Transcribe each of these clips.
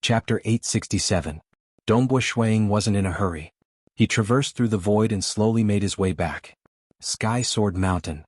Chapter 867. Dongbo Shuiying wasn't in a hurry. He traversed through the void and slowly made his way back. Sky Sword Mountain.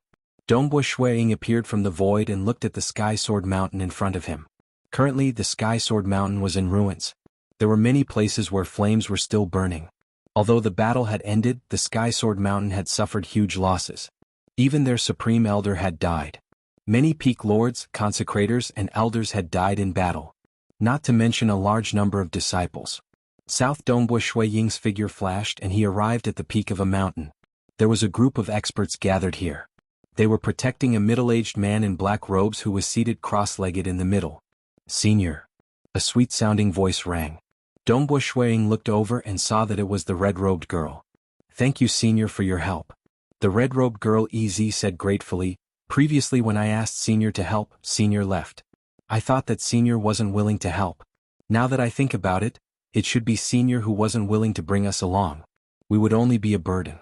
Dongbo Shuiying appeared from the void and looked at the Sky Sword Mountain in front of him. Currently, the Sky Sword Mountain was in ruins. There were many places where flames were still burning. Although the battle had ended, the Sky Sword Mountain had suffered huge losses. Even their supreme elder had died. Many peak lords, consecrators, and elders had died in battle. Not to mention a large number of disciples. South Dongbo Shuiying's figure flashed and he arrived at the peak of a mountain. There was a group of experts gathered here. They were protecting a middle-aged man in black robes who was seated cross-legged in the middle. "Senior." A sweet-sounding voice rang. Dongbo Shuiying looked over and saw that it was the red-robed girl. "Thank you, Senior, for your help." The red-robed girl EZ said gratefully, "Previously when I asked Senior to help, Senior left. I thought that Senior wasn't willing to help. Now that I think about it, it should be Senior who wasn't willing to bring us along. We would only be a burden.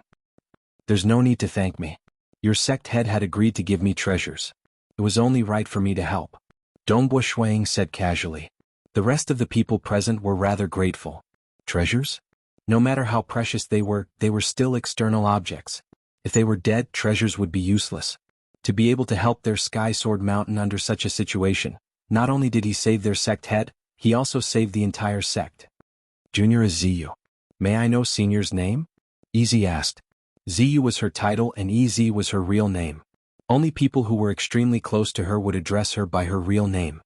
There's no need to thank me. Your sect head had agreed to give me treasures. It was only right for me to help." Dongbo Shuiying said casually. The rest of the people present were rather grateful. Treasures? No matter how precious they were still external objects. If they were dead, treasures would be useless. To be able to help their Sky Sword Mountain under such a situation, not only did he save their sect head, he also saved the entire sect. "Junior is Ziyu. May I know Senior's name?" EZ asked. Ziyu was her title and EZ was her real name. Only people who were extremely close to her would address her by her real name.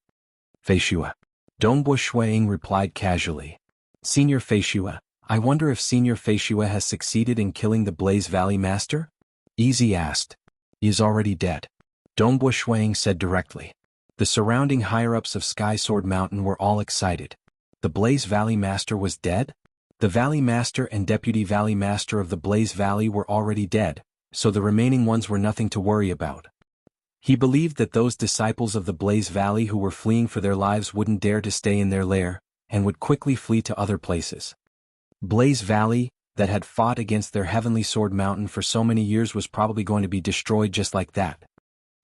"Feishua." Dongbo Shuiying replied casually. "Senior Feishua, I wonder if Senior Feishua has succeeded in killing the Blaze Valley Master?" EZ asked. "He is already dead," Dongbo Shuiying said directly. The surrounding higher-ups of Sky Sword Mountain were all excited. The Blaze Valley Master was dead? The Valley Master and Deputy Valley Master of the Blaze Valley were already dead, so the remaining ones were nothing to worry about. He believed that those disciples of the Blaze Valley who were fleeing for their lives wouldn't dare to stay in their lair, and would quickly flee to other places. Blaze Valley, that had fought against their Heavenly Sword Mountain for so many years, was probably going to be destroyed just like that.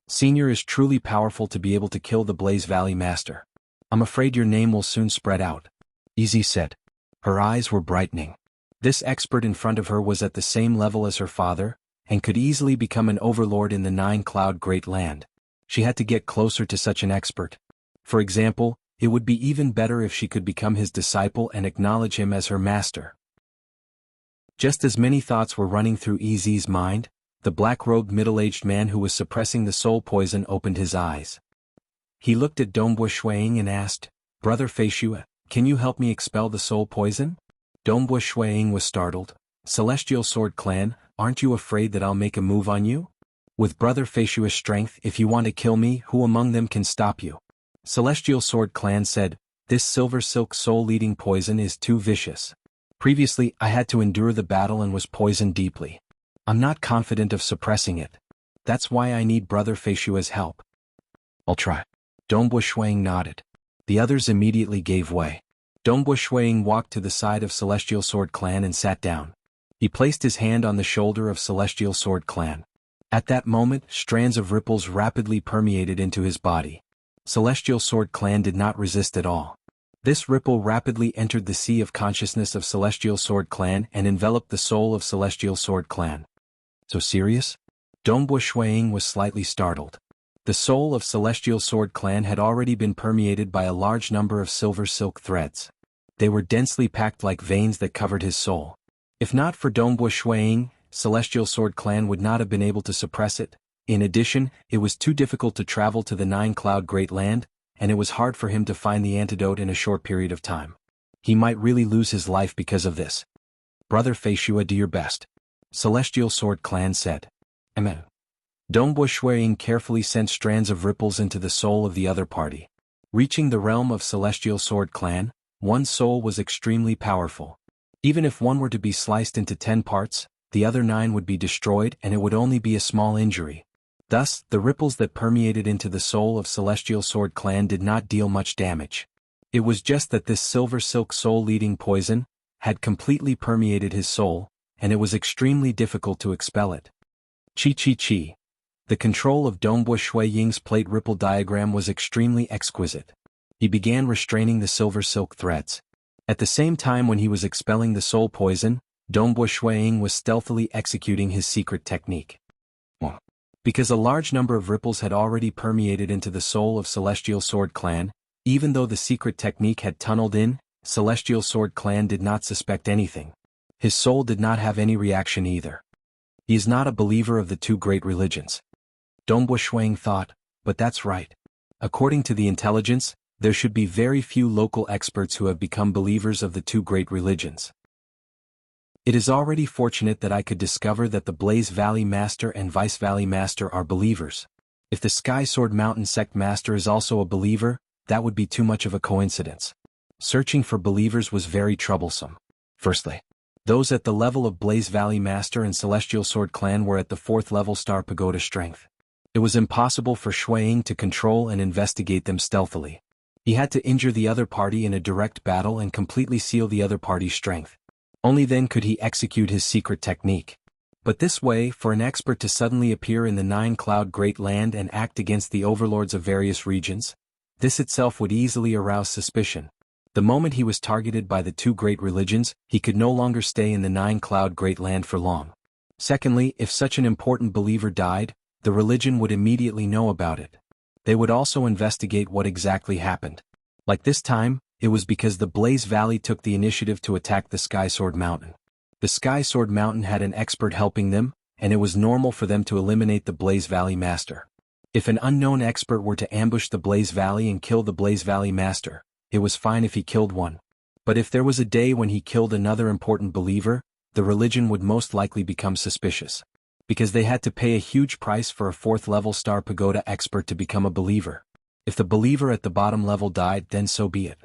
Senior is truly powerful to be able to kill the Blaze Valley Master. I'm afraid your name will soon spread out, EZ said. Her eyes were brightening. This expert in front of her was at the same level as her father, and could easily become an overlord in the Nine-Cloud Great Land. She had to get closer to such an expert. For example, it would be even better if she could become his disciple and acknowledge him as her master. Just as many thoughts were running through EZ's mind, the black-robed middle-aged man who was suppressing the soul poison opened his eyes. He looked at Dongbo Shuiying and asked, "Brother Feishua, can you help me expel the soul poison?" Dongbo Shuiying was startled. "Celestial Sword Clan, aren't you afraid that I'll make a move on you? With Brother Feishua's strength, if you want to kill me, who among them can stop you?" Celestial Sword Clan said, "This silver silk soul-leading poison is too vicious. Previously, I had to endure the battle and was poisoned deeply. I'm not confident of suppressing it. That's why I need Brother Feishua's help." "I'll try." Dongbo Shuiying nodded. The others immediately gave way. Dongbo Shuiying walked to the side of Celestial Sword Clan and sat down. He placed his hand on the shoulder of Celestial Sword Clan. At that moment, strands of ripples rapidly permeated into his body. Celestial Sword Clan did not resist at all. This ripple rapidly entered the sea of consciousness of Celestial Sword Clan and enveloped the soul of Celestial Sword Clan. "So serious?" Dongbo Shuiying was slightly startled. The soul of Celestial Sword Clan had already been permeated by a large number of silver silk threads. They were densely packed like veins that covered his soul. If not for Dongbo Shuiying, Celestial Sword Clan would not have been able to suppress it. In addition, it was too difficult to travel to the Nine-Cloud Great Land, and it was hard for him to find the antidote in a short period of time. He might really lose his life because of this. "Brother Feishua, do your best," Celestial Sword Clan said. Amen. Dongbo Shuiying carefully sent strands of ripples into the soul of the other party. Reaching the realm of Celestial Sword Clan, one soul was extremely powerful. Even if one were to be sliced into 10 parts, the other 9 would be destroyed and it would only be a small injury. Thus, the ripples that permeated into the soul of Celestial Sword Clan did not deal much damage. It was just that this silver silk soul-leading poison had completely permeated his soul, and it was extremely difficult to expel it. Chi. The control of Dongbo Shuiying's plate ripple diagram was extremely exquisite. He began restraining the silver silk threads. At the same time when he was expelling the soul poison, Dongbo Shuiying was stealthily executing his secret technique. Because a large number of ripples had already permeated into the soul of Celestial Sword Clan, even though the secret technique had tunneled in, Celestial Sword Clan did not suspect anything. His soul did not have any reaction either. He is not a believer of the two great religions. Dongbo Shuiying thought, but that's right. According to the intelligence, there should be very few local experts who have become believers of the two great religions. It is already fortunate that I could discover that the Blaze Valley Master and Vice Valley Master are believers. If the Sky Sword Mountain Sect Master is also a believer, that would be too much of a coincidence. Searching for believers was very troublesome. Firstly, those at the level of Blaze Valley Master and Celestial Sword Clan were at the 4th level Star Pagoda strength. It was impossible for Shuiying to control and investigate them stealthily. He had to injure the other party in a direct battle and completely seal the other party's strength. Only then could he execute his secret technique. But this way, for an expert to suddenly appear in the 9-Cloud Great Land and act against the overlords of various regions, this itself would easily arouse suspicion. The moment he was targeted by the two great religions, he could no longer stay in the 9-Cloud Great Land for long. Secondly, if such an important believer died, the religion would immediately know about it. They would also investigate what exactly happened. Like this time, it was because the Blaze Valley took the initiative to attack the Sky Sword Mountain. The Sky Sword Mountain had an expert helping them, and it was normal for them to eliminate the Blaze Valley Master. If an unknown expert were to ambush the Blaze Valley and kill the Blaze Valley Master, it was fine if he killed one. But if there was a day when he killed another important believer, the religion would most likely become suspicious. Because they had to pay a huge price for a 4th level Star Pagoda expert to become a believer. If the believer at the bottom level died, then so be it.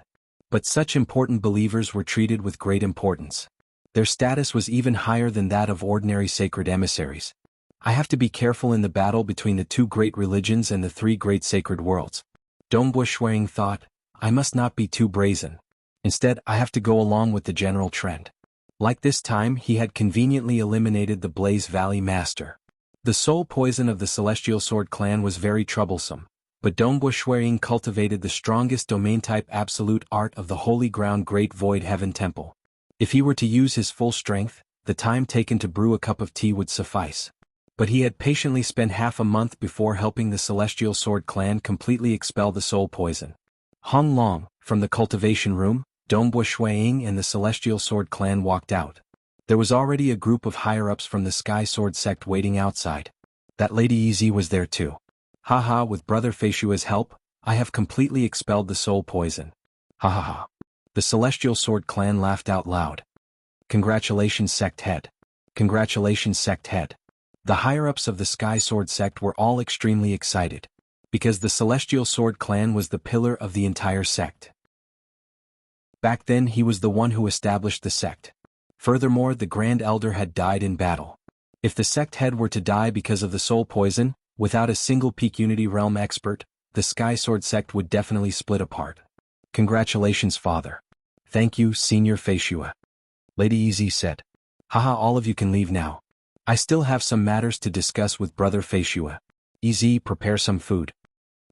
But such important believers were treated with great importance. Their status was even higher than that of ordinary sacred emissaries. I have to be careful in the battle between the two great religions and the 3 great sacred worlds. Dongbo Shuiying thought, I must not be too brazen. Instead, I have to go along with the general trend. Like this time, he had conveniently eliminated the Blaze Valley Master. The soul poison of the Celestial Sword Clan was very troublesome, but Dongbo Shuiying cultivated the strongest domain-type absolute art of the Holy Ground Great Void Heaven Temple. If he were to use his full strength, the time taken to brew a cup of tea would suffice. But he had patiently spent half a month before helping the Celestial Sword Clan completely expel the soul poison. Hong Long, from the cultivation room, Dongbo Shuiying and the Celestial Sword Clan walked out. There was already a group of higher-ups from the Sky Sword sect waiting outside. That Lady Easy was there too. Haha, with Brother Feishua's help, I have completely expelled the soul poison. Ha ha ha. The Celestial Sword Clan laughed out loud. Congratulations, Sect Head. Congratulations, Sect Head. The higher-ups of the Sky Sword sect were all extremely excited, because the Celestial Sword Clan was the pillar of the entire sect. Back then he was the one who established the sect. Furthermore, the Grand Elder had died in battle. If the sect head were to die because of the soul poison, without a single Peak Unity Realm expert, the Sky Sword sect would definitely split apart. Congratulations, Father. Thank you, Senior Feishua. Lady Easy said. Haha, all of you can leave now. I still have some matters to discuss with Brother Feishua. Easy, prepare some food.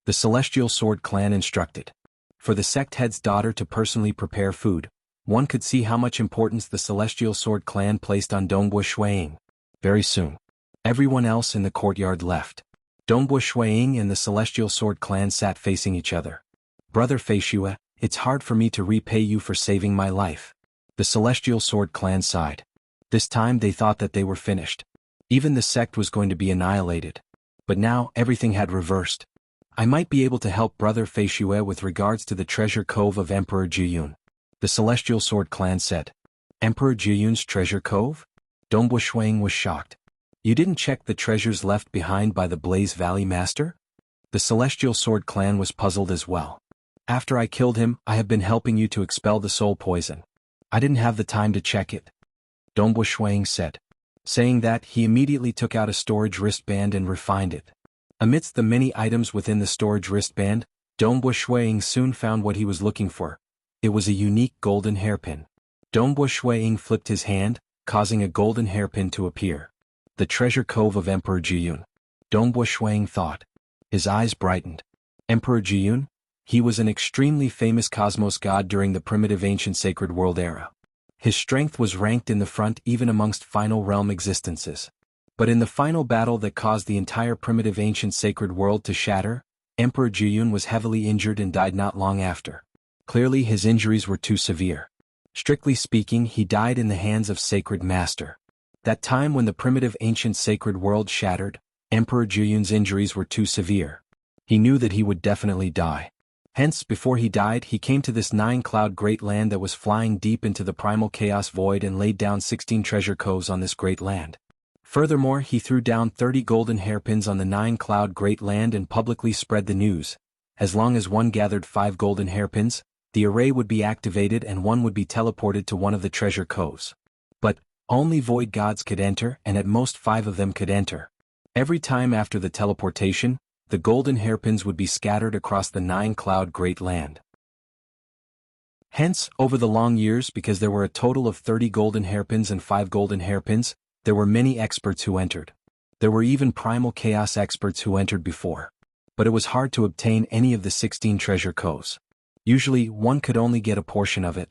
The Celestial Sword Clan instructed. For the sect head's daughter to personally prepare food, one could see how much importance the Celestial Sword Clan placed on Dongbo Shuiying. Very soon, everyone else in the courtyard left. Dongbo Shuiying and the Celestial Sword Clan sat facing each other. Brother Feishua, it's hard for me to repay you for saving my life. The Celestial Sword Clan sighed. This time they thought that they were finished. Even the sect was going to be annihilated. But now everything had reversed. I might be able to help Brother Feishua with regards to the treasure cove of Emperor Jiyun. The Celestial Sword Clan said. Emperor Jiyun's treasure cove? Dongbo Shuiying was shocked. You didn't check the treasures left behind by the Blaze Valley Master? The Celestial Sword Clan was puzzled as well. After I killed him, I have been helping you to expel the soul poison. I didn't have the time to check it. Dongbo Shuiying said. Saying that, he immediately took out a storage wristband and refined it. Amidst the many items within the storage wristband, Dongbo Shuiying soon found what he was looking for. It was a unique golden hairpin. Dongbo Shuiying flipped his hand, causing a golden hairpin to appear. The treasure cove of Emperor Jiyun. Dongbo Shuiying thought. His eyes brightened. Emperor Jiyun? He was an extremely famous cosmos god during the primitive ancient sacred world era. His strength was ranked in the front even amongst final realm existences. But in the final battle that caused the entire primitive ancient sacred world to shatter, Emperor Jianghu was heavily injured and died not long after. Clearly his injuries were too severe. Strictly speaking, he died in the hands of Sacred Master. That time when the primitive ancient sacred world shattered, Emperor Jianghu's injuries were too severe. He knew that he would definitely die. Hence, before he died, he came to this 9-cloud great land that was flying deep into the primal chaos void and laid down 16 treasure coves on this great land. Furthermore, he threw down 30 golden hairpins on the 9-cloud great land and publicly spread the news. As long as one gathered 5 golden hairpins, the array would be activated and one would be teleported to one of the treasure coves. But only void gods could enter, and at most 5 of them could enter. Every time after the teleportation, the golden hairpins would be scattered across the 9-cloud great land. Hence, over the long years, because there were a total of 30 golden hairpins and 5 golden hairpins, there were many experts who entered. There were even primal chaos experts who entered before. But it was hard to obtain any of the 16 treasure coves. Usually, one could only get a portion of it.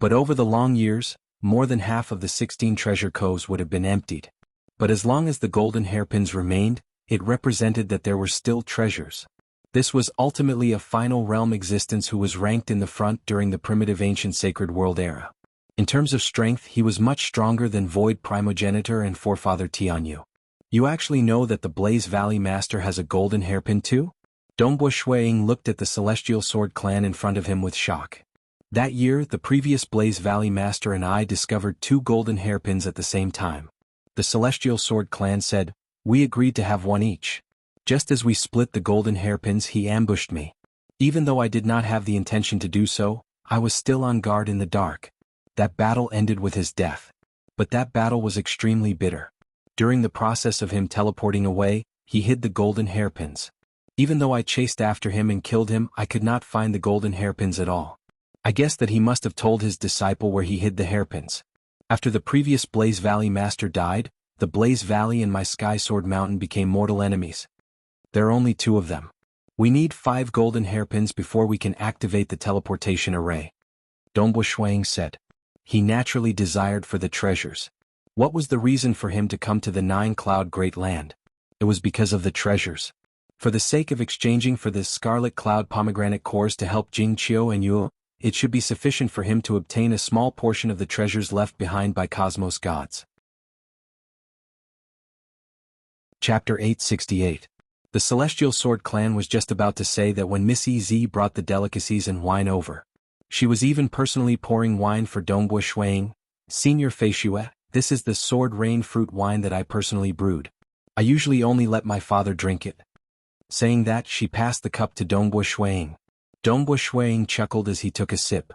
But over the long years, more than half of the 16 treasure coves would have been emptied. But as long as the golden hairpins remained, it represented that there were still treasures. This was ultimately a final realm existence who was ranked in the front during the primitive ancient sacred world era. In terms of strength, he was much stronger than Void Primogenitor and Forefather Tianyu. You actually know that the Blaze Valley Master has a golden hairpin too? Dongbo Shuiying looked at the Celestial Sword Clan in front of him with shock. That year, the previous Blaze Valley Master and I discovered 2 golden hairpins at the same time. The Celestial Sword Clan said, "We agreed to have one each." Just as we split the golden hairpins, he ambushed me. Even though I did not have the intention to do so, I was still on guard in the dark. That battle ended with his death. But that battle was extremely bitter. During the process of him teleporting away, he hid the golden hairpins. Even though I chased after him and killed him, I could not find the golden hairpins at all. I guess that he must have told his disciple where he hid the hairpins. After the previous Blaze Valley Master died, the Blaze Valley and my Sky Sword Mountain became mortal enemies. There are only 2 of them. We need 5 golden hairpins before we can activate the teleportation array. Dongbo Shuiying said. He naturally desired for the treasures. What was the reason for him to come to the 9-cloud great land? It was because of the treasures. For the sake of exchanging for the Scarlet Cloud pomegranate cores to help Jingqiu and Yu, it should be sufficient for him to obtain a small portion of the treasures left behind by cosmos gods. Chapter 868. The Celestial Sword Clan was just about to say that when Miss Ez brought the delicacies and wine over. She was even personally pouring wine for Dongbo Shuiying. "Senior Feishue, this is the Sword Rain fruit wine that I personally brewed. I usually only let my father drink it." Saying that, she passed the cup to Dongbo Shuiying. Dongbo Shuiying chuckled as he took a sip.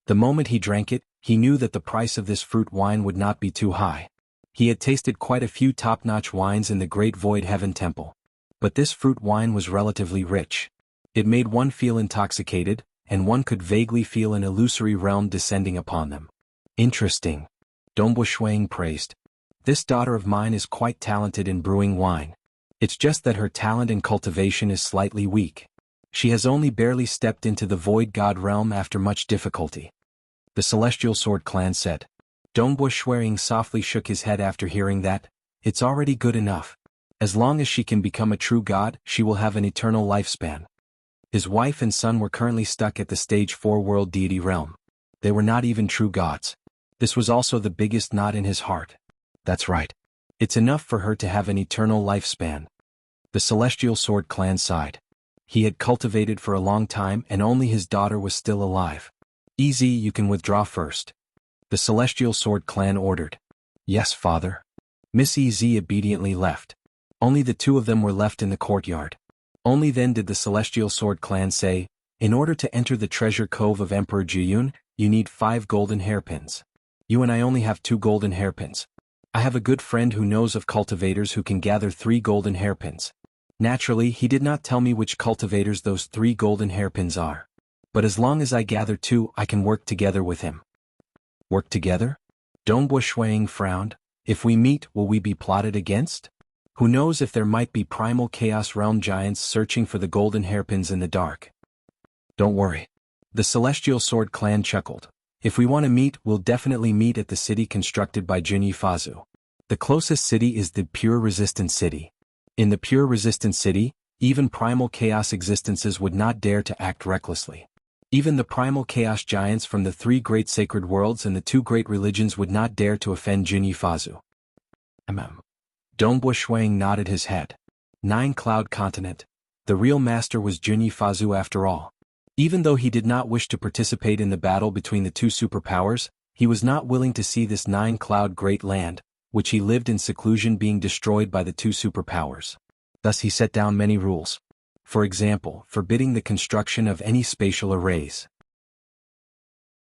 The moment he drank it, he knew that the price of this fruit wine would not be too high. He had tasted quite a few top-notch wines in the Great Void Heaven Temple. But this fruit wine was relatively rich. It made one feel intoxicated, and one could vaguely feel an illusory realm descending upon them. "Interesting," Dongbo Shuiying praised. "This daughter of mine is quite talented in brewing wine. It's just that her talent in cultivation is slightly weak. She has only barely stepped into the Void God realm after much difficulty." The Celestial Sword Clan said. Dongbo Shuiying softly shook his head after hearing that. "It's already good enough. As long as she can become a true god, she will have an eternal lifespan." His wife and son were currently stuck at the stage 4 world deity realm. They were not even true gods. This was also the biggest knot in his heart. That's right. It's enough for her to have an eternal lifespan. The Celestial Sword Clan sighed. He had cultivated for a long time and only his daughter was still alive. "Ez, you can withdraw first," the Celestial Sword Clan ordered. "Yes, father." Miss Ez obediently left. Only the 2 of them were left in the courtyard. Only then did the Celestial Sword Clan say, "In order to enter the treasure cove of Emperor Jianghu, you need 5 golden hairpins. You and I only have 2 golden hairpins. I have a good friend who knows of cultivators who can gather 3 golden hairpins." Naturally, he did not tell me which cultivators those 3 golden hairpins are. But as long as I gather 2, I can work together with him. "Work together?" Dongbo Shuiying frowned. "If we meet, will we be plotted against? Who knows if there might be primal chaos realm giants searching for the golden hairpins in the dark." Don't worry. The Celestial Sword clan chuckled. If we want to meet, we'll definitely meet at the city constructed by Jinyi Fazu. The closest city is the Pure Resistance City. In the Pure Resistance City, even primal chaos existences would not dare to act recklessly. Even the primal chaos giants from the 3 great sacred worlds and the 2 great religions would not dare to offend Jinyi Fazu. Dongbo Shuang nodded his head. 9 Cloud Continent. The real master was Jinyi Fazu after all. Even though he did not wish to participate in the battle between the 2 superpowers, he was not willing to see this 9 Cloud Great Land, which he lived in seclusion, being destroyed by the 2 superpowers. Thus he set down many rules. For example, forbidding the construction of any spatial arrays.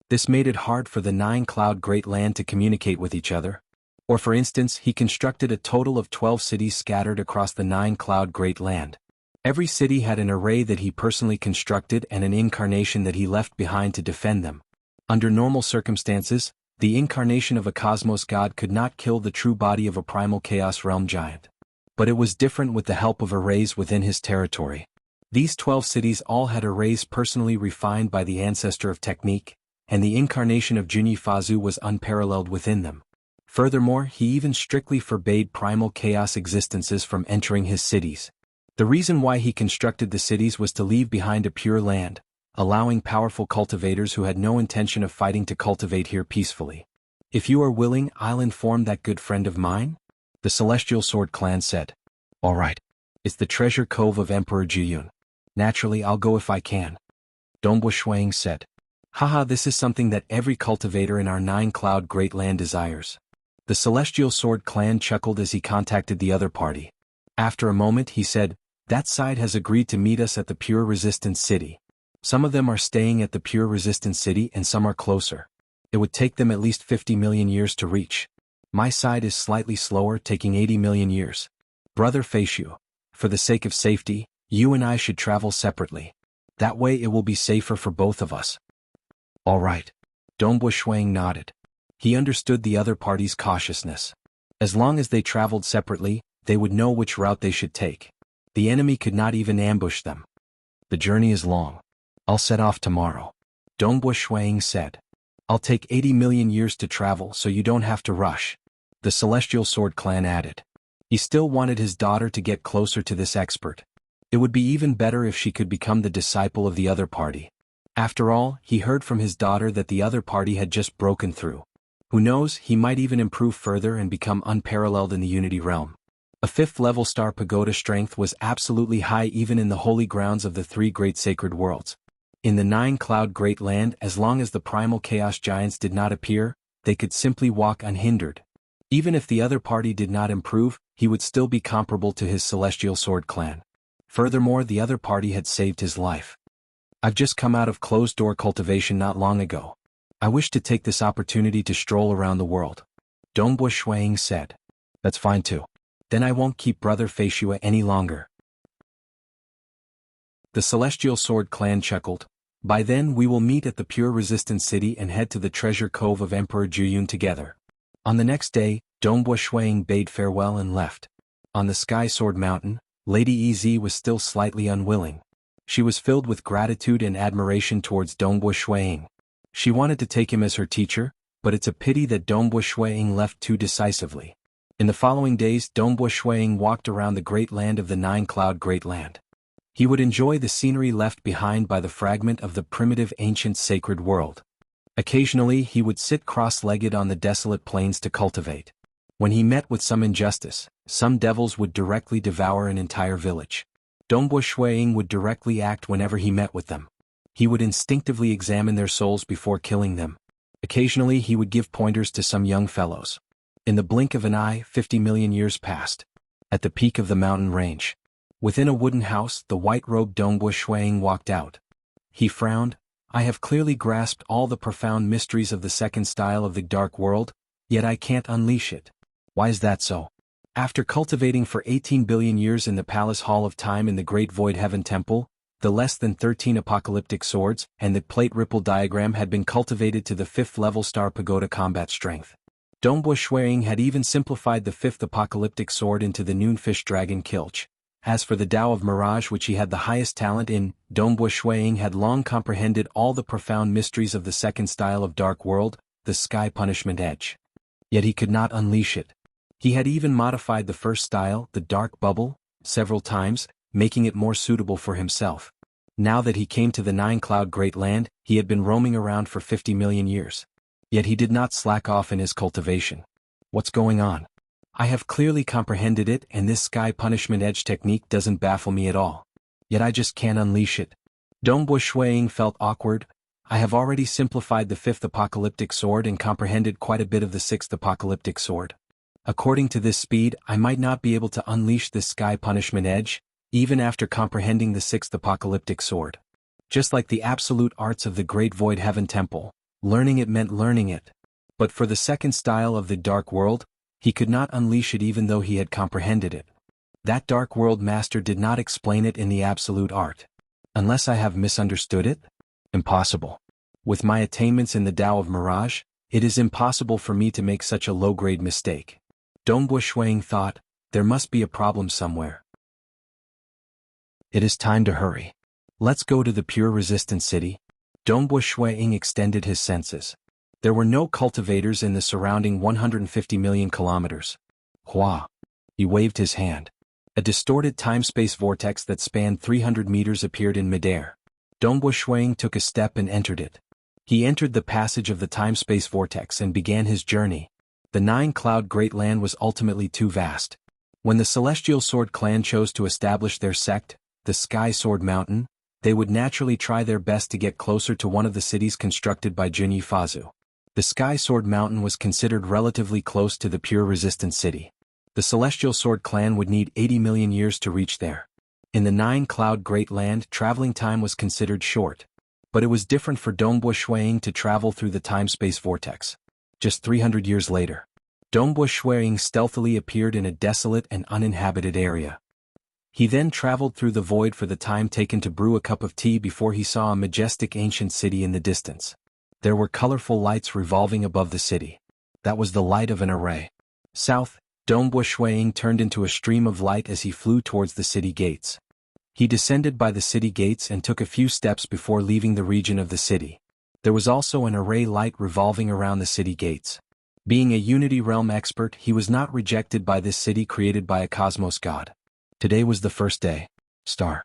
This made it hard for the 9 Cloud Great Land to communicate with each other. Or for instance, he constructed a total of 12 cities scattered across the 9 Cloud Great Land. Every city had an array that he personally constructed and an incarnation that he left behind to defend them. Under normal circumstances, the incarnation of a cosmos god could not kill the true body of a primal chaos realm giant. But it was different with the help of arrays within his territory. These 12 cities all had arrays personally refined by the ancestor of technique, and the incarnation of Jinyi Fazu was unparalleled within them. Furthermore, he even strictly forbade primal chaos existences from entering his cities. The reason why he constructed the cities was to leave behind a pure land, allowing powerful cultivators who had no intention of fighting to cultivate here peacefully. If you are willing, I'll inform that good friend of mine, the Celestial Sword clan said. All right. It's the treasure cove of Emperor Jiyun. Naturally, I'll go if I can. Dongbo Shuang said. Haha, this is something that every cultivator in our 9 Cloud Great Land desires. The Celestial Sword clan chuckled as he contacted the other party. After a moment he said, that side has agreed to meet us at the Pure Resistance City. Some of them are staying at the Pure Resistance City and some are closer. It would take them at least 50 million years to reach. My side is slightly slower, taking 80 million years. Brother Feishu, for the sake of safety, you and I should travel separately. That way it will be safer for both of us. All right. Dongbo Shuang nodded. He understood the other party's cautiousness. As long as they traveled separately, they would know which route they should take. The enemy could not even ambush them. The journey is long. I'll set off tomorrow. Dongbo Shuang said. I'll take 80 million years to travel so you don't have to rush. The Celestial Sword clan added. He still wanted his daughter to get closer to this expert. It would be even better if she could become the disciple of the other party. After all, he heard from his daughter that the other party had just broken through. Who knows, he might even improve further and become unparalleled in the Unity realm. A 5th level star pagoda strength was absolutely high even in the holy grounds of the 3 great sacred worlds. In the 9 Cloud Great Land, as long as the primal chaos giants did not appear, they could simply walk unhindered. Even if the other party did not improve, he would still be comparable to his Celestial Sword clan. Furthermore, the other party had saved his life. I've just come out of closed-door cultivation not long ago. I wish to take this opportunity to stroll around the world. Dongbo Shuang said. That's fine too. Then I won't keep Brother Feishua any longer. The Celestial Sword clan chuckled. By then we will meet at the Pure Resistance City and head to the treasure cove of Emperor Jiyun together. On the next day, Dongbo Shuang bade farewell and left. On the Sky Sword Mountain, Lady Ez was still slightly unwilling. She was filled with gratitude and admiration towards Dongbo Shuang. She wanted to take him as her teacher, but it's a pity that Dongbo Shuang left too decisively. In the following days, Dongbo Shuang walked around the great land of the 9 Cloud Great Land. He would enjoy the scenery left behind by the fragment of the primitive ancient sacred world. Occasionally he would sit cross-legged on the desolate plains to cultivate. When he met with some injustice, some devils would directly devour an entire village. Dongbo Shuang would directly act whenever he met with them. He would instinctively examine their souls before killing them. Occasionally he would give pointers to some young fellows. In the blink of an eye, 50 million years passed. At the peak of the mountain range, within a wooden house, the white-robed Dongbo Shuang walked out. He frowned. I have clearly grasped all the profound mysteries of the second style of the dark world, yet I can't unleash it. Why is that so? After cultivating for 18 billion years in the Palace Hall of Time in the Great Void Heaven Temple, the less than 13 apocalyptic swords and the plate ripple diagram had been cultivated to the 5th level star pagoda combat strength. Dongbo Shuang had even simplified the 5th apocalyptic sword into the Noonfish Dragon Kilch. As for the Tao of Mirage, which he had the highest talent in, Dongbo Shuiying had long comprehended all the profound mysteries of the second style of Dark World, the Sky Punishment Edge. Yet he could not unleash it. He had even modified the first style, the Dark Bubble, several times, making it more suitable for himself. Now that he came to the Nine-Cloud Great Land, he had been roaming around for 50 million years. Yet he did not slack off in his cultivation. What's going on? I have clearly comprehended it, and this Sky Punishment Edge technique doesn't baffle me at all. Yet I just can't unleash it. Dongbo Shuiying felt awkward. I have already simplified the fifth apocalyptic sword and comprehended quite a bit of the sixth apocalyptic sword. According to this speed, I might not be able to unleash this Sky Punishment Edge, even after comprehending the sixth apocalyptic sword. Just like the absolute arts of the Great Void Heaven Temple, learning it meant learning it. But for the second style of the Dark World, he could not unleash it even though he had comprehended it. That Dark World Master did not explain it in the absolute art. Unless I have misunderstood it? Impossible. With my attainments in the Tao of Mirage, it is impossible for me to make such a low-grade mistake. Dongbo Shuiying thought, there must be a problem somewhere. It is time to hurry. Let's go to the Pure Resistance City. Dongbo Shuiying extended his senses. There were no cultivators in the surrounding 150 million kilometers. Hua. He waved his hand. A distorted time-space vortex that spanned 300 meters appeared in midair. Dongbo Shuiying took a step and entered it. He entered the passage of the time-space vortex and began his journey. The Nine-Cloud Great Land was ultimately too vast. When the Celestial Sword Clan chose to establish their sect, the Sky Sword Mountain, they would naturally try their best to get closer to one of the cities constructed by Junyi Fazu. The Sky Sword Mountain was considered relatively close to the Pure Resistance City. The Celestial Sword Clan would need 80 million years to reach there. In the Nine-Cloud Great Land, traveling time was considered short. But it was different for Dongbo Shuiying to travel through the time-space vortex. Just 300 years later, Dongbo Shuiying stealthily appeared in a desolate and uninhabited area. He then traveled through the void for the time taken to brew a cup of tea before he saw a majestic ancient city in the distance. There were colorful lights revolving above the city. That was the light of an array. South, Dongbo Shuiying turned into a stream of light as he flew towards the city gates. He descended by the city gates and took a few steps before leaving the region of the city. There was also an array light revolving around the city gates. Being a Unity Realm expert, he was not rejected by this city created by a cosmos god. Today was the first day. Star.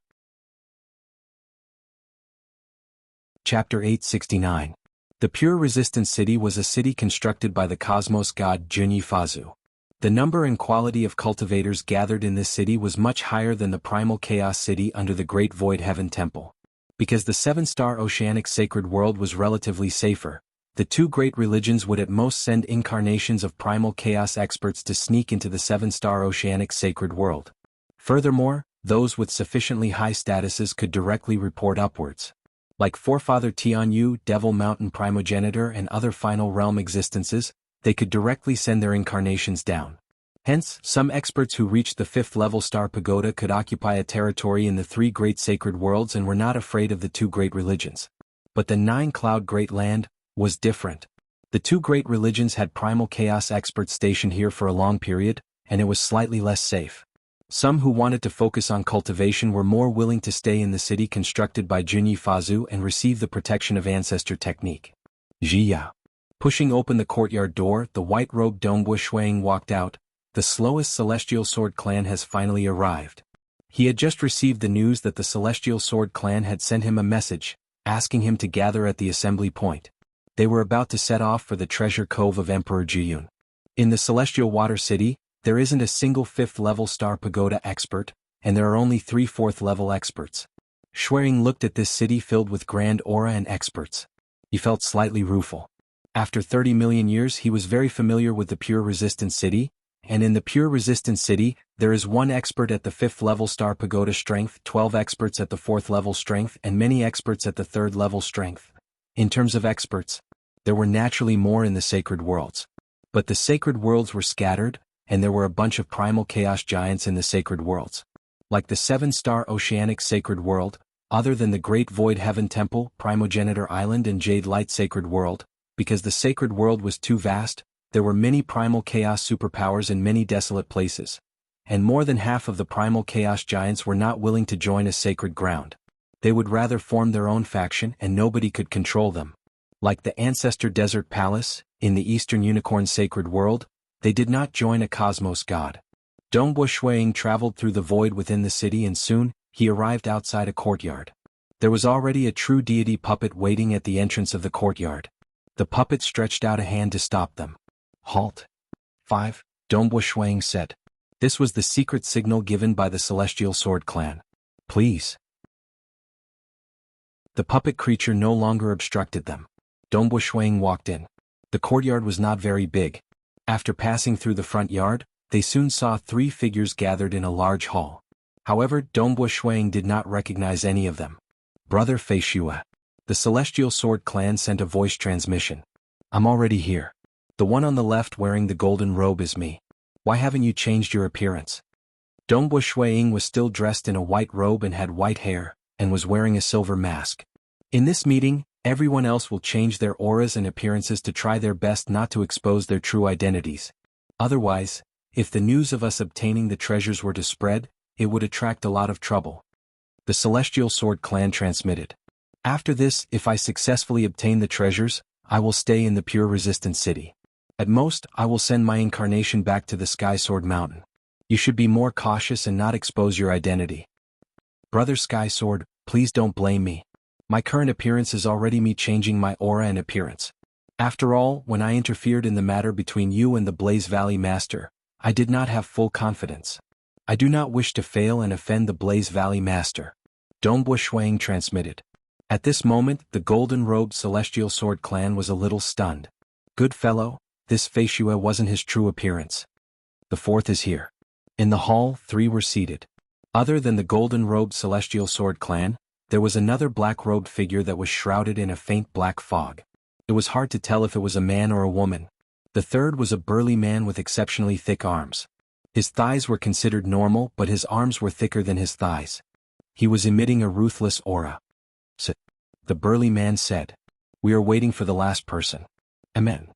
Chapter 869. The Pure Resistance City was a city constructed by the cosmos god Junyi Fazu. The number and quality of cultivators gathered in this city was much higher than the Primal Chaos City under the Great Void Heaven Temple. Because the seven-star oceanic sacred world was relatively safer, the two great religions would at most send incarnations of Primal Chaos experts to sneak into the seven-star oceanic sacred world. Furthermore, those with sufficiently high statuses could directly report upwards. Like Forefather Tianyu, Devil Mountain Primogenitor and other final realm existences, they could directly send their incarnations down. Hence, some experts who reached the 5th level Star Pagoda could occupy a territory in the 3 great sacred worlds and were not afraid of the 2 great religions. But the 9-cloud Great Land was different. The 2 great religions had Primal Chaos experts stationed here for a long period, and it was slightly less safe. Some who wanted to focus on cultivation were more willing to stay in the city constructed by Junyi Fazu and receive the protection of ancestor technique. Jia. Pushing open the courtyard door, the white-robed Dongbo Shuiying walked out. The slowest Celestial Sword Clan has finally arrived. He had just received the news that the Celestial Sword Clan had sent him a message, asking him to gather at the assembly point. They were about to set off for the treasure cove of Emperor Jiyun. In the Celestial Water City, there isn't a single 5th level Star Pagoda expert, and there are only 3 4th level experts. Shuiying looked at this city filled with grand aura and experts. He felt slightly rueful. After 30 million years he was very familiar with the Pure Resistance City, and in the Pure Resistance City, there is 1 expert at the 5th level Star Pagoda strength, 12 experts at the 4th level strength and many experts at the 3rd level strength. In terms of experts, there were naturally more in the sacred worlds. But the sacred worlds were scattered, and there were a bunch of Primal Chaos giants in the sacred worlds. Like the 7-star Oceanic Sacred World, other than the Great Void Heaven Temple, Primogenitor Island and Jade Light Sacred World, because the sacred world was too vast, there were many Primal Chaos superpowers in many desolate places. and more than half of the primal chaos giants were not willing to join a sacred ground. They would rather form their own faction and nobody could control them. Like the ancestor desert palace, in the Eastern Unicorn sacred world, they did not join a cosmos god. Dongbo Shuiying traveled through the void within the city and soon, he arrived outside a courtyard. There was already a true deity puppet waiting at the entrance of the courtyard. The puppet stretched out a hand to stop them. Halt. 5. Dongbo Shuiying said. This was the secret signal given by the Celestial Sword Clan. Please. The puppet creature no longer obstructed them. Dongbo Shuiying walked in. The courtyard was not very big. After passing through the front yard, they soon saw 3 figures gathered in a large hall. However, Dongbo Shuiying did not recognize any of them. Brother Fei Shue. The Celestial Sword Clan sent a voice transmission. I'm already here. The one on the left wearing the golden robe is me. Why haven't you changed your appearance? Dongbo Shuiying was still dressed in a white robe and had white hair, and was wearing a silver mask. In this meeting, everyone else will change their auras and appearances to try their best not to expose their true identities. Otherwise, if the news of us obtaining the treasures were to spread, it would attract a lot of trouble. The Celestial Sword Clan transmitted. After this, if I successfully obtain the treasures, I will stay in the Pure Resistance City. At most, I will send my incarnation back to the Sky Sword Mountain. You should be more cautious and not expose your identity. Brother Sky Sword, please don't blame me. My current appearance is already me changing my aura and appearance. After all, when I interfered in the matter between you and the Blaze Valley Master, I did not have full confidence. I do not wish to fail and offend the Blaze Valley Master. Dongbo Shuiying transmitted. At this moment, the golden-robed Celestial Sword Clan was a little stunned. Good fellow, this Fei Shue wasn't his true appearance. The 4th is here. In the hall, 3 were seated. Other than the golden-robed Celestial Sword Clan, there was another black-robed figure that was shrouded in a faint black fog. It was hard to tell if it was a man or a woman. The 3rd was a burly man with exceptionally thick arms. His thighs were considered normal, but his arms were thicker than his thighs. He was emitting a ruthless aura. The burly man said. We are waiting for the last person. Amen.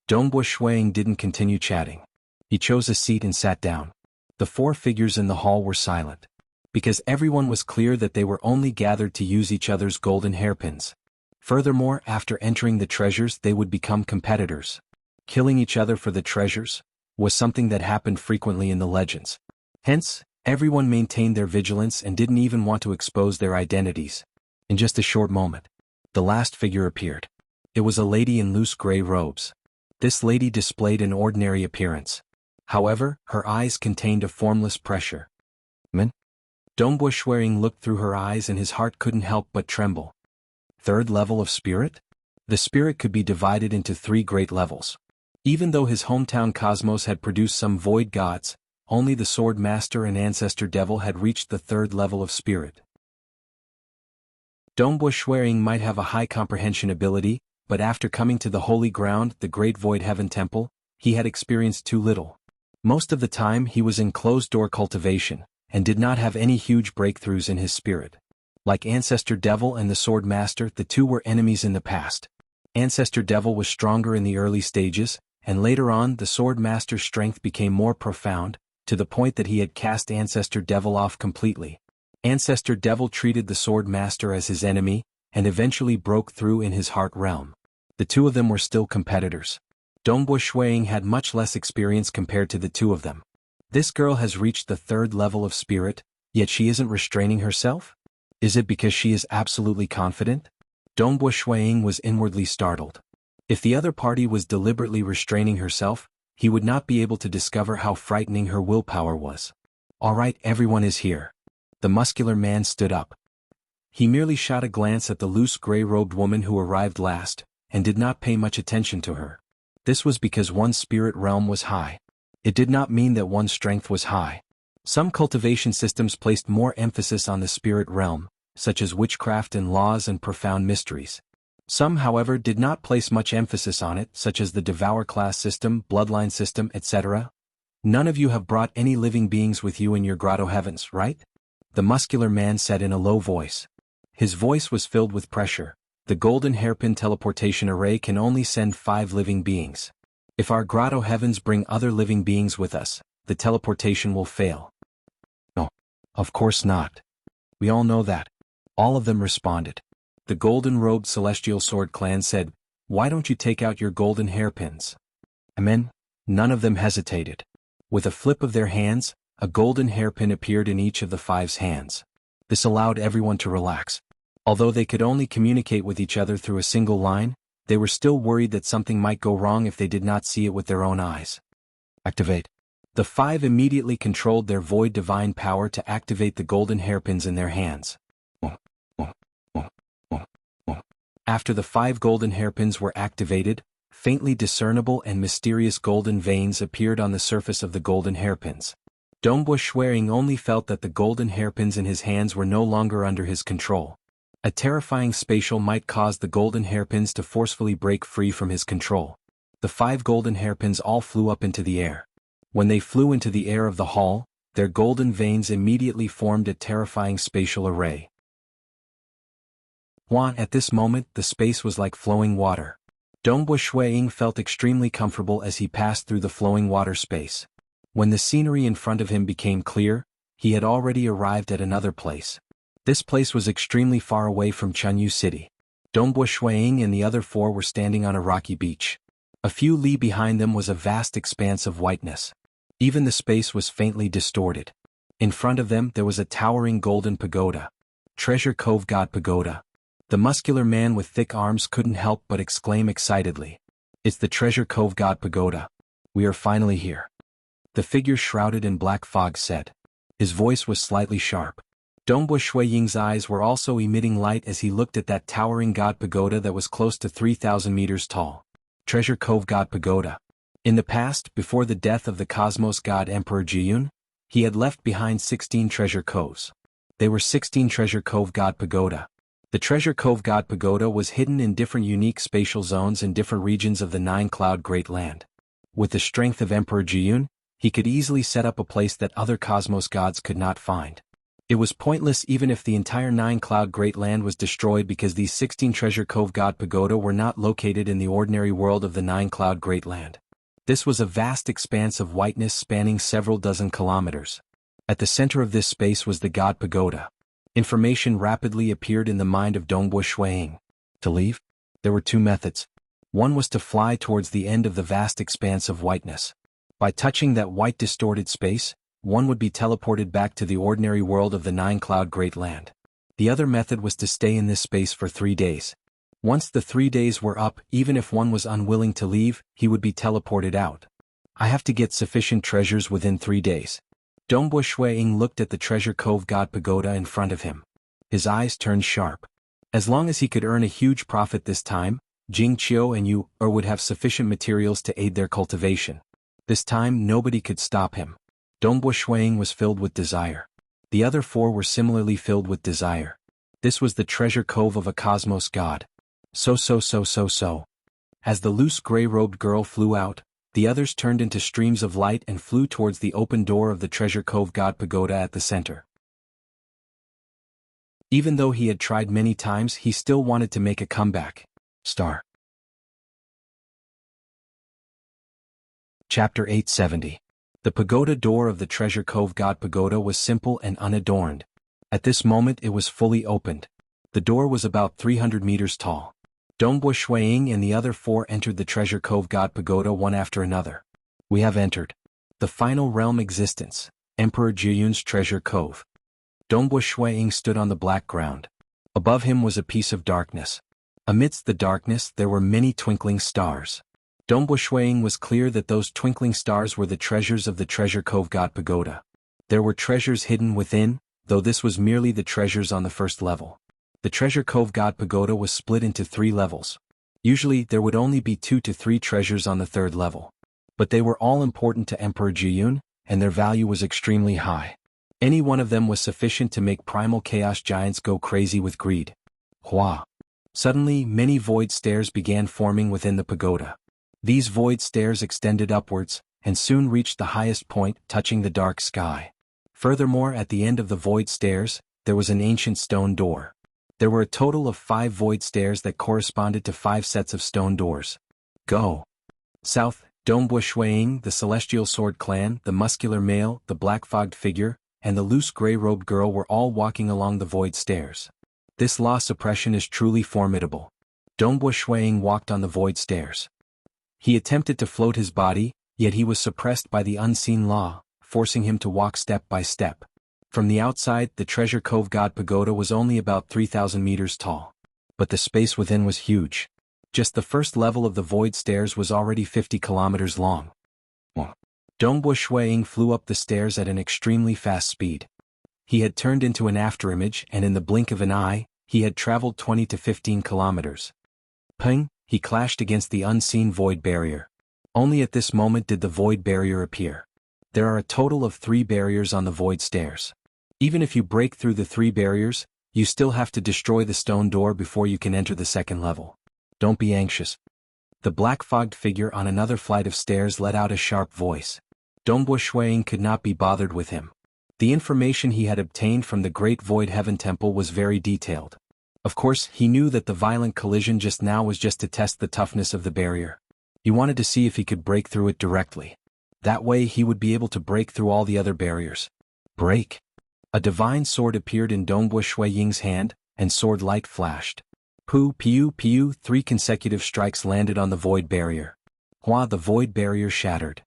Dongbo Shuiying didn't continue chatting. He chose a seat and sat down. The 4 figures in the hall were silent. Because everyone was clear that they were only gathered to use each other's golden hairpins. Furthermore, after entering the treasures they would become competitors. Killing each other for the treasures was something that happened frequently in the legends. Hence, everyone maintained their vigilance and didn't even want to expose their identities. In just a short moment, the last figure appeared. It was a lady in loose gray robes. This lady displayed an ordinary appearance. However, her eyes contained a formless pressure. Dongbo Shuiying looked through her eyes and his heart couldn't help but tremble. 3rd level of spirit? The spirit could be divided into 3 great levels. Even though his hometown cosmos had produced some void gods, only the Sword Master and Ancestor Devil had reached the 3rd level of spirit. Dongbo Shuiying might have a high comprehension ability, but after coming to the Holy Ground, the Great Void Heaven Temple, he had experienced too little. Most of the time he was in closed-door cultivation, and did not have any huge breakthroughs in his spirit. Like Ancestor Devil and the Sword Master, the 2 were enemies in the past. Ancestor Devil was stronger in the early stages, and later on the Sword Master's strength became more profound, to the point that he had cast Ancestor Devil off completely. Ancestor Devil treated the Sword Master as his enemy, and eventually broke through in his heart realm. The 2 of them were still competitors. Dongbo Shuiying had much less experience compared to the 2 of them. This girl has reached the 3rd level of spirit, yet she isn't restraining herself? Is it because she is absolutely confident? Dongbo Shuiying was inwardly startled. If the other party was deliberately restraining herself, he would not be able to discover how frightening her willpower was. Alright, everyone is here. The muscular man stood up. He merely shot a glance at the loose gray-robed woman who arrived last, and did not pay much attention to her. This was because one's spirit realm was high. It did not mean that one's strength was high. Some cultivation systems placed more emphasis on the spirit realm, such as witchcraft and laws and profound mysteries. Some, however, did not place much emphasis on it, such as the Devour class system, bloodline system, etc. None of you have brought any living beings with you in your grotto heavens, right? The muscular man said in a low voice. His voice was filled with pressure. The golden hairpin teleportation array can only send 5 living beings. If our grotto heavens bring other living beings with us, the teleportation will fail. No. Of course not. We all know that. All of them responded. The golden-robed celestial sword clan said, "Why don't you take out your golden hairpins?" Amen. None of them hesitated. With a flip of their hands, a golden hairpin appeared in each of the five's hands. This allowed everyone to relax. Although they could only communicate with each other through a single line, they were still worried that something might go wrong if they did not see it with their own eyes. Activate. The five immediately controlled their void divine power to activate the golden hairpins in their hands. After the five golden hairpins were activated, faintly discernible and mysterious golden veins appeared on the surface of the golden hairpins. Dongbo Shuiying only felt that the golden hairpins in his hands were no longer under his control. A terrifying spatial might cause the golden hairpins to forcefully break free from his control. The five golden hairpins all flew up into the air. When they flew into the air of the hall, their golden veins immediately formed a terrifying spatial array. At this moment the space was like flowing water. Dongbo Shuiying felt extremely comfortable as he passed through the flowing water space. When the scenery in front of him became clear, he had already arrived at another place. This place was extremely far away from Chunyu City. Dongbo Shuiying and the other four were standing on a rocky beach. A few li behind them was a vast expanse of whiteness. Even the space was faintly distorted. In front of them there was a towering golden pagoda. Treasure Cove God Pagoda. The muscular man with thick arms couldn't help but exclaim excitedly. "It's the Treasure Cove God Pagoda. We are finally here." The figure shrouded in black fog said. His voice was slightly sharp. Dongbo Shuiying's eyes were also emitting light as he looked at that towering God Pagoda that was close to 3,000 meters tall. Treasure Cove God Pagoda. In the past, before the death of the Cosmos God Emperor Jianghu, he had left behind 16 treasure coves. They were 16 Treasure Cove God Pagoda. The Treasure Cove God Pagoda was hidden in different unique spatial zones in different regions of the Nine-Cloud Great Land. With the strength of Emperor Jianghu, he could easily set up a place that other cosmos gods could not find. It was pointless even if the entire Nine-Cloud Great Land was destroyed because these 16 Treasure Cove God Pagoda were not located in the ordinary world of the Nine-Cloud Great Land. This was a vast expanse of whiteness spanning several dozen kilometers. At the center of this space was the God Pagoda. Information rapidly appeared in the mind of Dongbo Shuiying. To leave? There were two methods. One was to fly towards the end of the vast expanse of whiteness. By touching that white distorted space, one would be teleported back to the ordinary world of the Nine-Cloud Great Land. The other method was to stay in this space for 3 days. Once the 3 days were up, even if one was unwilling to leave, he would be teleported out. I have to get sufficient treasures within 3 days. Dongbo Shuiying looked at the Treasure Cove God Pagoda in front of him. His eyes turned sharp. As long as he could earn a huge profit this time, Jing Qiu and Yu would have sufficient materials to aid their cultivation. This time nobody could stop him. Dongbo Shuiying was filled with desire. The other four were similarly filled with desire. This was the treasure cove of a cosmos god. So. As the loose gray-robed girl flew out, the others turned into streams of light and flew towards the open door of the Treasure Cove God Pagoda at the center. Even though he had tried many times, he still wanted to make a comeback. Star. Chapter 870. The pagoda door of the Treasure Cove God Pagoda was simple and unadorned. At this moment it was fully opened. The door was about 300 meters tall. Dongbo Shuiying and the other four entered the Treasure Cove God Pagoda one after another. We have entered the final realm existence, Emperor Jianghu's Treasure Cove. Dongbo Shuiying stood on the black ground. Above him was a piece of darkness. Amidst the darkness there were many twinkling stars. Dongbo Shuiying was clear that those twinkling stars were the treasures of the Treasure Cove God Pagoda. There were treasures hidden within, though this was merely the treasures on the first level. The Treasure Cove God Pagoda was split into 3 levels. Usually there would only be 2 to 3 treasures on the 3rd level. But they were all important to Emperor Jianghu, and their value was extremely high. Any one of them was sufficient to make primal chaos giants go crazy with greed. Hua! Suddenly many void stairs began forming within the pagoda. These void stairs extended upwards, and soon reached the highest point, touching the dark sky. Furthermore, at the end of the void stairs, there was an ancient stone door. There were a total of 5 void stairs that corresponded to 5 sets of stone doors. Go. South, Dongbu Shuiying, the Celestial Sword Clan, the muscular male, the black-fogged figure, and the loose gray-robed girl were all walking along the void stairs. This law suppression is truly formidable. Dongbu Shuiying walked on the void stairs. He attempted to float his body, yet he was suppressed by the unseen law, forcing him to walk step by step. From the outside, the Treasure Cove God Pagoda was only about 3,000 meters tall. But the space within was huge. Just the first level of the void stairs was already 50 kilometers long. Dongbu Shuiying flew up the stairs at an extremely fast speed. He had turned into an afterimage, and in the blink of an eye, he had traveled 20 to 15 kilometers. Ping! He clashed against the unseen void barrier. Only at this moment did the void barrier appear. There are a total of 3 barriers on the void stairs. Even if you break through the 3 barriers, you still have to destroy the stone door before you can enter the second level. Don't be anxious. The black-fogged figure on another flight of stairs let out a sharp voice. Dongbu Shuiying could not be bothered with him. The information he had obtained from the Great Void Heaven Temple was very detailed. Of course, he knew that the violent collision just now was just to test the toughness of the barrier. He wanted to see if he could break through it directly. That way he would be able to break through all the other barriers. Break! A divine sword appeared in Dongbu Shuiying's hand, and sword light flashed. Pu piu piu, 3 consecutive strikes landed on the void barrier. Hua, the void barrier shattered.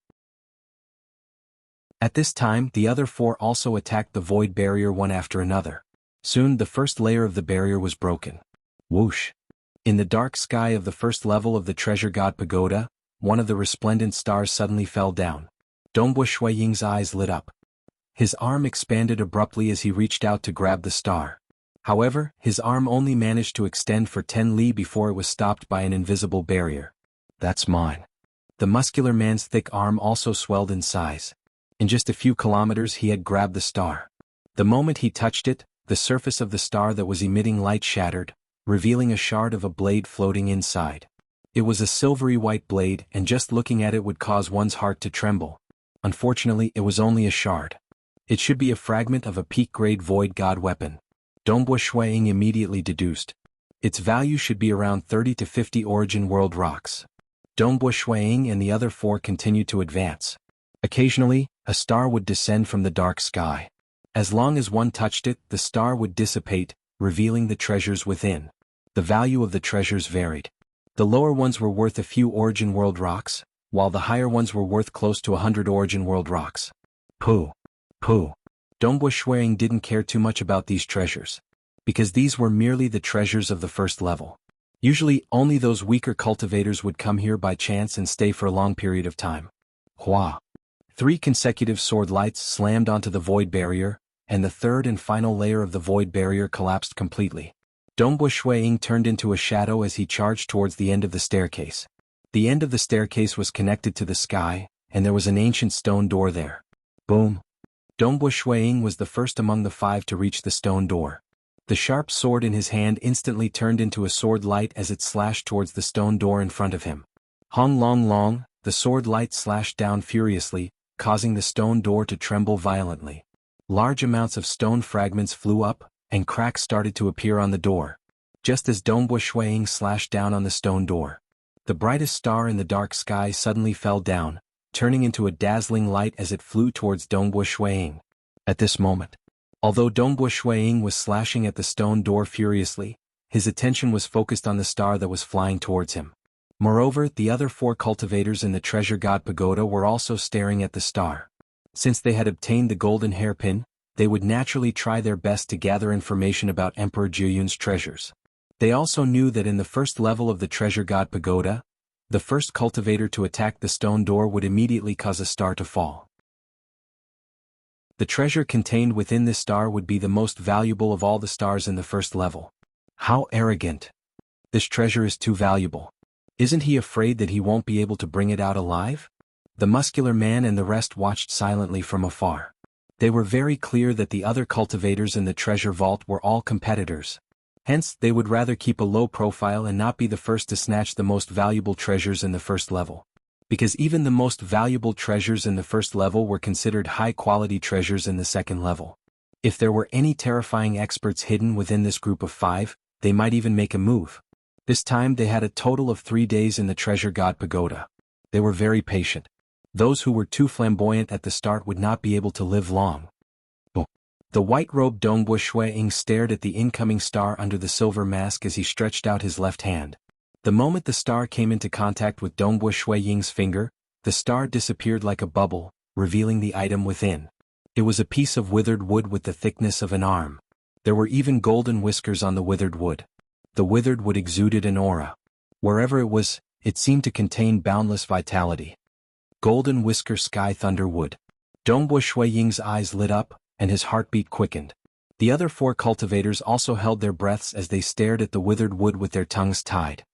At this time, the other 4 also attacked the void barrier one after another. Soon the first layer of the barrier was broken. Whoosh! In the dark sky of the first level of the Treasure God Pagoda, one of the resplendent stars suddenly fell down. Dongbu Shuiying's eyes lit up. His arm expanded abruptly as he reached out to grab the star. However, his arm only managed to extend for 10 li before it was stopped by an invisible barrier. That's mine. The muscular man's thick arm also swelled in size. In just a few kilometers he had grabbed the star. The moment he touched it, the surface of the star that was emitting light shattered, revealing a shard of a blade floating inside. It was a silvery white blade, and just looking at it would cause one's heart to tremble. Unfortunately, it was only a shard. It should be a fragment of a peak-grade void god weapon. Dongbu Shuiying immediately deduced. Its value should be around 30 to 50 origin world rocks. Dongbu Shuiying and the other 4 continued to advance. Occasionally, a star would descend from the dark sky. As long as one touched it, the star would dissipate, revealing the treasures within. The value of the treasures varied. The lower ones were worth a few origin world rocks, while the higher ones were worth close to 100 origin world rocks. Pooh. Dongbu Shuiying didn't care too much about these treasures, because these were merely the treasures of the first level. Usually, only those weaker cultivators would come here by chance and stay for a long period of time. Hua! 3 consecutive sword lights slammed onto the void barrier, and the third and final layer of the void barrier collapsed completely. Dongbu Shuiying turned into a shadow as he charged towards the end of the staircase. The end of the staircase was connected to the sky, and there was an ancient stone door there. Boom! Dongbu Shuiying was the first among the 5 to reach the stone door. The sharp sword in his hand instantly turned into a sword light as it slashed towards the stone door in front of him. Hong long long, the sword light slashed down furiously, causing the stone door to tremble violently. Large amounts of stone fragments flew up, and cracks started to appear on the door. Just as Dongbu Shuiying slashed down on the stone door, the brightest star in the dark sky suddenly fell down, turning into a dazzling light as it flew towards Dongbu Shuiying. At this moment, although Dongbu Shuiying was slashing at the stone door furiously, his attention was focused on the star that was flying towards him. Moreover, the other 4 cultivators in the Treasure God Pagoda were also staring at the star. Since they had obtained the golden hairpin, they would naturally try their best to gather information about Emperor Jiuyun's treasures. They also knew that in the first level of the Treasure God Pagoda, the first cultivator to attack the stone door would immediately cause a star to fall. The treasure contained within this star would be the most valuable of all the stars in the first level. How arrogant! This treasure is too valuable. Isn't he afraid that he won't be able to bring it out alive? The muscular man and the rest watched silently from afar. They were very clear that the other cultivators in the treasure vault were all competitors. Hence, they would rather keep a low profile and not be the first to snatch the most valuable treasures in the first level. Because even the most valuable treasures in the first level were considered high-quality treasures in the second level. If there were any terrifying experts hidden within this group of 5, they might even make a move. This time they had a total of 3 days in the Treasure God Pagoda. They were very patient. Those who were too flamboyant at the start would not be able to live long. The white-robed Dongbu Shuiying stared at the incoming star under the silver mask as he stretched out his left hand. The moment the star came into contact with Dongbu Shuiying's finger, the star disappeared like a bubble, revealing the item within. It was a piece of withered wood with the thickness of an arm. There were even golden whiskers on the withered wood. The withered wood exuded an aura. Wherever it was, it seemed to contain boundless vitality. Golden whisker sky thunder wood. Dongbu Shuiying's eyes lit up, and his heartbeat quickened. The other 4 cultivators also held their breaths as they stared at the withered wood with their tongues tied.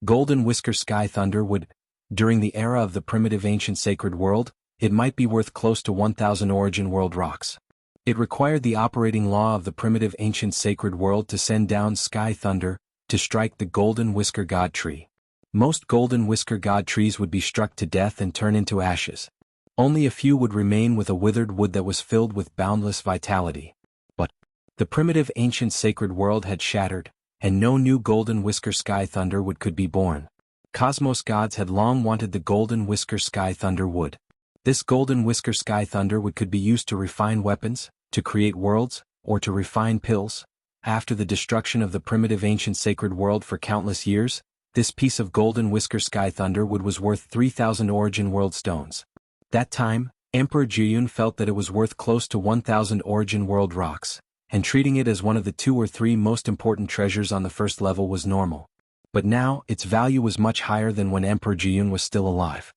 Golden whisker sky thunder wood. During the era of the primitive ancient sacred world, it might be worth close to 1,000 origin world rocks. It required the operating law of the primitive ancient sacred world to send down sky thunder, to strike the golden whisker god tree. Most golden whisker god trees would be struck to death and turn into ashes. Only a few would remain with a withered wood that was filled with boundless vitality. But the primitive ancient sacred world had shattered, and no new golden whisker sky thunder wood could be born. Cosmos gods had long wanted the golden whisker sky thunder wood. This golden whisker sky thunder wood could be used to refine weapons, to create worlds, or to refine pills. After the destruction of the primitive ancient sacred world for countless years, this piece of golden whisker sky thunder wood was worth 3,000 origin world stones. That time, Emperor Jiyun felt that it was worth close to 1,000 origin world rocks, and treating it as one of the 2 or 3 most important treasures on the first level was normal. But now, its value was much higher than when Emperor Jiyun was still alive.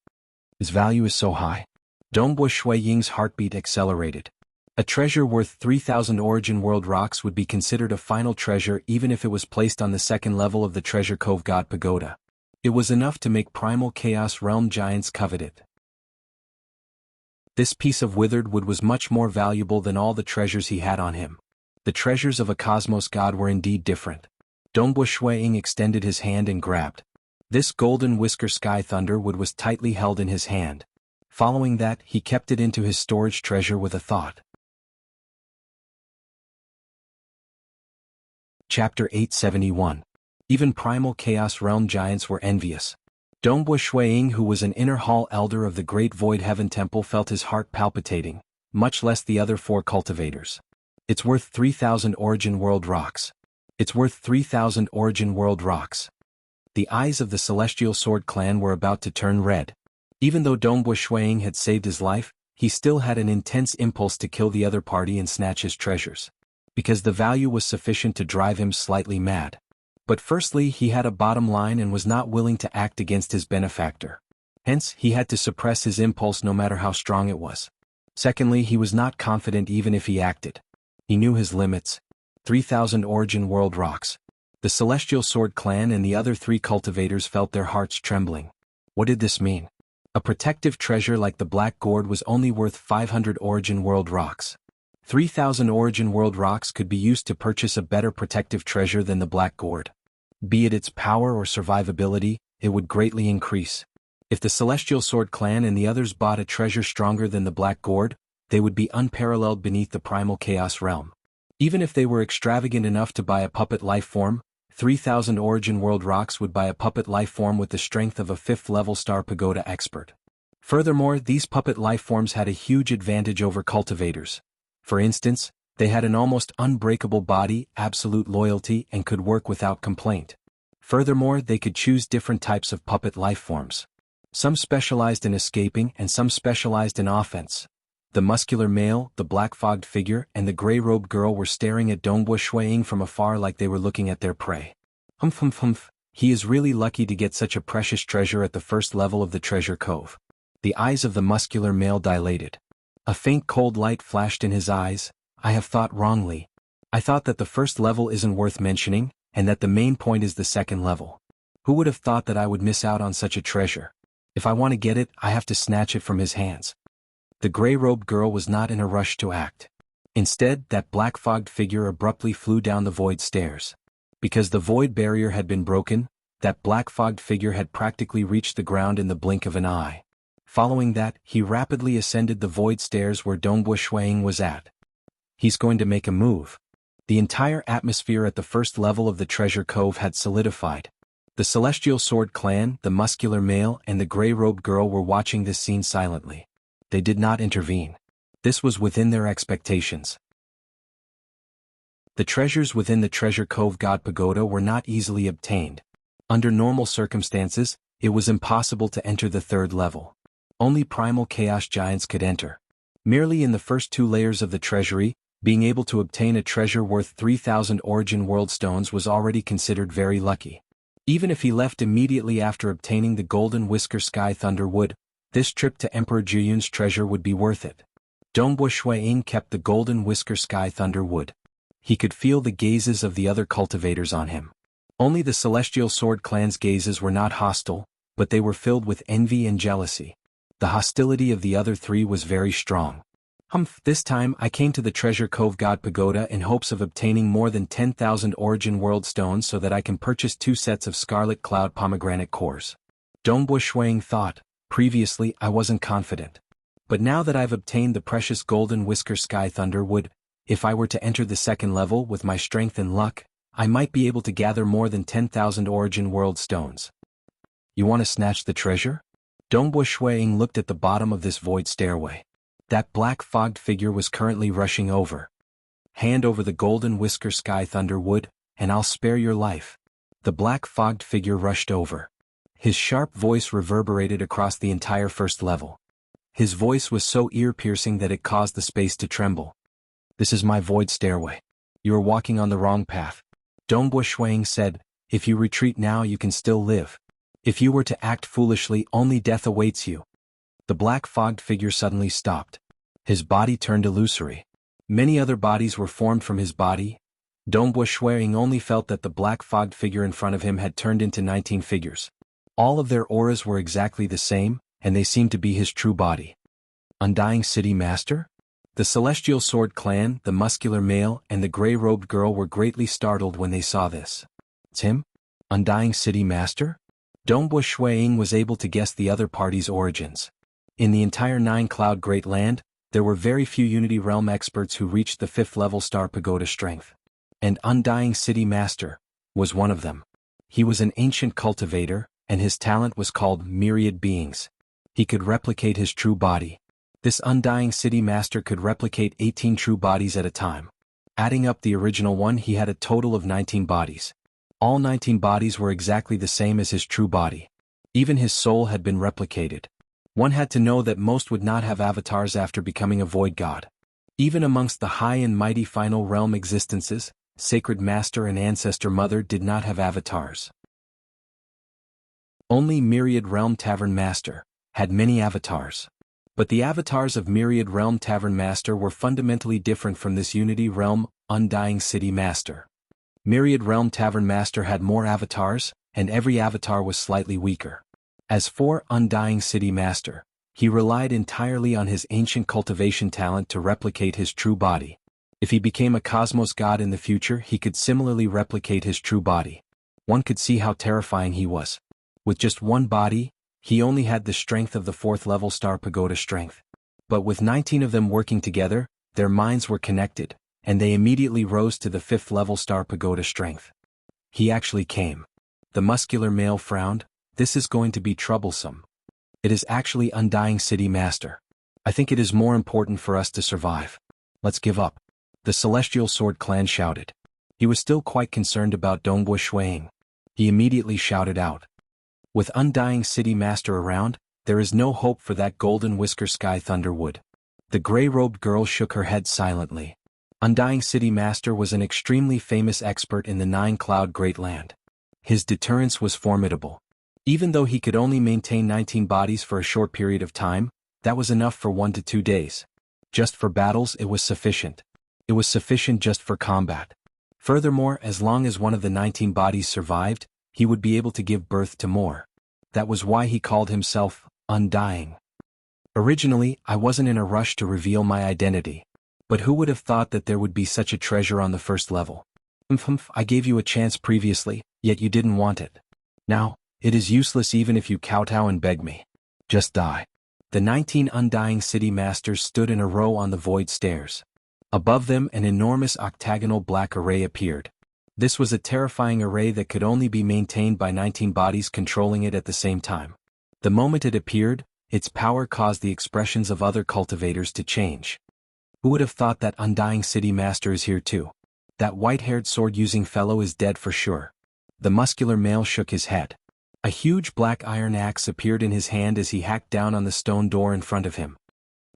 Its value is so high. Dongbu Shuiying's heartbeat accelerated. A treasure worth 3,000 origin world rocks would be considered a final treasure even if it was placed on the second level of the Treasure Cove God Pagoda. It was enough to make primal Chaos Realm giants covet it. This piece of withered wood was much more valuable than all the treasures he had on him. The treasures of a cosmos god were indeed different. Dongbu Shuiying extended his hand and grabbed. This golden whisker sky thunder wood was tightly held in his hand. Following that, he kept it into his storage treasure with a thought. Chapter 871. Even primal Chaos Realm giants were envious. Dongbu Shuiying, who was an inner hall elder of the Great Void Heaven Temple, felt his heart palpitating, much less the other 4 cultivators. It's worth 3,000 origin world rocks. It's worth 3,000 origin world rocks. The eyes of the Celestial Sword clan were about to turn red. Even though Dongbu Shuiying had saved his life, he still had an intense impulse to kill the other party and snatch his treasures. Because the value was sufficient to drive him slightly mad. But firstly, he had a bottom line and was not willing to act against his benefactor. Hence, he had to suppress his impulse no matter how strong it was. Secondly, he was not confident even if he acted. He knew his limits. 3,000 origin world rocks. The Celestial Sword clan and the other 3 cultivators felt their hearts trembling. What did this mean? A protective treasure like the Black Gourd was only worth 500 origin world rocks. 3,000 origin world rocks could be used to purchase a better protective treasure than the Black Gourd. Be it its power or survivability, it would greatly increase. If the Celestial Sword clan and the others bought a treasure stronger than the Black Gourd, they would be unparalleled beneath the primal Chaos Realm. Even if they were extravagant enough to buy a puppet life form, 3,000 origin world rocks would buy a puppet life form with the strength of a 5th level Star Pagoda expert. Furthermore, these puppet life forms had a huge advantage over cultivators. For instance, they had an almost unbreakable body, absolute loyalty, and could work without complaint. Furthermore, they could choose different types of puppet life forms. Some specialized in escaping and some specialized in offense. The muscular male, the black-fogged figure, and the gray-robed girl were staring at Dongbu Shuiying from afar like they were looking at their prey. Humph. He is really lucky to get such a precious treasure at the first level of the treasure cove. The eyes of the muscular male dilated. A faint cold light flashed in his eyes. I have thought wrongly. I thought that the first level isn't worth mentioning, and that the main point is the second level. Who would have thought that I would miss out on such a treasure? If I want to get it, I have to snatch it from his hands. The gray-robed girl was not in a rush to act. Instead, that black-fogged figure abruptly flew down the void stairs. Because the void barrier had been broken, that black-fogged figure had practically reached the ground in the blink of an eye. Following that, he rapidly ascended the void stairs where Dongbu Shuiying was at. He's going to make a move. The entire atmosphere at the first level of the treasure cove had solidified. The Celestial Sword clan, the muscular male and the gray-robed girl were watching this scene silently. They did not intervene. This was within their expectations. The treasures within the Treasure Cove God Pagoda were not easily obtained. Under normal circumstances, it was impossible to enter the third level. Only primal chaos giants could enter. Merely in the first 2 layers of the treasury, being able to obtain a treasure worth 3,000 origin world stones was already considered very lucky. Even if he left immediately after obtaining the Golden Whisker Sky Thunder Wood, this trip to Emperor Jiyun's treasure would be worth it. Dongbo Shuiying kept the Golden Whisker Sky Thunder Wood. He could feel the gazes of the other cultivators on him. Only the Celestial Sword clan's gazes were not hostile, but they were filled with envy and jealousy. The hostility of the other 3 was very strong. This time I came to the Treasure Cove God Pagoda in hopes of obtaining more than 10,000 origin world stones so that I can purchase 2 sets of Scarlet Cloud pomegranate cores. Dongbo Shuiying thought, previously I wasn't confident. But now that I've obtained the precious Golden Whisker Sky Thunder Wood, if I were to enter the second level with my strength and luck, I might be able to gather more than 10,000 origin world stones. You want to snatch the treasure? Dongbo Shuiying looked at the bottom of this void stairway. That black fogged figure was currently rushing over. Hand over the Golden Whisker Sky Thunder Wood, and I'll spare your life. The black fogged figure rushed over. His sharp voice reverberated across the entire first level. His voice was so ear-piercing that it caused the space to tremble. This is my void stairway. You are walking on the wrong path. Dongbo Shuiying said, if you retreat now you can still live. If you were to act foolishly only death awaits you. The black fogged figure suddenly stopped. His body turned illusory. Many other bodies were formed from his body. Dongbo Shuiying only felt that the black fogged figure in front of him had turned into 19 figures. All of their auras were exactly the same, and they seemed to be his true body. Undying City Master? The Celestial Sword clan, the muscular male and the gray-robed girl were greatly startled when they saw this. It's him? Undying City Master? Dongbo Shuiying was able to guess the other party's origins. In the entire 9-Cloud Great Land, there were very few Unity Realm experts who reached the 5th level Star Pagoda strength. And Undying City Master was one of them. He was an ancient cultivator, and his talent was called Myriad Beings. He could replicate his true body. This Undying City Master could replicate 18 true bodies at a time. Adding up the original one, he had a total of 19 bodies. All 19 bodies were exactly the same as his true body. Even his soul had been replicated. One had to know that most would not have avatars after becoming a void god. Even amongst the high and mighty final realm existences, Sacred Master and Ancestor Mother did not have avatars. Only Myriad Realm Tavern Master had many avatars. But the avatars of Myriad Realm Tavern Master were fundamentally different from this Unity Realm, Undying City Master. Myriad Realm Tavern Master had more avatars, and every avatar was slightly weaker. As for Undying City Master, he relied entirely on his ancient cultivation talent to replicate his true body. If he became a cosmos god in the future, he could similarly replicate his true body. One could see how terrifying he was. With just one body, he only had the strength of the 4th level Star Pagoda strength. But with 19 of them working together, their minds were connected, and they immediately rose to the 5th level Star Pagoda strength. He actually came. The muscular male frowned. This is going to be troublesome. It is actually Undying City Master. I think it is more important for us to survive. Let's give up. The Celestial Sword clan shouted. He was still quite concerned about Dongbo Shuiying. He immediately shouted out. With Undying City Master around, there is no hope for that Golden Whisker Sky Thunder Wood. The gray-robed girl shook her head silently. Undying City Master was an extremely famous expert in the 9-Cloud Great Land. His deterrence was formidable. Even though he could only maintain 19 bodies for a short period of time, that was enough for 1 to 2 days. Just for battles it was sufficient. It was sufficient just for combat. Furthermore, as long as one of the 19 bodies survived, he would be able to give birth to more. That was why he called himself Undying. Originally, I wasn't in a rush to reveal my identity. But who would have thought that there would be such a treasure on the 1st level? I gave you a chance previously, yet you didn't want it. Now, it is useless even if you kowtow and beg me. Just die. The 19 Undying City Masters stood in a row on the void stairs. Above them an enormous octagonal black array appeared. This was a terrifying array that could only be maintained by 19 bodies controlling it at the same time. The moment it appeared, its power caused the expressions of other cultivators to change. Who would have thought that Undying City Master is here too? That white-haired sword-using fellow is dead for sure. The muscular male shook his head. A huge black iron axe appeared in his hand as he hacked down on the stone door in front of him.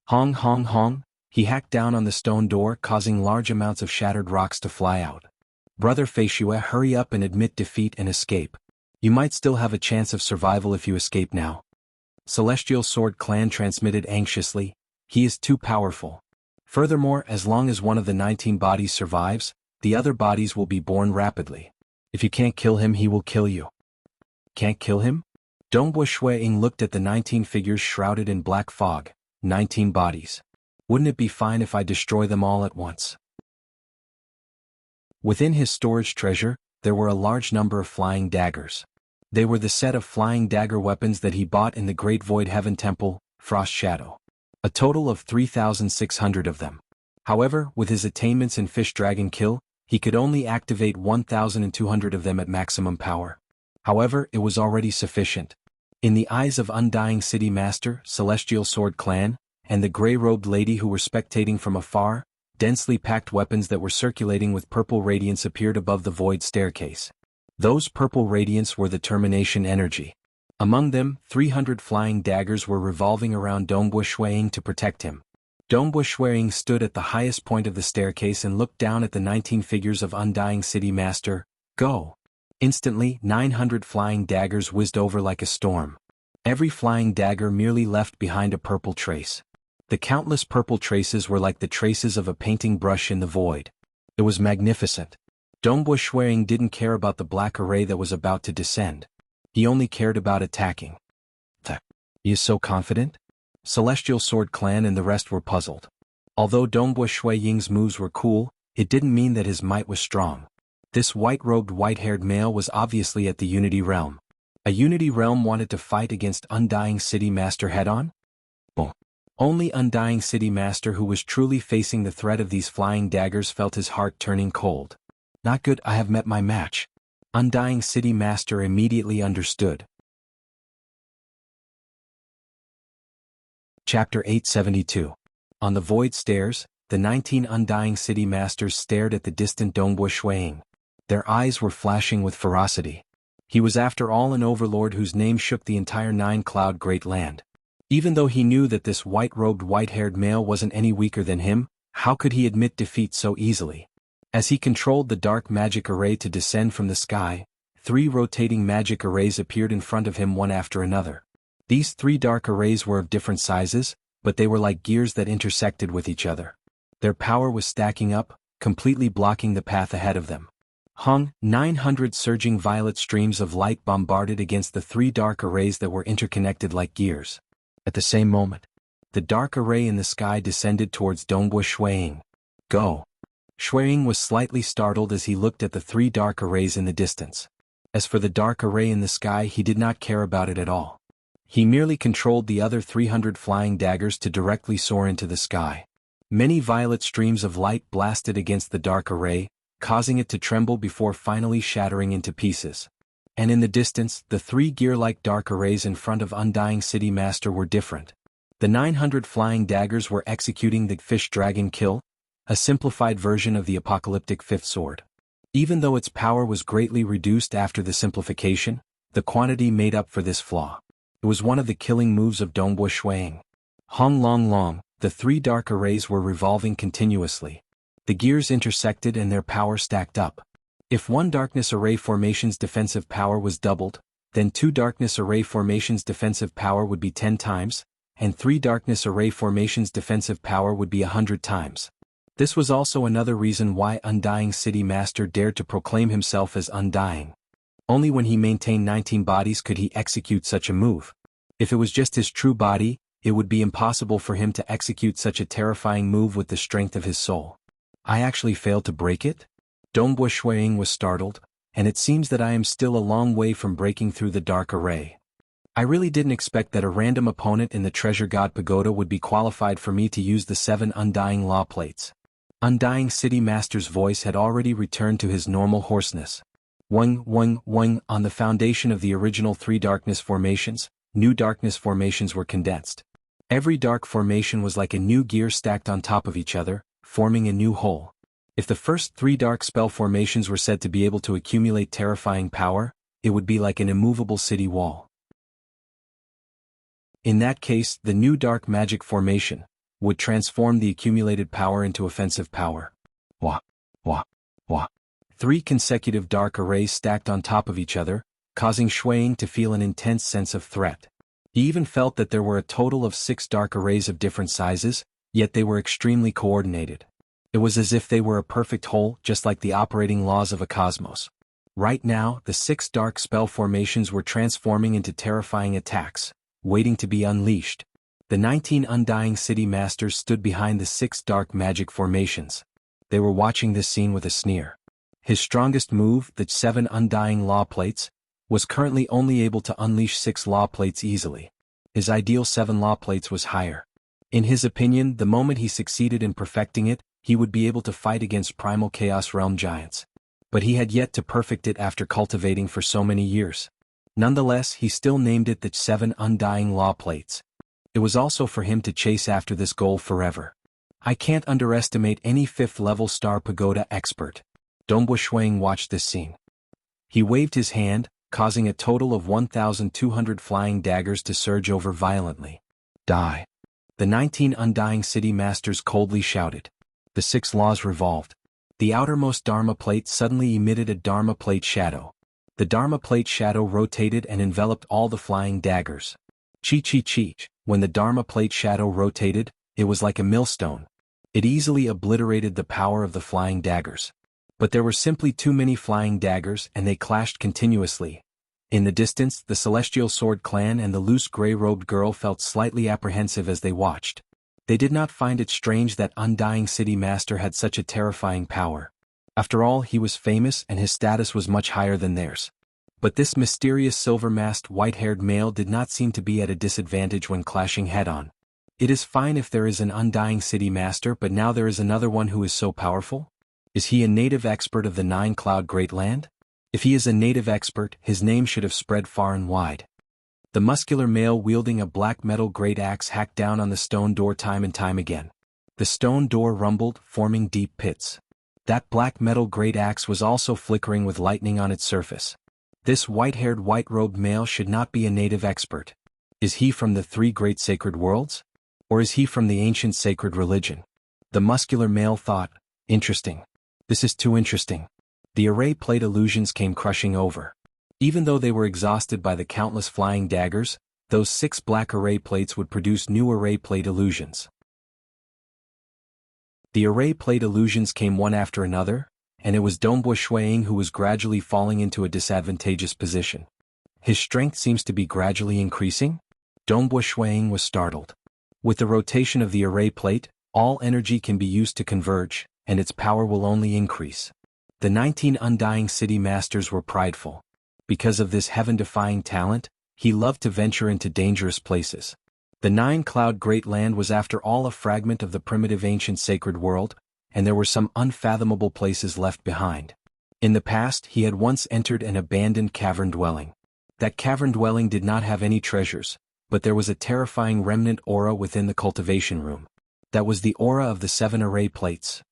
Hong hong hong, he hacked down on the stone door, causing large amounts of shattered rocks to fly out. Brother Feishue, hurry up and admit defeat and escape. You might still have a chance of survival if you escape now. Celestial Sword Clan transmitted anxiously, he is too powerful. Furthermore, as long as one of the 19 bodies survives, the other bodies will be born rapidly. If you can't kill him, he will kill you. Can't kill him? Dongbo Shuiying looked at the 19 figures shrouded in black fog. 19 bodies. Wouldn't it be fine if I destroy them all at once? Within his storage treasure, there were a large number of flying daggers. They were the set of flying dagger weapons that he bought in the Great Void Heaven Temple, Frost Shadow. A total of 3,600 of them. However, with his attainments in Fish Dragon Kill, he could only activate 1,200 of them at maximum power. However, it was already sufficient. In the eyes of Undying City Master, Celestial Sword Clan, and the gray-robed lady who were spectating from afar, densely packed weapons that were circulating with purple radiance appeared above the void staircase. Those purple radiance were the termination energy. Among them, 300 flying daggers were revolving around Dongbo Shuiying to protect him. Dongbo Shuiying stood at the highest point of the staircase and looked down at the 19 figures of Undying City Master. Go! Instantly, 900 flying daggers whizzed over like a storm. Every flying dagger merely left behind a purple trace. The countless purple traces were like the traces of a painting brush in the void. It was magnificent. Dongbo Shuiying didn't care about the black array that was about to descend. He only cared about attacking. He is so confident? Celestial Sword Clan and the rest were puzzled. Although Dongbo Shuiying's moves were cool, it didn't mean that his might was strong. This white-robed, white-haired male was obviously at the Unity Realm. A Unity Realm wanted to fight against Undying City Master head-on? Only Undying City Master, who was truly facing the threat of these flying daggers, felt his heart turning cold. Not good, I have met my match. Undying City Master immediately understood. Chapter 872. On the void stairs, the 19 Undying City Masters stared at the distant Dongbo Shuiying. Their eyes were flashing with ferocity. He was after all an overlord whose name shook the entire Nine-Cloud Great Land. Even though he knew that this white-robed, white-haired male wasn't any weaker than him, how could he admit defeat so easily? As he controlled the dark magic array to descend from the sky, 3 rotating magic arrays appeared in front of him one after another. These 3 dark arrays were of different sizes, but they were like gears that intersected with each other. Their power was stacking up, completely blocking the path ahead of them. 900 surging violet streams of light bombarded against the 3 dark arrays that were interconnected like gears. At the same moment, the dark array in the sky descended towards Dongbo Shuiying. Go! Shuiying was slightly startled as he looked at the 3 dark arrays in the distance. As for the dark array in the sky, he did not care about it at all. He merely controlled the other 300 flying daggers to directly soar into the sky. Many violet streams of light blasted against the dark array, causing it to tremble before finally shattering into pieces. And in the distance, the 3 gear-like dark arrays in front of Undying City Master were different. The 900 flying daggers were executing the Fish Dragon Kill, a simplified version of the apocalyptic fifth sword. Even though its power was greatly reduced after the simplification, the quantity made up for this flaw. It was one of the killing moves of Dongbo Shuiying. Hong Long Long, the 3 dark arrays were revolving continuously. The gears intersected and their power stacked up. If 1 darkness array formation's defensive power was doubled, then 2 darkness array formation's defensive power would be 10 times, and 3 darkness array formation's defensive power would be 100 times. This was also another reason why Undying City Master dared to proclaim himself as Undying. Only when he maintained 19 bodies could he execute such a move. If it was just his true body, it would be impossible for him to execute such a terrifying move with the strength of his soul. I actually failed to break it? Dongbo Shuiying was startled, and it seems that I am still a long way from breaking through the dark array. I really didn't expect that a random opponent in the Treasure God Pagoda would be qualified for me to use the 7 Undying Law Plates. Undying City Master's voice had already returned to his normal hoarseness. Weng, weng, weng. On the foundation of the original 3 darkness formations, new darkness formations were condensed. Every dark formation was like a new gear stacked on top of each other, forming a new whole. If the first 3 dark spell formations were said to be able to accumulate terrifying power, it would be like an immovable city wall. In that case, the new dark magic formation would transform the accumulated power into offensive power. Wah, wah, wah. 3 consecutive dark arrays stacked on top of each other, causing Shui Ying to feel an intense sense of threat. He even felt that there were a total of 6 dark arrays of different sizes, yet they were extremely coordinated. It was as if they were a perfect whole, just like the operating laws of a cosmos. Right now, the 6 dark spell formations were transforming into terrifying attacks, waiting to be unleashed. The 19 Undying City Masters stood behind the 6 dark magic formations. They were watching this scene with a sneer. His strongest move, the 7 Undying Law Plates, was currently only able to unleash 6 Law Plates easily. His ideal 7 Law Plates was higher. In his opinion, the moment he succeeded in perfecting it, he would be able to fight against primal Chaos Realm giants. But he had yet to perfect it after cultivating for so many years. Nonetheless, he still named it the 7 Undying Law Plates. It was also for him to chase after this goal forever. I can't underestimate any 5th level Star Pagoda expert. Dongbo Shuang watched this scene. He waved his hand, causing a total of 1,200 flying daggers to surge over violently. Die. The 19 Undying City Masters coldly shouted. The 6 laws revolved. The outermost Dharma plate suddenly emitted a Dharma plate shadow. The Dharma plate shadow rotated and enveloped all the flying daggers. Chi-chi-chi. When the Dharma plate shadow rotated, it was like a millstone. It easily obliterated the power of the flying daggers. But there were simply too many flying daggers and they clashed continuously. In the distance, the Celestial Sword Clan and the loose gray-robed girl felt slightly apprehensive as they watched. They did not find it strange that Undying City Master had such a terrifying power. After all, he was famous and his status was much higher than theirs. But this mysterious silver-masked white-haired male did not seem to be at a disadvantage when clashing head-on. It is fine if there is an Undying City Master, but now there is another one who is so powerful? Is he a native expert of the 9-Cloud Great Land? If he is a native expert, his name should have spread far and wide. The muscular male wielding a black metal great axe hacked down on the stone door time and time again. The stone door rumbled, forming deep pits. That black metal great axe was also flickering with lightning on its surface. This white-haired white-robed male should not be a native expert. Is he from the 3 great sacred worlds? Or is he from the ancient sacred religion? The muscular male thought, interesting. This is too interesting. The array plate illusions came crushing over. Even though they were exhausted by the countless flying daggers, those 6 black array plates would produce new array plate illusions. The array plate illusions came one after another, and it was Dongbo Shuang who was gradually falling into a disadvantageous position. His strength seems to be gradually increasing? Dongbo Shuang was startled. With the rotation of the array plate, all energy can be used to converge, and its power will only increase. The 19 Undying City Masters were prideful. Because of this heaven-defying talent, he loved to venture into dangerous places. The 9-Cloud Great Land was after all a fragment of the primitive ancient sacred world, and there were some unfathomable places left behind. In the past, he had once entered an abandoned cavern dwelling. That cavern dwelling did not have any treasures, but there was a terrifying remnant aura within the cultivation room. That was the aura of the 7 array plates.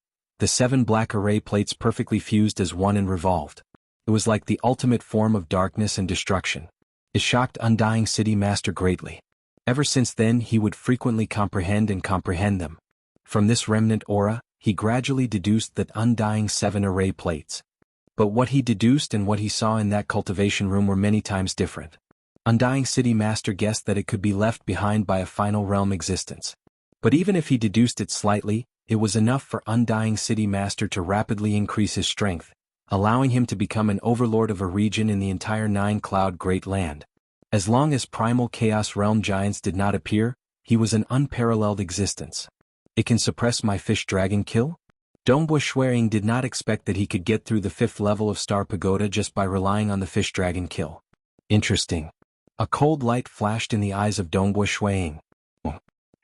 The 7 black array plates perfectly fused as one and revolved. It was like the ultimate form of darkness and destruction. It shocked Undying City Master greatly. Ever since then he would frequently comprehend them. From this remnant aura, he gradually deduced that Undying 7 array plates. But what he deduced and what he saw in that cultivation room were many times different. Undying City Master guessed that it could be left behind by a final realm existence. But even if he deduced it slightly, it was enough for Undying City Master to rapidly increase his strength, allowing him to become an overlord of a region in the entire 9-Cloud Great Land. As long as primal Chaos Realm giants did not appear, he was an unparalleled existence. It can suppress my fish dragon kill? Dongbo Shuang did not expect that he could get through the 5th level of Star Pagoda just by relying on the fish dragon kill. Interesting. A cold light flashed in the eyes of Dongbo Shuang.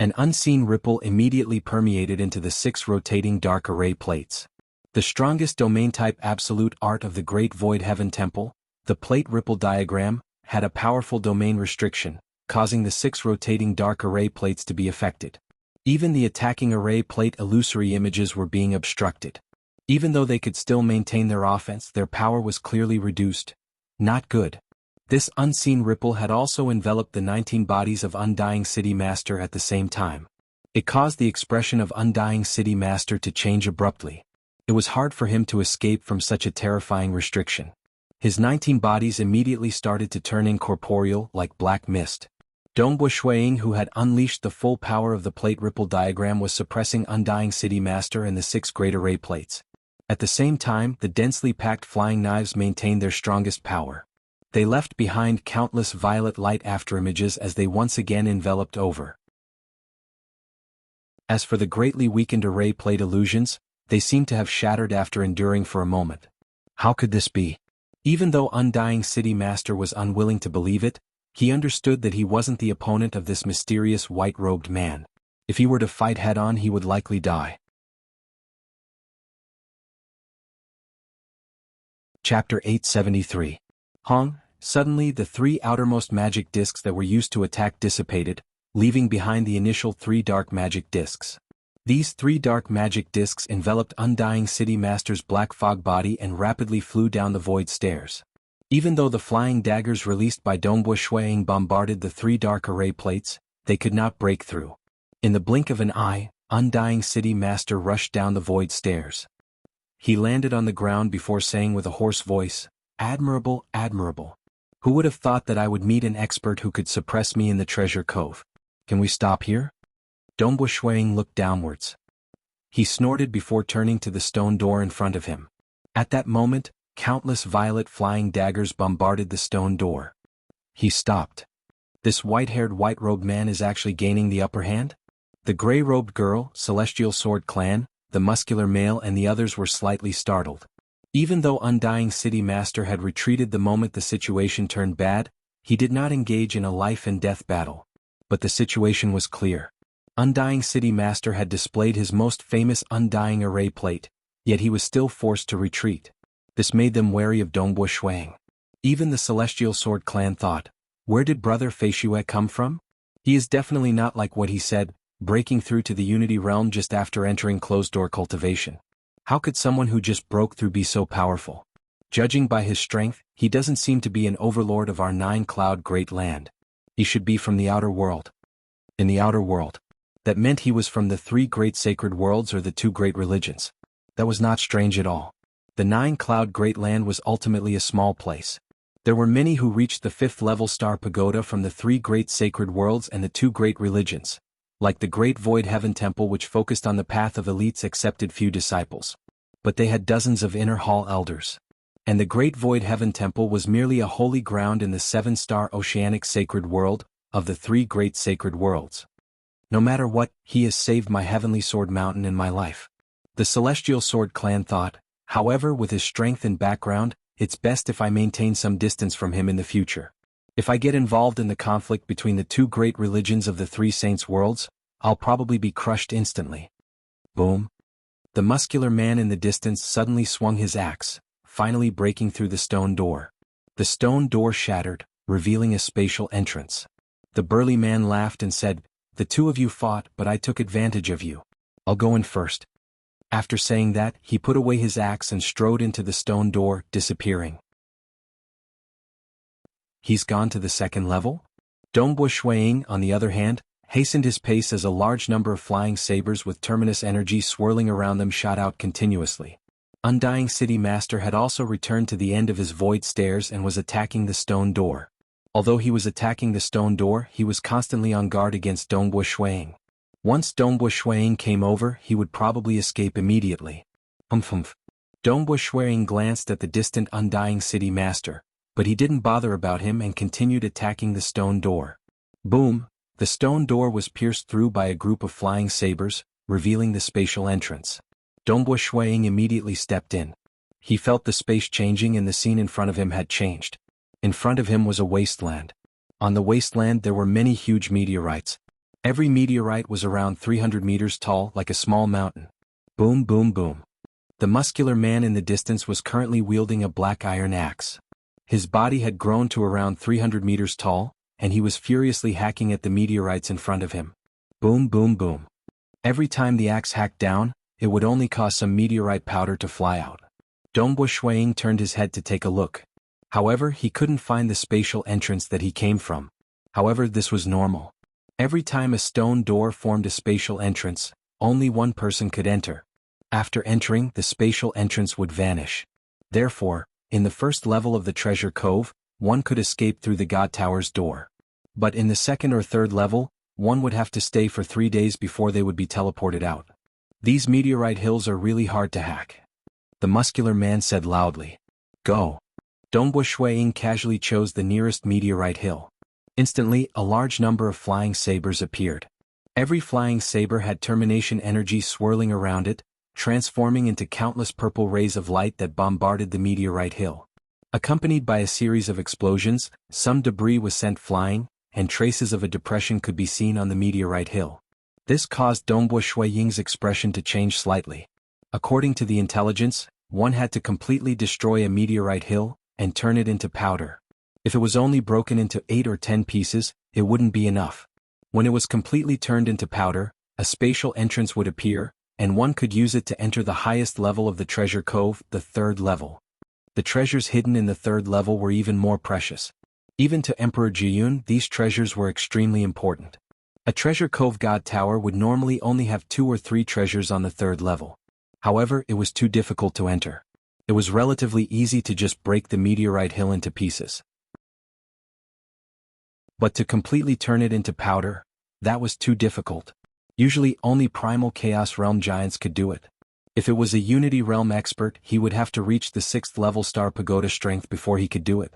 An unseen ripple immediately permeated into the 6 rotating dark array plates. The strongest domain type absolute art of the Great Void Heaven Temple, the plate ripple diagram, had a powerful domain restriction, causing the 6 rotating dark array plates to be affected. Even the attacking array plate illusory images were being obstructed. Even though they could still maintain their offense, their power was clearly reduced. Not good. This unseen ripple had also enveloped the 19 bodies of Undying City Master at the same time. It caused the expression of Undying City Master to change abruptly. It was hard for him to escape from such a terrifying restriction. His 19 bodies immediately started to turn incorporeal like black mist. Dongbu Shuiying, who had unleashed the full power of the plate ripple diagram, was suppressing Undying City Master and the 6 great array plates. At the same time, the densely packed flying knives maintained their strongest power. They left behind countless violet light afterimages as they once again enveloped over. As for the greatly weakened array plate illusions, they seemed to have shattered after enduring for a moment. How could this be? Even though Undying City Master was unwilling to believe it, he understood that he wasn't the opponent of this mysterious white-robed man. If he were to fight head-on, he would likely die. Chapter 873. Suddenly the 3 outermost magic discs that were used to attack dissipated, leaving behind the initial 3 dark magic discs. These 3 dark magic discs enveloped Undying City Master's black fog body and rapidly flew down the void stairs. Even though the flying daggers released by Dongbu Shuiying bombarded the 3 dark array plates, they could not break through. In the blink of an eye, Undying City Master rushed down the void stairs. He landed on the ground before saying with a hoarse voice, "Admirable, admirable. Who would have thought that I would meet an expert who could suppress me in the treasure cove? Can we stop here?" Dongbu Shuiying looked downwards. He snorted before turning to the stone door in front of him. At that moment, countless violet flying daggers bombarded the stone door. He stopped. This white-haired white-robed man is actually gaining the upper hand? The gray-robed girl, Celestial Sword Clan, the muscular male and the others were slightly startled. Even though Undying City Master had retreated the moment the situation turned bad, he did not engage in a life-and-death battle. But the situation was clear. Undying City Master had displayed his most famous Undying Array plate, yet he was still forced to retreat. This made them wary of Dongbu Shuiying. Even the Celestial Sword Clan thought, where did Brother Feishue come from? He is definitely not like what he said, breaking through to the Unity Realm just after entering closed-door cultivation. How could someone who just broke through be so powerful? Judging by his strength, he doesn't seem to be an overlord of our 9-cloud great land. He should be from the outer world. In the outer world. That meant he was from the 3 great sacred worlds or the 2 great religions. That was not strange at all. The 9-cloud great land was ultimately a small place. There were many who reached the 5th level star pagoda from the 3 great sacred worlds and the 2 great religions. Like the Great Void Heaven Temple, which focused on the path of elites, accepted few disciples. But they had dozens of inner hall elders. And the Great Void Heaven Temple was merely a holy ground in the 7-star oceanic sacred world, of the 3 great sacred worlds. No matter what, he has saved my heavenly sword mountain and my life. The Celestial Sword Clan thought, however, with his strength and background, it's best if I maintain some distance from him in the future. If I get involved in the conflict between the 2 great religions of the 3 saints' worlds, I'll probably be crushed instantly. Boom. The muscular man in the distance suddenly swung his axe, finally breaking through the stone door. The stone door shattered, revealing a spatial entrance. The burly man laughed and said, "The 2 of you fought, but I took advantage of you. I'll go in first." After saying that, he put away his axe and strode into the stone door, disappearing. He's gone to the 2nd level? Dongbu Shuiying, on the other hand, hastened his pace as a large number of flying sabers with terminus energy swirling around them shot out continuously. Undying City Master had also returned to the end of his void stairs and was attacking the stone door. Although he was attacking the stone door, he was constantly on guard against Dongbu Shuiying. Once Dongbu Shuiying came over, he would probably escape immediately. Dongbu Shuiying glanced at the distant Undying City Master, but he didn't bother about him and continued attacking the stone door. Boom! The stone door was pierced through by a group of flying sabers, revealing the spatial entrance. Dongbu Shuiying immediately stepped in. He felt the space changing and the scene in front of him had changed. In front of him was a wasteland. On the wasteland there were many huge meteorites. Every meteorite was around 300 meters tall, like a small mountain. Boom, boom, boom. The muscular man in the distance was currently wielding a black iron axe. His body had grown to around 300 meters tall, and he was furiously hacking at the meteorites in front of him. Boom, boom, boom. Every time the axe hacked down, it would only cause some meteorite powder to fly out. Dongbo Shuiying turned his head to take a look. However, he couldn't find the spatial entrance that he came from. However, this was normal. Every time a stone door formed a spatial entrance, only one person could enter. After entering, the spatial entrance would vanish. Therefore, in the first level of the treasure cove, one could escape through the God Tower's door. But in the second or third level, one would have to stay for 3 days before they would be teleported out. These meteorite hills are really hard to hack. The muscular man said loudly. Go. Dongbo Shuiying casually chose the nearest meteorite hill. Instantly, a large number of flying sabers appeared. Every flying saber had termination energy swirling around it, transforming into countless purple rays of light that bombarded the meteorite hill. Accompanied by a series of explosions, some debris was sent flying, and traces of a depression could be seen on the meteorite hill. This caused Dongbo Shuiying's expression to change slightly. According to the intelligence, one had to completely destroy a meteorite hill and turn it into powder. If it was only broken into 8 or 10 pieces, it wouldn't be enough. When it was completely turned into powder, a spatial entrance would appear, and one could use it to enter the highest level of the treasure cove, the third level. The treasures hidden in the third level were even more precious. Even to Emperor Jiyun, these treasures were extremely important. A treasure cove God Tower would normally only have 2 or 3 treasures on the third level. However, it was too difficult to enter. It was relatively easy to just break the meteorite hill into pieces. But to completely turn it into powder, that was too difficult. Usually only primal Chaos Realm giants could do it. If it was a Unity Realm expert, he would have to reach the 6th level Star Pagoda strength before he could do it.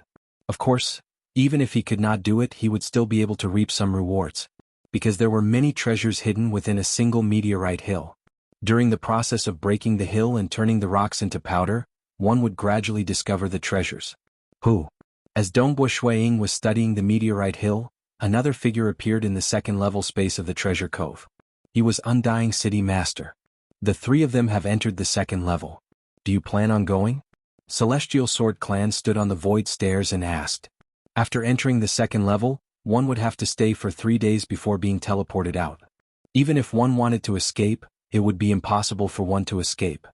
Of course, even if he could not do it, he would still be able to reap some rewards. Because there were many treasures hidden within a single meteorite hill. During the process of breaking the hill and turning the rocks into powder, one would gradually discover the treasures. Who? As Dongbo Shuiying was studying the meteorite hill, another figure appeared in the second level space of the treasure cove. He was Undying City Master. The 3 of them have entered the second level. Do you plan on going? Celestial Sword Clan stood on the void stairs and asked. After entering the second level, one would have to stay for 3 days before being teleported out. Even if one wanted to escape, it would be impossible for one to escape.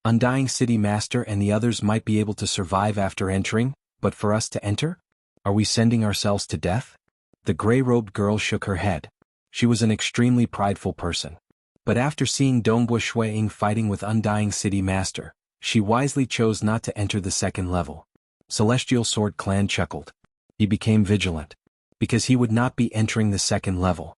Undying City Master and the others might be able to survive after entering, but for us to enter? Are we sending ourselves to death? The gray-robed girl shook her head. She was an extremely prideful person. But after seeing Dongbo Shuiying fighting with Undying City Master, she wisely chose not to enter the second level. Celestial Sword Clan chuckled. He became vigilant. Because he would not be entering the second level.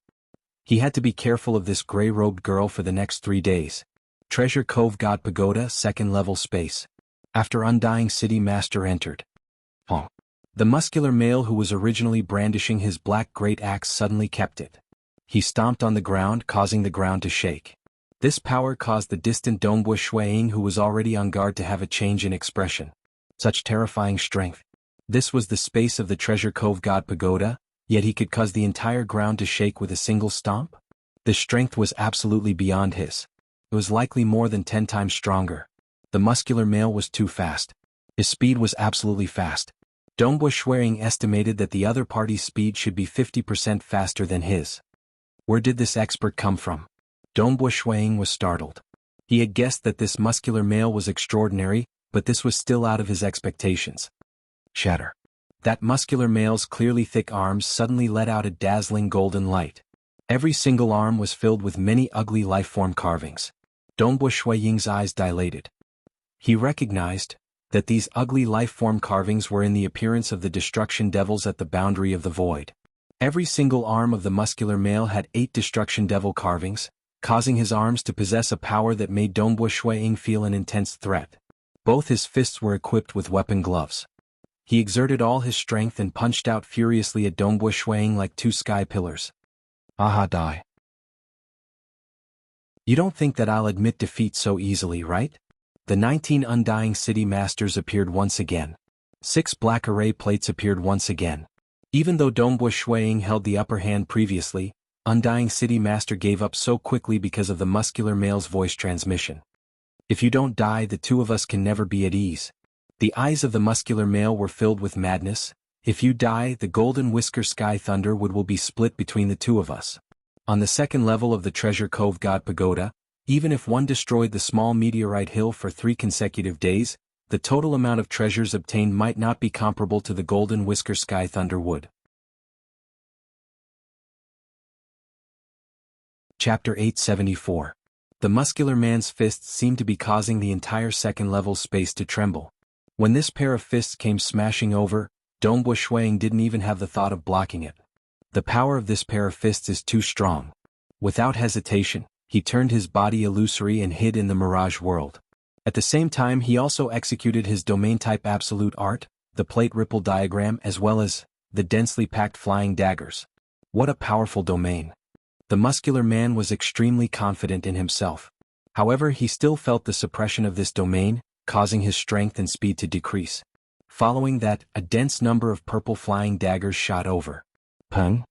He had to be careful of this gray-robed girl for the next 3 days. Treasure Cove God Pagoda, second level space. After Undying City Master entered. The muscular male who was originally brandishing his black great axe suddenly kept it. He stomped on the ground, causing the ground to shake. This power caused the distant Dongbo Shuiying, who was already on guard, to have a change in expression. Such terrifying strength. This was the space of the Treasure Cove God Pagoda, yet he could cause the entire ground to shake with a single stomp? The strength was absolutely beyond his. It was likely more than 10 times stronger. The muscular male was too fast. His speed was absolutely fast. Dongbo Shuiying estimated that the other party's speed should be 50% faster than his. Where did this expert come from? Dongbo Shuiying was startled. He had guessed that this muscular male was extraordinary, but this was still out of his expectations. Shatter. That muscular male's clearly thick arms suddenly let out a dazzling golden light. Every single arm was filled with many ugly life-form carvings. Dongbo Shuiying's eyes dilated. He recognized that these ugly life-form carvings were in the appearance of the destruction devils at the boundary of the void. Every single arm of the muscular male had 8 destruction devil carvings, causing his arms to possess a power that made Dongbo Shuiying feel an intense threat. Both his fists were equipped with weapon gloves. He exerted all his strength and punched out furiously at Dongbo Shuiying like 2 sky pillars. Aha, die. You don't think that I'll admit defeat so easily, right? The 19 Undying City Masters appeared once again. 6 black array plates appeared once again. Even though Dongbo Shuiying held the upper hand previously, Undying City Master gave up so quickly because of the muscular male's voice transmission. If you don't die, the two of us can never be at ease. The eyes of the muscular male were filled with madness. If you die, the golden whisker sky thunder wood will be split between the two of us. On the second level of the Treasure Cove God Pagoda, even if one destroyed the small meteorite hill for 3 consecutive days, the total amount of treasures obtained might not be comparable to the golden whisker sky thunder wood. Chapter 874. The muscular man's fists seemed to be causing the entire second-level space to tremble. When this pair of fists came smashing over, Dongbo Shuang didn't even have the thought of blocking it. The power of this pair of fists is too strong. Without hesitation, he turned his body illusory and hid in the mirage world. At the same time, he also executed his domain-type absolute art, the plate ripple diagram, as well as the densely packed flying daggers. What a powerful domain. The muscular man was extremely confident in himself. However, he still felt the suppression of this domain, causing his strength and speed to decrease. Following that, a dense number of purple flying daggers shot over. Peng?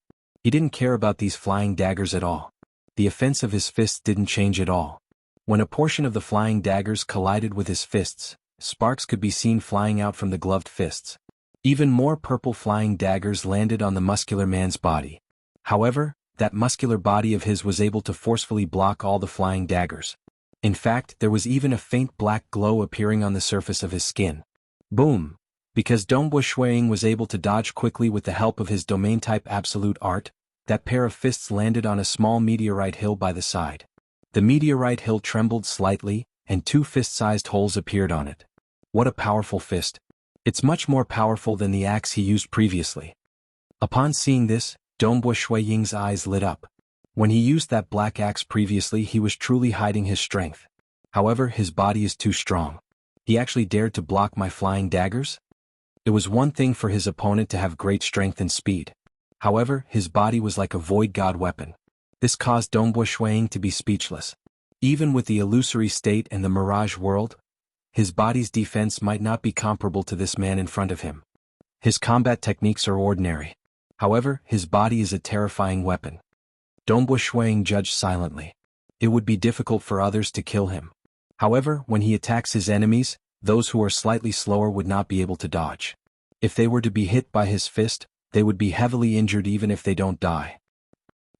He didn't care about these flying daggers at all. The offense of his fists didn't change at all. When a portion of the flying daggers collided with his fists, sparks could be seen flying out from the gloved fists. Even more purple flying daggers landed on the muscular man's body. However, that muscular body of his was able to forcefully block all the flying daggers. In fact, there was even a faint black glow appearing on the surface of his skin. Boom! Because Dongbo Shuang was able to dodge quickly with the help of his domain-type absolute art, that pair of fists landed on a small meteorite hill by the side. The meteorite hill trembled slightly, and 2 fist-sized holes appeared on it. What a powerful fist. It's much more powerful than the axe he used previously. Upon seeing this, Dongbo Shuang's eyes lit up. When he used that black axe previously, he was truly hiding his strength. However, his body is too strong. He actually dared to block my flying daggers? It was one thing for his opponent to have great strength and speed. However, his body was like a void god weapon. This caused Dongbo Shuang to be speechless. Even with the illusory state and the mirage world, his body's defense might not be comparable to this man in front of him. His combat techniques are ordinary. However, his body is a terrifying weapon. Dongbo Shuang judged silently. It would be difficult for others to kill him. However, when he attacks his enemies, those who are slightly slower would not be able to dodge. If they were to be hit by his fist, they would be heavily injured even if they don't die.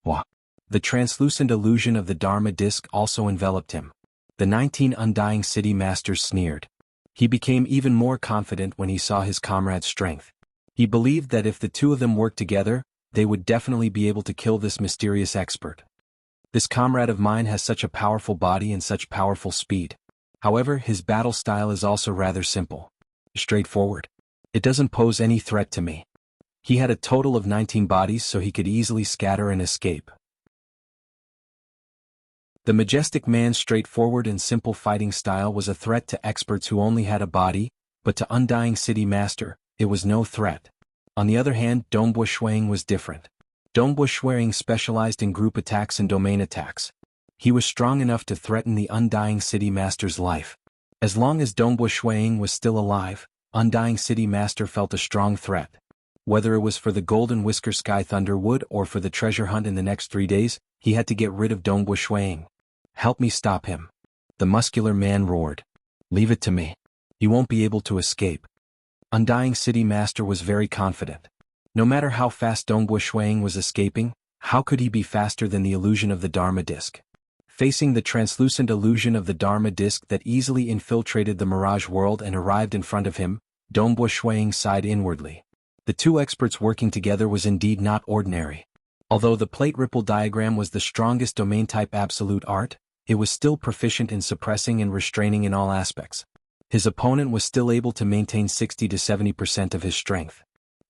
Wah! The translucent illusion of the Dharma disc also enveloped him. The 19 Undying City Masters sneered. He became even more confident when he saw his comrade's strength. He believed that if the two of them worked together, they would definitely be able to kill this mysterious expert. This comrade of mine has such a powerful body and such powerful speed. However, his battle style is also rather simple. Straightforward. It doesn't pose any threat to me. He had a total of 19 bodies, so he could easily scatter and escape. The majestic man's straightforward and simple fighting style was a threat to experts who only had a body, but to Undying City Master, it was no threat. On the other hand, Dongbo Shuang was different. Dongbo Shuang specialized in group attacks and domain attacks. He was strong enough to threaten the Undying City Master's life. As long as Dongbo Shuang was still alive, Undying City Master felt a strong threat. Whether it was for the Golden Whisker Sky Thunder Wood or for the treasure hunt in the next 3 days, he had to get rid of Dongbo Shuang. Help me stop him. The muscular man roared. Leave it to me. He won't be able to escape. Undying City Master was very confident. No matter how fast Dongbo Shuang was escaping, how could he be faster than the illusion of the Dharma disc? Facing the translucent illusion of the Dharma disc that easily infiltrated the mirage world and arrived in front of him, Dongbo Shuang sighed inwardly. The two experts working together was indeed not ordinary. Although the plate ripple diagram was the strongest domain-type absolute art, it was still proficient in suppressing and restraining in all aspects. His opponent was still able to maintain 60 to 70% of his strength.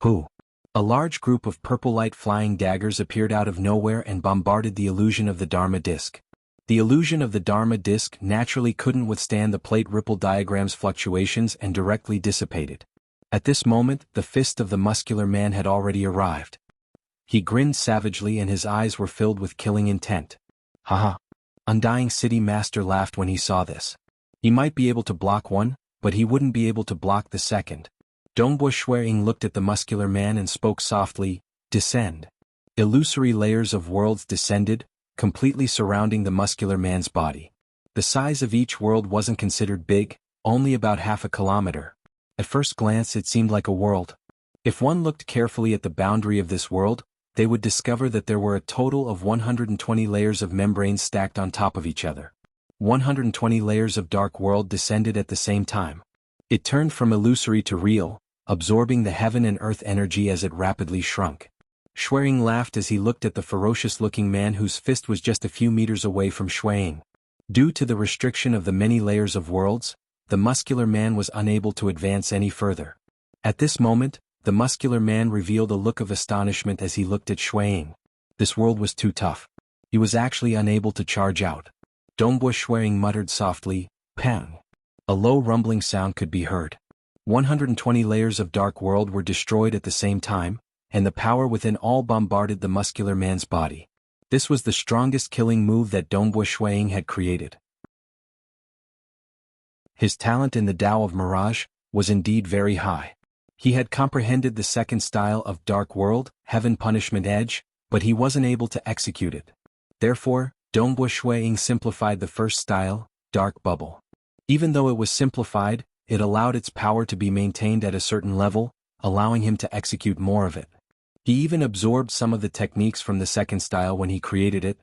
Who? A large group of purple light flying daggers appeared out of nowhere and bombarded the illusion of the Dharma disc. The illusion of the Dharma disc naturally couldn't withstand the plate ripple diagram's fluctuations and directly dissipated. At this moment, the fist of the muscular man had already arrived. He grinned savagely and his eyes were filled with killing intent. Haha. Undying City Master laughed when he saw this. He might be able to block one, but he wouldn't be able to block the second. Dongbo Shuang looked at the muscular man and spoke softly, "Descend." Illusory layers of worlds descended, completely surrounding the muscular man's body. The size of each world wasn't considered big, only about half a kilometer. At first glance it seemed like a world. If one looked carefully at the boundary of this world, they would discover that there were a total of 120 layers of membranes stacked on top of each other. 120 layers of dark world descended at the same time. It turned from illusory to real, absorbing the heaven and earth energy as it rapidly shrunk. Shuiying laughed as he looked at the ferocious-looking man whose fist was just a few meters away from Shuiying. Due to the restriction of the many layers of worlds, the muscular man was unable to advance any further. At this moment, the muscular man revealed a look of astonishment as he looked at Shuiying. This world was too tough. He was actually unable to charge out. Dongbo Shuiying muttered softly, "Pang." A low rumbling sound could be heard. 120 layers of dark world were destroyed at the same time, and the power within all bombarded the muscular man's body. This was the strongest killing move that Dongbo Shuiying had created. His talent in the Tao of Mirage was indeed very high. He had comprehended the second style of Dark World, Heaven Punishment Edge, but he wasn't able to execute it. Therefore, Dongbo Shuiying simplified the first style, Dark Bubble. Even though it was simplified, it allowed its power to be maintained at a certain level, allowing him to execute more of it. He even absorbed some of the techniques from the second style when he created it.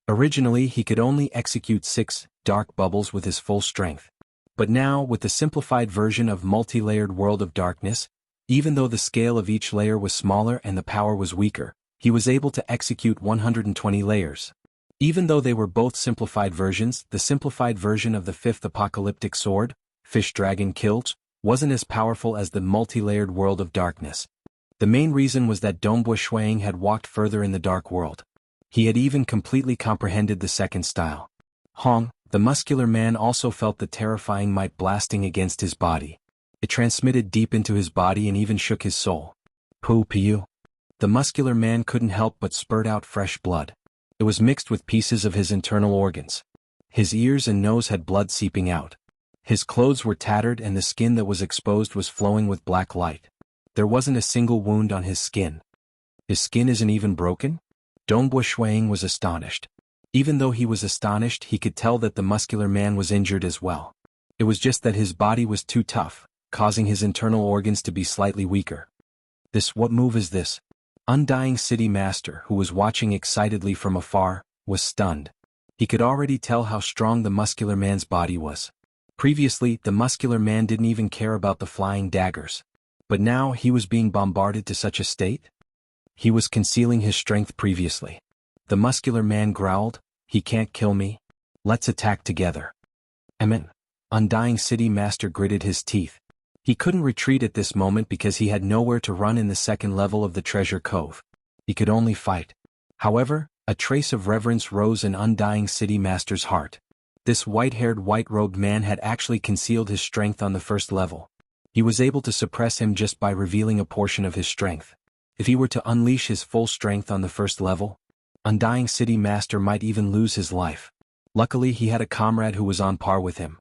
Originally he could only execute 6 dark bubbles with his full strength. But now, with the simplified version of multi-layered World of Darkness, even though the scale of each layer was smaller and the power was weaker, he was able to execute 120 layers. Even though they were both simplified versions, the simplified version of the 5th apocalyptic sword, Fish Dragon Kilch, wasn't as powerful as the multi-layered World of Darkness. The main reason was that Dongbo Shuiying had walked further in the Dark World. He had even completely comprehended the second style. Hong, the muscular man, also felt the terrifying might blasting against his body. It transmitted deep into his body and even shook his soul. Pu. The muscular man couldn't help but spurt out fresh blood. It was mixed with pieces of his internal organs. His ears and nose had blood seeping out. His clothes were tattered and the skin that was exposed was flowing with black light. There wasn't a single wound on his skin. His skin isn't even broken? Dongbo Shuiying was astonished. Even though he was astonished, he could tell that the muscular man was injured as well. It was just that his body was too tough, causing his internal organs to be slightly weaker. What move is this? Undying City Master, who was watching excitedly from afar, was stunned. He could already tell how strong the muscular man's body was. Previously, the muscular man didn't even care about the flying daggers. But now he was being bombarded to such a state? He was concealing his strength previously. The muscular man growled, "He can't kill me. Let's attack together." Undying City Master gritted his teeth. He couldn't retreat at this moment because he had nowhere to run in the second level of the treasure cove. He could only fight. However, a trace of reverence rose in Undying City Master's heart. This white-haired, white-robed man had actually concealed his strength on the first level. He was able to suppress him just by revealing a portion of his strength. If he were to unleash his full strength on the first level, Undying City Master might even lose his life. Luckily he had a comrade who was on par with him.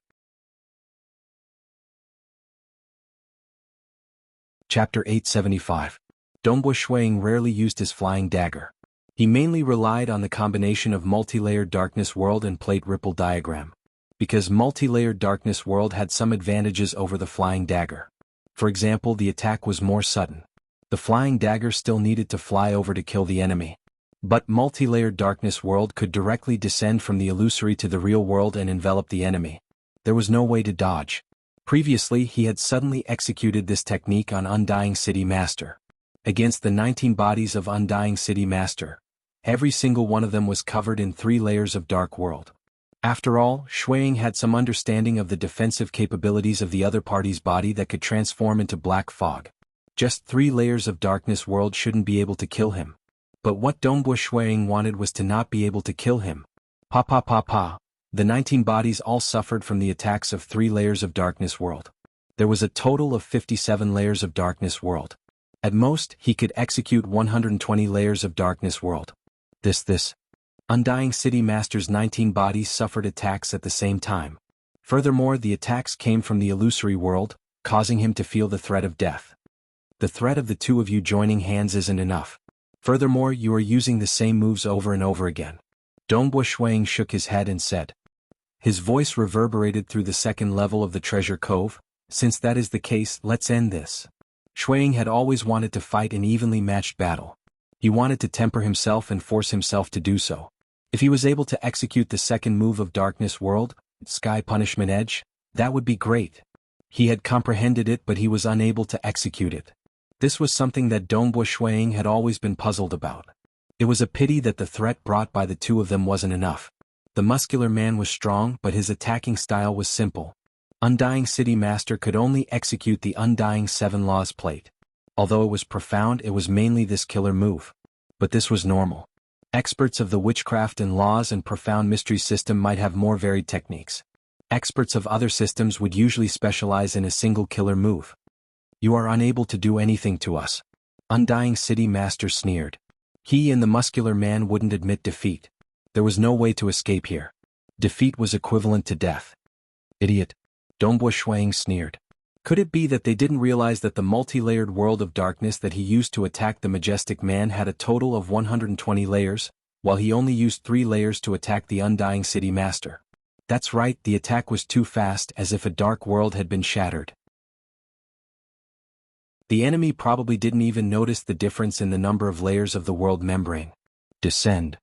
Chapter 875. Dongbo Shuiying rarely used his flying dagger. He mainly relied on the combination of multi-layered darkness world and plate ripple diagram. Because multi-layered darkness world had some advantages over the flying dagger. For example, the attack was more sudden. The flying dagger still needed to fly over to kill the enemy. But multi-layered darkness world could directly descend from the illusory to the real world and envelop the enemy. There was no way to dodge. Previously he had suddenly executed this technique on Undying City Master. Against the 19 bodies of Undying City Master, every single one of them was covered in 3 layers of dark world. After all, Shuiying had some understanding of the defensive capabilities of the other party's body that could transform into black fog. Just 3 layers of darkness world shouldn't be able to kill him. But what Dongbo Shuiying wanted was to not be able to kill him. The 19 bodies all suffered from the attacks of 3 layers of darkness world. There was a total of 57 layers of darkness world. At most, he could execute 120 layers of darkness world. Undying City Master's 19 bodies suffered attacks at the same time. Furthermore, the attacks came from the illusory world, causing him to feel the threat of death. The threat of the two of you joining hands isn't enough. Furthermore, you are using the same moves over and over again. Dongbo Shuang shook his head and said. His voice reverberated through the second level of the treasure cove. Since that is the case, let's end this. Shuang had always wanted to fight an evenly matched battle. He wanted to temper himself and force himself to do so. If he was able to execute the second move of Darkness World, Sky Punishment Edge, that would be great. He had comprehended it, but he was unable to execute it. This was something that Dongbo Shuang had always been puzzled about. It was a pity that the threat brought by the two of them wasn't enough. The muscular man was strong, but his attacking style was simple. Undying City Master could only execute the Undying Seven Laws plate. Although it was profound, it was mainly this killer move. But this was normal. Experts of the witchcraft and laws and profound mystery system might have more varied techniques. Experts of other systems would usually specialize in a single killer move. You are unable to do anything to us. Undying City Master sneered. He and the muscular man wouldn't admit defeat. There was no way to escape here. Defeat was equivalent to death. Idiot. Dongbo Shuang sneered. Could it be that they didn't realize that the multi-layered world of darkness that he used to attack the majestic man had a total of 120 layers, while he only used 3 layers to attack the Undying City Master? That's right, the attack was too fast, as if a dark world had been shattered. The enemy probably didn't even notice the difference in the number of layers of the world membrane. Descend.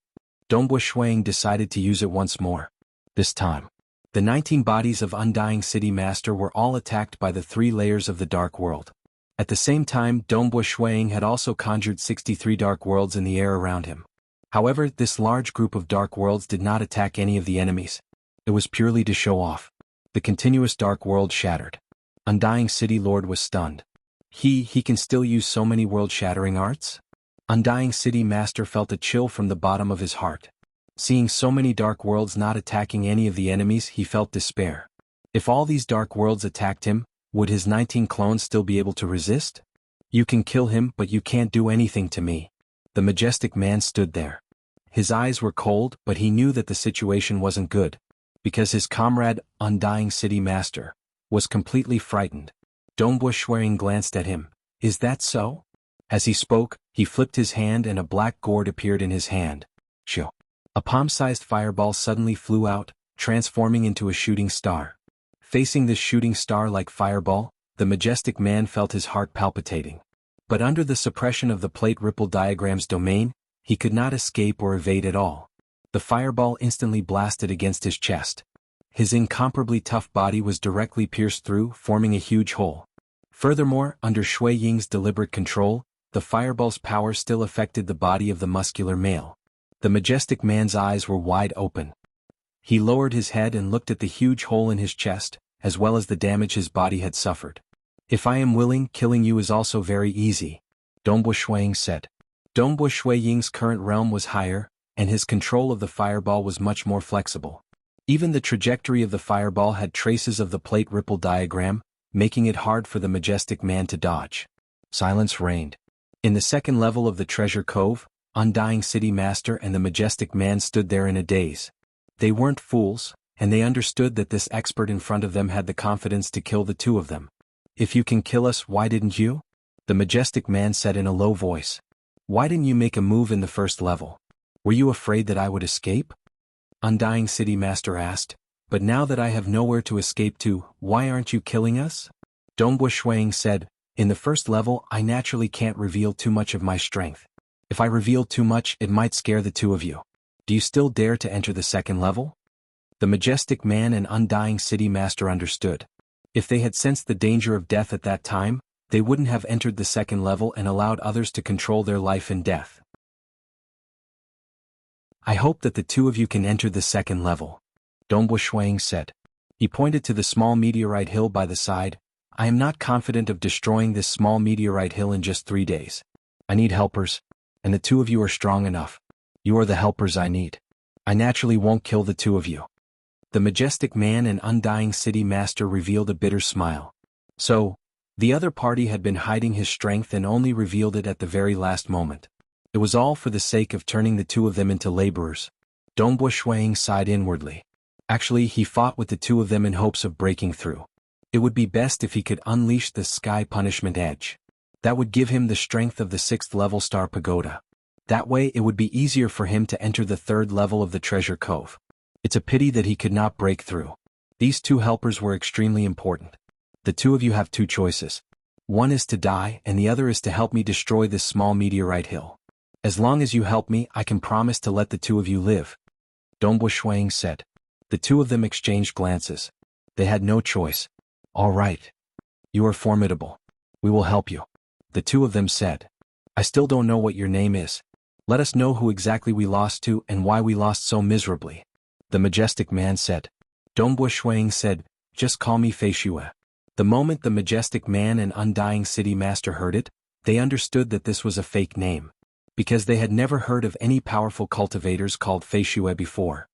Dongbo Shuang decided to use it once more. This time, the 19 bodies of Undying City Master were all attacked by the 3 layers of the Dark World. At the same time, Dongbo Shuang had also conjured 63 Dark Worlds in the air around him. However, this large group of Dark Worlds did not attack any of the enemies. It was purely to show off. The continuous Dark World shattered. Undying City Lord was stunned. He can still use so many world-shattering arts? Undying City Master felt a chill from the bottom of his heart. Seeing so many Dark Worlds not attacking any of the enemies, he felt despair. If all these Dark Worlds attacked him, would his 19 clones still be able to resist? You can kill him, but you can't do anything to me. The majestic man stood there. His eyes were cold, but he knew that the situation wasn't good. Because his comrade, Undying City Master, was completely frightened. Dongbo Shuang glanced at him. Is that so? As he spoke, he flipped his hand and a black gourd appeared in his hand. Shoo. A palm-sized fireball suddenly flew out, transforming into a shooting star. Facing this shooting star-like fireball, the majestic man felt his heart palpitating. But under the suppression of the plate ripple diagram's domain, he could not escape or evade at all. The fireball instantly blasted against his chest. His incomparably tough body was directly pierced through, forming a huge hole. Furthermore, under Shui Ying's deliberate control, the fireball's power still affected the body of the muscular male. The majestic man's eyes were wide open. He lowered his head and looked at the huge hole in his chest, as well as the damage his body had suffered. If I am willing, killing you is also very easy, Dongbo Shuang said. Dongbo Shui Ying's current realm was higher, and his control of the fireball was much more flexible. Even the trajectory of the fireball had traces of the plate ripple diagram, making it hard for the majestic man to dodge. Silence reigned. In the second level of the treasure cove, Undying City Master and the majestic man stood there in a daze. They weren't fools, and they understood that this expert in front of them had the confidence to kill the two of them. If you can kill us, why didn't you? The majestic man said in a low voice. Why didn't you make a move in the first level? Were you afraid that I would escape? Undying City Master asked. But now that I have nowhere to escape to, why aren't you killing us? Dongbo Shuang said, in the first level I naturally can't reveal too much of my strength. If I reveal too much, it might scare the two of you. Do you still dare to enter the second level? The majestic man and Undying City Master understood. If they had sensed the danger of death at that time, they wouldn't have entered the second level and allowed others to control their life and death. I hope that the two of you can enter the second level, Dongbo Shuang said. He pointed to the small meteorite hill by the side. I am not confident of destroying this small meteorite hill in just 3 days. I need helpers, and the two of you are strong enough. You are the helpers I need. I naturally won't kill the two of you. The majestic man and Undying City Master revealed a bitter smile. So, the other party had been hiding his strength and only revealed it at the very last moment. It was all for the sake of turning the two of them into laborers. Dongbo Shuang sighed inwardly. Actually, he fought with the two of them in hopes of breaking through. It would be best if he could unleash the Sky Punishment Edge. That would give him the strength of the 6th level Star Pagoda. That way it would be easier for him to enter the third level of the treasure cove. It's a pity that he could not break through. These two helpers were extremely important. The two of you have two choices. One is to die and the other is to help me destroy this small meteorite hill. As long as you help me, I can promise to let the two of you live. Dongbo Shuang said. The two of them exchanged glances. They had no choice. All right. You are formidable. We will help you. The two of them said. I still don't know what your name is. Let us know who exactly we lost to and why we lost so miserably. The majestic man said. Dongbo Shuang said, just call me Fei Shue. The moment the majestic man and undying city master heard it, they understood that this was a fake name. Because they had never heard of any powerful cultivators called Fei Shue before.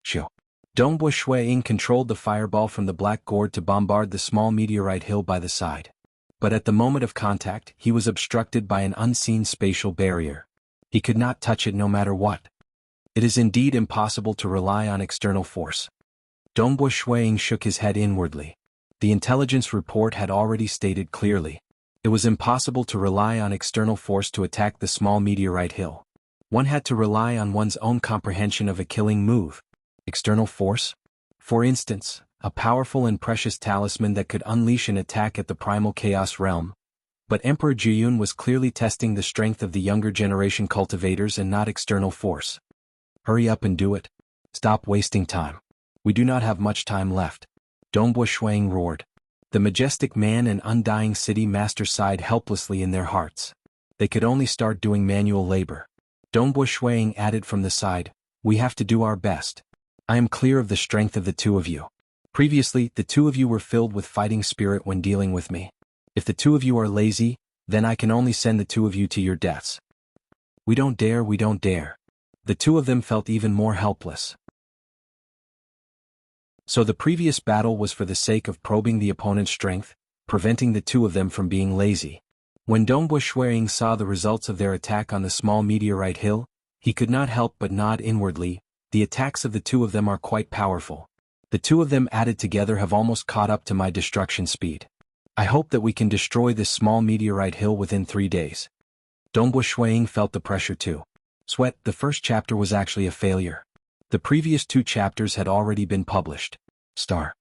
Shoo. Dongbo Shuang controlled the fireball from the black gourd to bombard the small meteorite hill by the side. But at the moment of contact, he was obstructed by an unseen spatial barrier. He could not touch it no matter what. It is indeed impossible to rely on external force. Dongbo Shuang shook his head inwardly. The intelligence report had already stated clearly. It was impossible to rely on external force to attack the small meteorite hill. One had to rely on one's own comprehension of a killing move. External force? For instance, a powerful and precious talisman that could unleash an attack at the primal chaos realm. But Emperor Jiyun was clearly testing the strength of the younger generation cultivators and not external force. Hurry up and do it. Stop wasting time. We do not have much time left. Dongbo Shuang roared. The majestic man and undying city master sighed helplessly in their hearts. They could only start doing manual labor. Dongbo Shuang added from the side, we have to do our best. I am clear of the strength of the two of you. Previously, the two of you were filled with fighting spirit when dealing with me. If the two of you are lazy, then I can only send the two of you to your deaths. We don't dare, we don't dare. The two of them felt even more helpless. So the previous battle was for the sake of probing the opponent's strength, preventing the two of them from being lazy. When Dongbo Shuang saw the results of their attack on the small meteorite hill, he could not help but nod inwardly. The attacks of the two of them are quite powerful. The two of them added together have almost caught up to my destruction speed. I hope that we can destroy this small meteorite hill within 3 days. Dongbo Shuang felt the pressure too. Sweat, the first chapter was actually a failure. The previous 2 chapters had already been published. Star.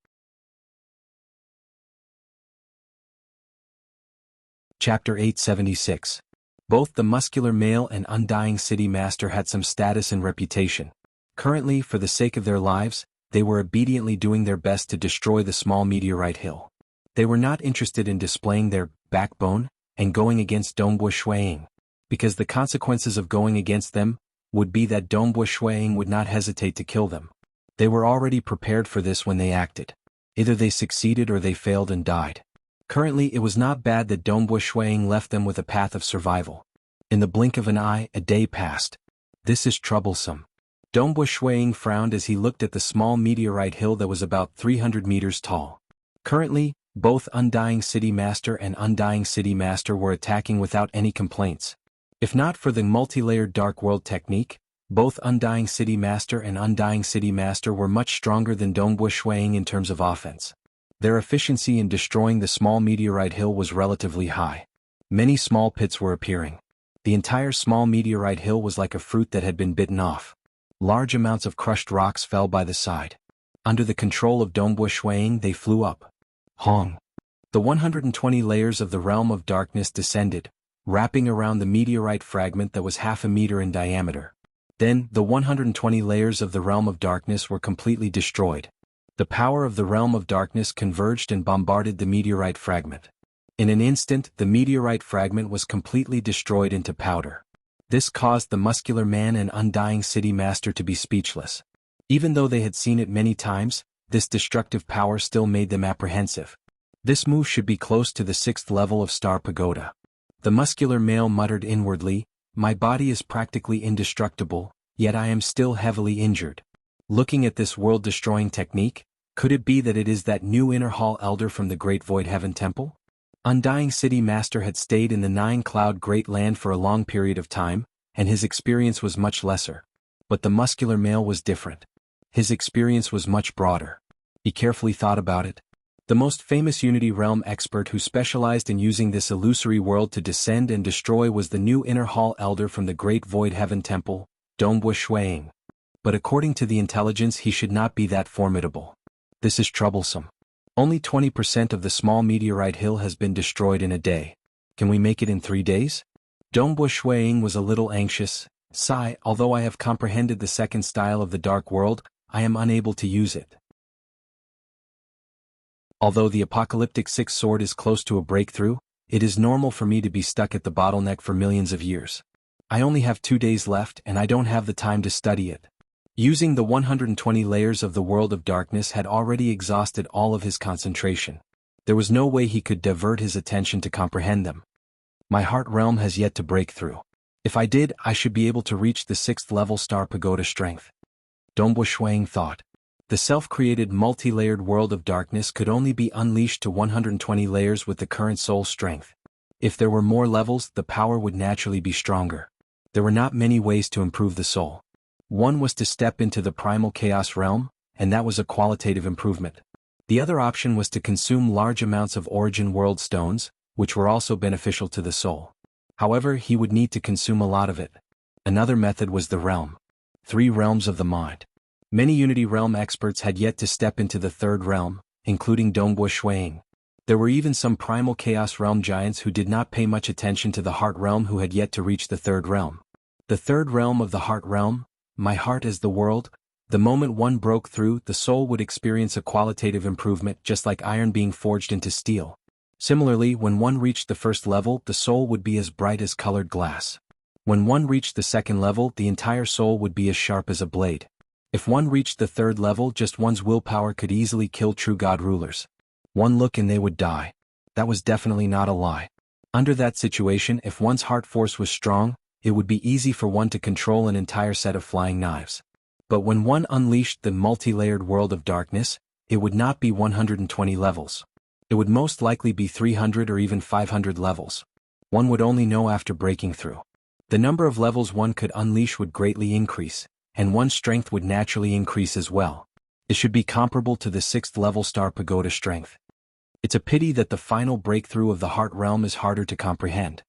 Chapter 876. Both the muscular male and undying city master had some status and reputation. Currently, for the sake of their lives, they were obediently doing their best to destroy the small meteorite hill. They were not interested in displaying their backbone and going against Dongbo Shuang, because the consequences of going against them would be that Dongbo Shuang would not hesitate to kill them. They were already prepared for this when they acted. Either they succeeded or they failed and died. Currently, it was not bad that Dongbo Shuang left them with a path of survival. In the blink of an eye, a day passed. This is troublesome. Dongbo Shuang frowned as he looked at the small meteorite hill that was about 300 meters tall. Currently, both Undying City Master and Undying City Master were attacking without any complaints. If not for the multi-layered Dark World technique, both Undying City Master and Undying City Master were much stronger than Dongbo Shuang in terms of offense. Their efficiency in destroying the small meteorite hill was relatively high. Many small pits were appearing. The entire small meteorite hill was like a fruit that had been bitten off. Large amounts of crushed rocks fell by the side. Under the control of Dongbo Shuang, they flew up. Hong. The 120 layers of the realm of darkness descended, wrapping around the meteorite fragment that was half a meter in diameter. Then, the 120 layers of the realm of darkness were completely destroyed. The power of the realm of darkness converged and bombarded the meteorite fragment. In an instant, the meteorite fragment was completely destroyed into powder. This caused the muscular man and Undying City Master to be speechless. Even though they had seen it many times, this destructive power still made them apprehensive. This move should be close to the 6th level of Star Pagoda. The muscular male muttered inwardly, my body is practically indestructible, yet I am still heavily injured. Looking at this world-destroying technique, could it be that it is that new Inner Hall Elder from the Great Void Heaven Temple? Undying City Master had stayed in the 9-Cloud Great Land for a long period of time, and his experience was much lesser. But the muscular male was different. His experience was much broader. He carefully thought about it. The most famous Unity Realm expert who specialized in using this illusory world to descend and destroy was the new Inner Hall Elder from the Great Void Heaven Temple, Dongbu Shuiying. But according to the intelligence he should not be that formidable. This is troublesome. Only 20% of the small meteorite hill has been destroyed in a day. Can we make it in 3 days? Dongbu Shuiying was a little anxious. Sigh, although I have comprehended the second style of the Dark World, I am unable to use it. Although the apocalyptic sixth sword is close to a breakthrough, it is normal for me to be stuck at the bottleneck for millions of years. I only have 2 days left and I don't have the time to study it. Using the 120 layers of the world of darkness had already exhausted all of his concentration. There was no way he could divert his attention to comprehend them. My heart realm has yet to break through. If I did, I should be able to reach the 6th level star pagoda strength. Dongbu Shuiying thought. The self-created multi-layered world of darkness could only be unleashed to 120 layers with the current soul strength. If there were more levels, the power would naturally be stronger. There were not many ways to improve the soul. One was to step into the primal chaos realm, and that was a qualitative improvement. The other option was to consume large amounts of origin world stones, which were also beneficial to the soul. However, he would need to consume a lot of it. Another method was the realm. 3 realms of the mind. Many Unity Realm experts had yet to step into the 3rd realm, including Dongbu Shuiying. There were even some primal chaos realm giants who did not pay much attention to the heart realm who had yet to reach the 3rd realm. The 3rd realm of the heart realm, my heart is the world. The moment one broke through, the soul would experience a qualitative improvement just like iron being forged into steel. Similarly, when one reached the 1st level, the soul would be as bright as colored glass. When one reached the 2nd level, the entire soul would be as sharp as a blade. If one reached the 3rd level, just one's willpower could easily kill true god rulers. One look and they would die. That was definitely not a lie. Under that situation, if one's heart force was strong, it would be easy for one to control an entire set of flying knives. But when one unleashed the multi-layered world of darkness, it would not be 120 levels. It would most likely be 300 or even 500 levels. One would only know after breaking through. The number of levels one could unleash would greatly increase, and one's strength would naturally increase as well. It should be comparable to the 6th level star pagoda strength. It's a pity that the final breakthrough of the heart realm is harder to comprehend.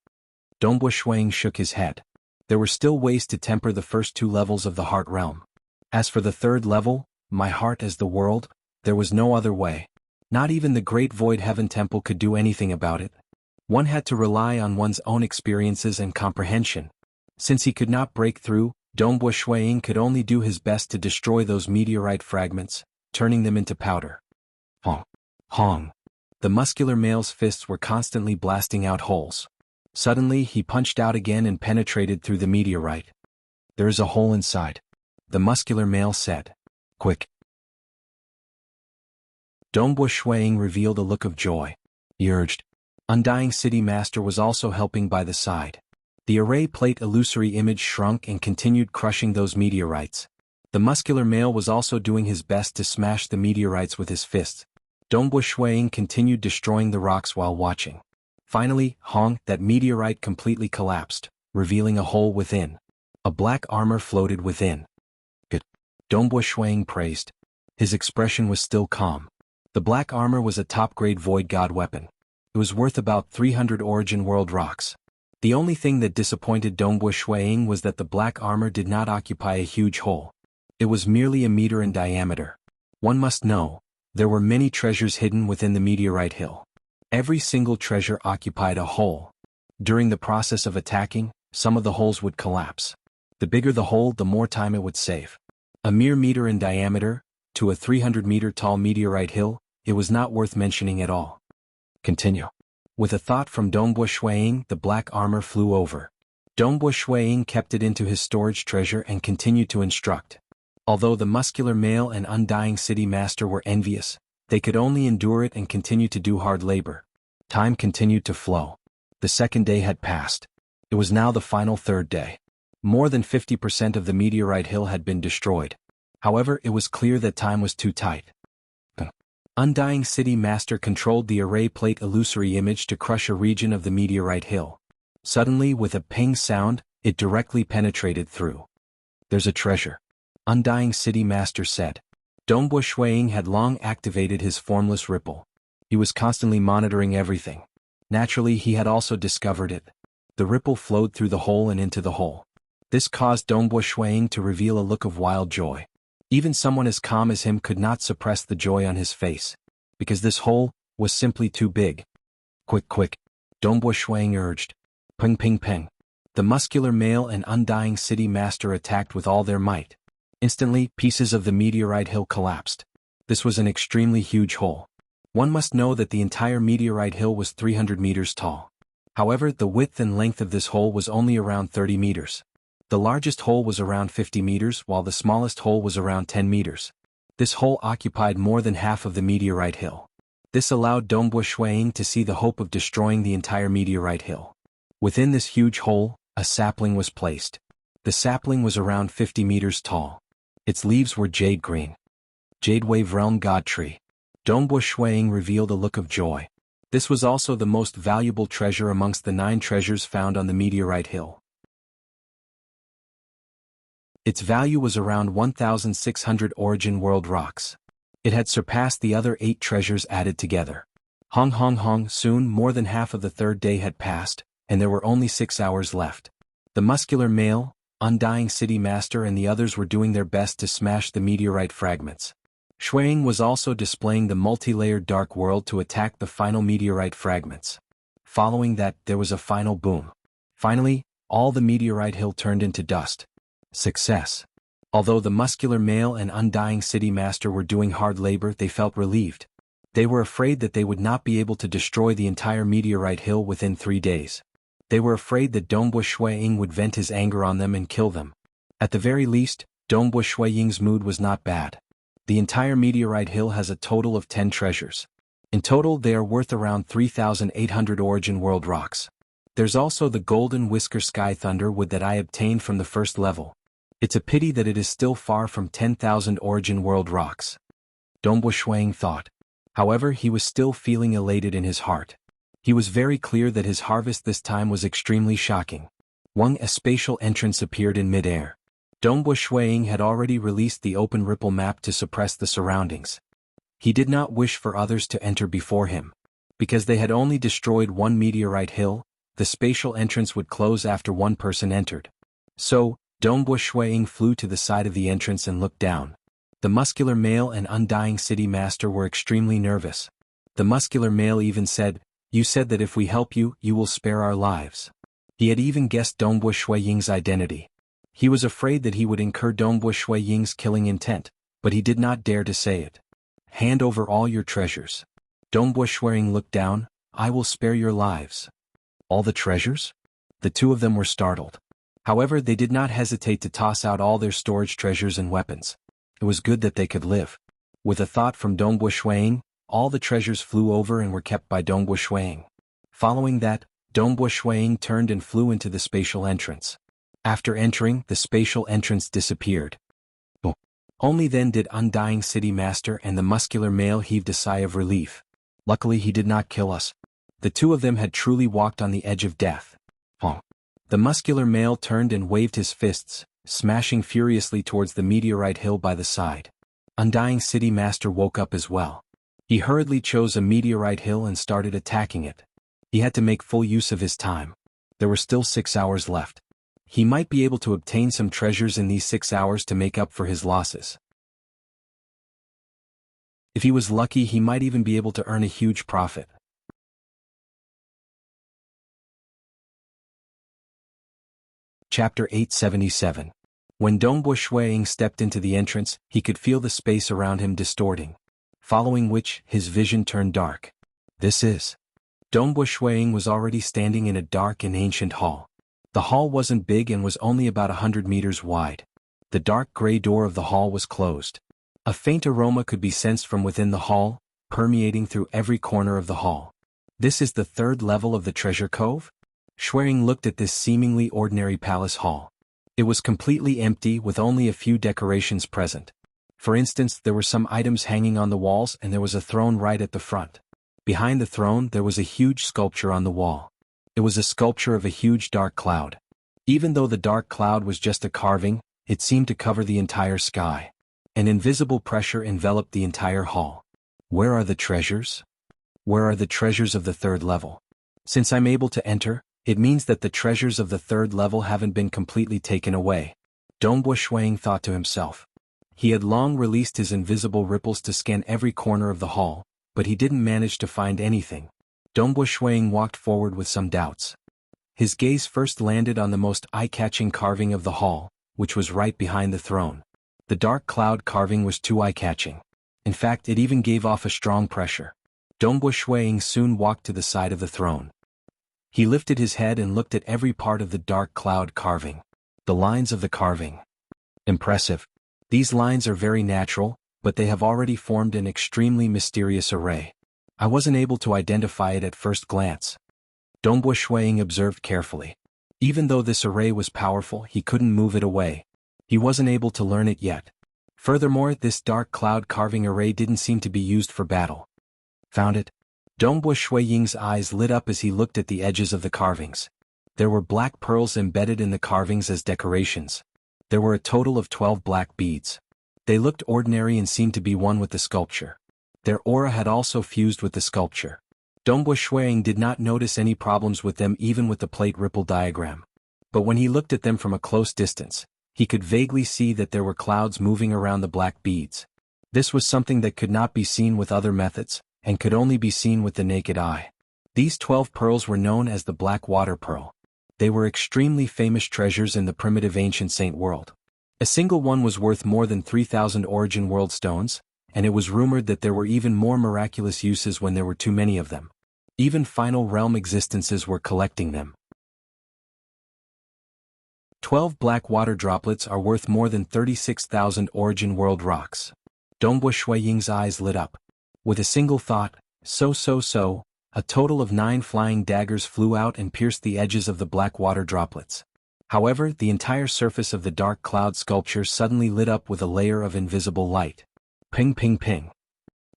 Dongbu Shuiying shook his head. There were still ways to temper the first 2 levels of the heart realm. As for the 3rd level, my heart as the world, there was no other way. Not even the Great Void Heaven Temple could do anything about it. One had to rely on one's own experiences and comprehension. Since he could not break through, Dongbu Shuiying could only do his best to destroy those meteorite fragments, turning them into powder. Hong! Hong! The muscular male's fists were constantly blasting out holes. Suddenly he punched out again and penetrated through the meteorite. There is a hole inside. The muscular male said. Quick! Dongbu Shuiying revealed a look of joy. He urged. Undying City Master was also helping by the side. The array plate illusory image shrunk and continued crushing those meteorites. The muscular male was also doing his best to smash the meteorites with his fists. Dongbu Shuiying continued destroying the rocks while watching. Finally, Hong, that meteorite completely collapsed, revealing a hole within. A black armor floated within. Good. Dongbu Shuiying praised. His expression was still calm. The black armor was a top-grade void god weapon. It was worth about 300 origin world rocks. The only thing that disappointed Dongbu Shuiying was that the black armor did not occupy a huge hole. It was merely a meter in diameter. One must know, there were many treasures hidden within the meteorite hill. Every single treasure occupied a hole. During the process of attacking, some of the holes would collapse. The bigger the hole, the more time it would save. A mere meter in diameter, to a 300-meter-tall meteorite hill, it was not worth mentioning at all. Continue. With a thought from Dongbu Shuiying, the black armor flew over. Dongbu Shuiying kept it into his storage treasure and continued to instruct. Although the muscular male and Undying City Master were envious, they could only endure it and continue to do hard labor. Time continued to flow. The 2nd day had passed. It was now the final 3rd day. More than 50% of the meteorite hill had been destroyed. However, it was clear that time was too tight. Undying City Master controlled the array plate illusory image to crush a region of the meteorite hill. Suddenly, with a ping sound, it directly penetrated through. There's a treasure. Undying City Master said. Dongbu Shuiying had long activated his formless ripple. He was constantly monitoring everything. Naturally, he had also discovered it. The ripple flowed through the hole and into the hole. This caused Dongbo Shuiying to reveal a look of wild joy. Even someone as calm as him could not suppress the joy on his face, because this hole was simply too big. Quick, quick, Dongbo Shuiying urged. Ping, ping, ping. The muscular male and undying city master attacked with all their might. Instantly, pieces of the meteorite hill collapsed. This was an extremely huge hole. One must know that the entire meteorite hill was 300 meters tall. However, the width and length of this hole was only around 30 meters. The largest hole was around 50 meters while the smallest hole was around 10 meters. This hole occupied more than half of the meteorite hill. This allowed Dongbo Shuiying to see the hope of destroying the entire meteorite hill. Within this huge hole, a sapling was placed. The sapling was around 50 meters tall. Its leaves were jade green. Jade Wave Realm God Tree. Dongbo Shuiying revealed a look of joy. This was also the most valuable treasure amongst the 9 treasures found on the meteorite hill. Its value was around 1,600 origin world rocks. It had surpassed the other 8 treasures added together. Hong hong hong, soon more than half of the 3rd day had passed, and there were only 6 hours left. The muscular male, undying city master and the others were doing their best to smash the meteorite fragments. Shuiying was also displaying the multi-layered dark world to attack the final meteorite fragments. Following that, there was a final boom. Finally, all the meteorite hill turned into dust. Success. Although the muscular male and undying city master were doing hard labor, they felt relieved. They were afraid that they would not be able to destroy the entire meteorite hill within 3 days. They were afraid that Dongbo Shuiying would vent his anger on them and kill them. At the very least, Dongbo Shuiying's mood was not bad. The entire meteorite hill has a total of 10 treasures. In total, they are worth around 3,800 origin world rocks. There's also the golden whisker sky thunder wood that I obtained from the 1st level. It's a pity that it is still far from 10,000 origin world rocks. Dongbo Shuiying thought. However, he was still feeling elated in his heart. He was very clear that his harvest this time was extremely shocking. A spatial entrance appeared in mid-air. Dongbo Shuiying had already released the open ripple map to suppress the surroundings. He did not wish for others to enter before him. Because they had only destroyed 1 meteorite hill, the spatial entrance would close after 1 person entered. So, Dongbo Shuiying flew to the side of the entrance and looked down. The muscular male and undying city master were extremely nervous. The muscular male even said, "You said that if we help you, you will spare our lives." He had even guessed Dongbo Shuiying's identity. He was afraid that he would incur Dongbo Shuiying's killing intent, but he did not dare to say it. "Hand over all your treasures." Dongbo Shuiying looked down. "I will spare your lives." All the treasures? The 2 of them were startled. However, they did not hesitate to toss out all their storage treasures and weapons. It was good that they could live. With a thought from Dongbo Shuiying, all the treasures flew over and were kept by Dongbo Shuiying. Following that, Dongbo Shuiying turned and flew into the spatial entrance. After entering, the spatial entrance disappeared. Only then did undying city master and the muscular male heaved a sigh of relief. Luckily he did not kill us. The 2 of them had truly walked on the edge of death. The muscular male turned and waved his fists, smashing furiously towards the meteorite hill by the side. Undying city master woke up as well. He hurriedly chose a meteorite hill and started attacking it. He had to make full use of his time. There were still 6 hours left. He might be able to obtain some treasures in these 6 hours to make up for his losses. If he was lucky, he might even be able to earn a huge profit. Chapter 877. When Dongbo Shuiying stepped into the entrance, he could feel the space around him distorting. Following which, his vision turned dark. This is. Dongbo Shuiying was already standing in a dark and ancient hall. The hall wasn't big and was only about 100 meters wide. The dark gray door of the hall was closed. A faint aroma could be sensed from within the hall, permeating through every corner of the hall. This is the 3rd level of the treasure cove? Shuiying looked at this seemingly ordinary palace hall. It was completely empty with only a few decorations present. For instance, there were some items hanging on the walls and there was a throne right at the front. Behind the throne there was a huge sculpture on the wall. It was a sculpture of a huge dark cloud. Even though the dark cloud was just a carving, it seemed to cover the entire sky. An invisible pressure enveloped the entire hall. Where are the treasures? Where are the treasures of the third level? Since I'm able to enter, it means that the treasures of the third level haven't been completely taken away. Dongbo Shuang thought to himself. He had long released his invisible ripples to scan every corner of the hall, but he didn't manage to find anything. Dongbo Shuang walked forward with some doubts. His gaze first landed on the most eye-catching carving of the hall, which was right behind the throne. The dark cloud carving was too eye-catching. In fact, it even gave off a strong pressure. Dongbo Shuang soon walked to the side of the throne. He lifted his head and looked at every part of the dark cloud carving. The lines of the carving. Impressive. These lines are very natural, but they have already formed an extremely mysterious array. I wasn't able to identify it at first glance. Dongbo Shuang observed carefully. Even though this array was powerful, he couldn't move it away. He wasn't able to learn it yet. Furthermore, this dark cloud carving array didn't seem to be used for battle. Found it? Dongbo Shuiying's eyes lit up as he looked at the edges of the carvings. There were black pearls embedded in the carvings as decorations. There were a total of 12 black beads. They looked ordinary and seemed to be one with the sculpture. Their aura had also fused with the sculpture. Dongbo Shuiying did not notice any problems with them even with the plate ripple diagram. But when he looked at them from a close distance, he could vaguely see that there were clouds moving around the black beads. This was something that could not be seen with other methods, and could only be seen with the naked eye. These 12 pearls were known as the Black Water Pearl. They were extremely famous treasures in the primitive ancient Saint world. A single one was worth more than 3,000 origin world stones, and it was rumored that there were even more miraculous uses when there were too many of them. Even final realm existences were collecting them. 12 black water droplets are worth more than 36,000 origin world rocks. Dongbo Shuiying's eyes lit up. With a single thought, a total of 9 flying daggers flew out and pierced the edges of the black water droplets. However, the entire surface of the dark cloud sculpture suddenly lit up with a layer of invisible light. Ping ping ping.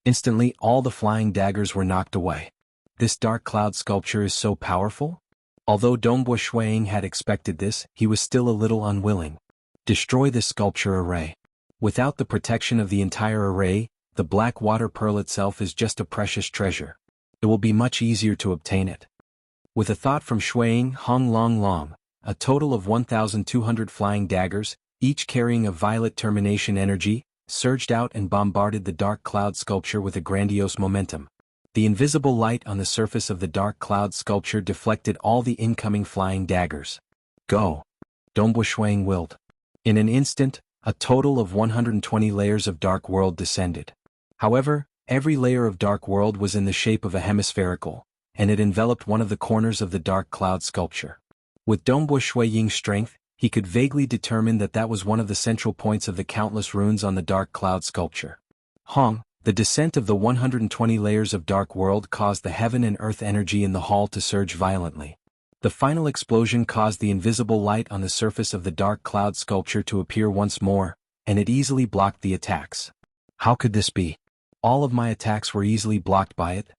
Instantly, all the flying daggers were knocked away. This dark cloud sculpture is so powerful? Although Dongbo Shuiying had expected this, he was still a little unwilling. Destroy this sculpture array. Without the protection of the entire array, the black water pearl itself is just a precious treasure. It will be much easier to obtain it. With a thought from Shuiying Hong Long Long, a total of 1,200 flying daggers, each carrying a violet termination energy, surged out and bombarded the dark cloud sculpture with a grandiose momentum. The invisible light on the surface of the dark cloud sculpture deflected all the incoming flying daggers. Go! Dongbo Shuiying willed. In an instant, a total of 120 layers of dark world descended. However, every layer of dark world was in the shape of a hemispherical, and it enveloped one of the corners of the dark cloud sculpture. With Dongbo Shuiying's strength, he could vaguely determine that that was one of the central points of the countless runes on the dark cloud sculpture. Hong, the descent of the 120 layers of dark world caused the heaven and earth energy in the hall to surge violently. The final explosion caused the invisible light on the surface of the dark cloud sculpture to appear once more, and it easily blocked the attacks. How could this be? All of my attacks were easily blocked by it.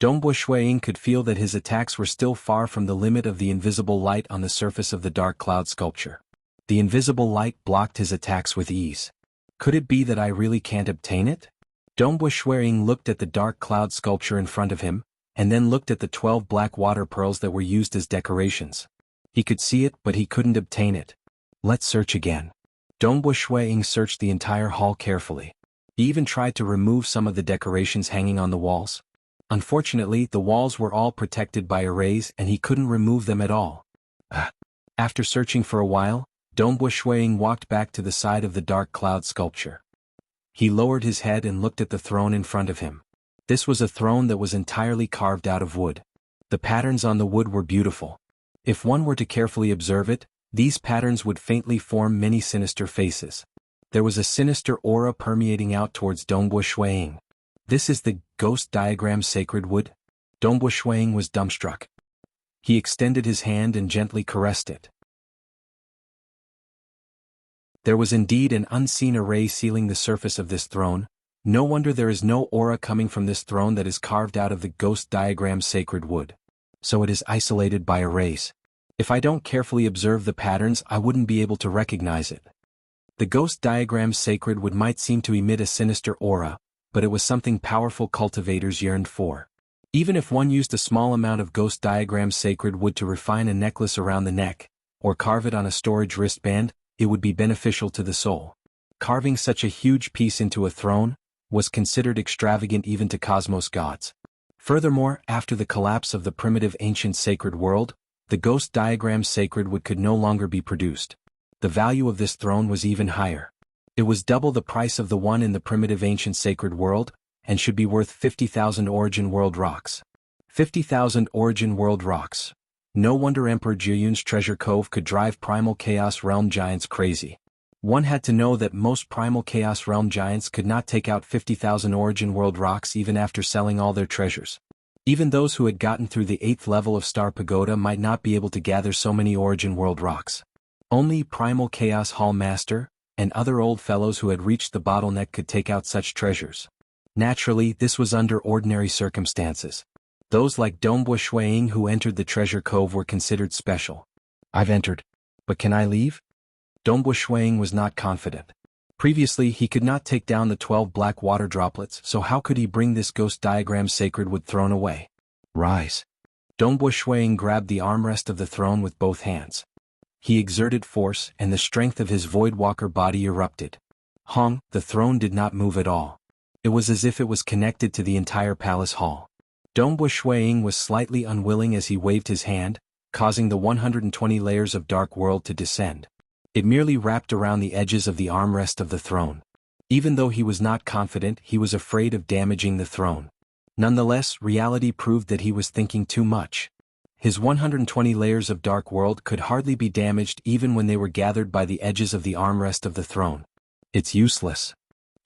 Dongbo Shuiying could feel that his attacks were still far from the limit of the invisible light on the surface of the dark cloud sculpture. The invisible light blocked his attacks with ease. Could it be that I really can't obtain it? Dongbo Shuiying looked at the dark cloud sculpture in front of him, and then looked at the 12 black water pearls that were used as decorations. He could see it, but he couldn't obtain it. Let's search again. Dongbo Shuiying searched the entire hall carefully. He even tried to remove some of the decorations hanging on the walls. Unfortunately, the walls were all protected by arrays and he couldn't remove them at all. After searching for a while, Dongbo Shuiying walked back to the side of the dark cloud sculpture. He lowered his head and looked at the throne in front of him. This was a throne that was entirely carved out of wood. The patterns on the wood were beautiful. If one were to carefully observe it, these patterns would faintly form many sinister faces. There was a sinister aura permeating out towards Dongbo Shuiying. This is the ghost diagram sacred wood? Dongbo Shuiying was dumbstruck. He extended his hand and gently caressed it. There was indeed an unseen array sealing the surface of this throne. No wonder there is no aura coming from this throne that is carved out of the ghost diagram sacred wood. So it is isolated by arrays. If I don't carefully observe the patterns, I wouldn't be able to recognize it. The ghost diagram sacred wood might seem to emit a sinister aura, but it was something powerful cultivators yearned for. Even if one used a small amount of ghost diagram sacred wood to refine a necklace around the neck, or carve it on a storage wristband, it would be beneficial to the soul. Carving such a huge piece into a throne was considered extravagant even to cosmos gods. Furthermore, after the collapse of the primitive ancient sacred world, the ghost diagram sacred wood could no longer be produced. The value of this throne was even higher. It was double the price of the one in the primitive ancient sacred world, and should be worth 50,000 origin world rocks. 50,000 origin world rocks. No wonder Emperor Jianghu's treasure cove could drive primal chaos realm giants crazy. One had to know that most primal chaos realm giants could not take out 50,000 origin world rocks even after selling all their treasures. Even those who had gotten through the 8th level of Star Pagoda might not be able to gather so many origin world rocks. Only Primal Chaos Hall Master and other old fellows who had reached the bottleneck could take out such treasures. Naturally, this was under ordinary circumstances. Those like Dongbua Shuiying who entered the treasure cove were considered special. I've entered. But can I leave? Dongbua Shuiying was not confident. Previously he could not take down the 12 black water droplets, so how could he bring this ghost diagram sacred wood throne away? Rise. Dongbua Shuiying grabbed the armrest of the throne with both hands. He exerted force and the strength of his Voidwalker body erupted. Hong, the throne did not move at all. It was as if it was connected to the entire palace hall. Dongbua Shuiying was slightly unwilling as he waved his hand, causing the 120 layers of dark world to descend. It merely wrapped around the edges of the armrest of the throne. Even though he was not confident, he was afraid of damaging the throne. Nonetheless, reality proved that he was thinking too much. His 120 layers of dark world could hardly be damaged even when they were gathered by the edges of the armrest of the throne. It's useless.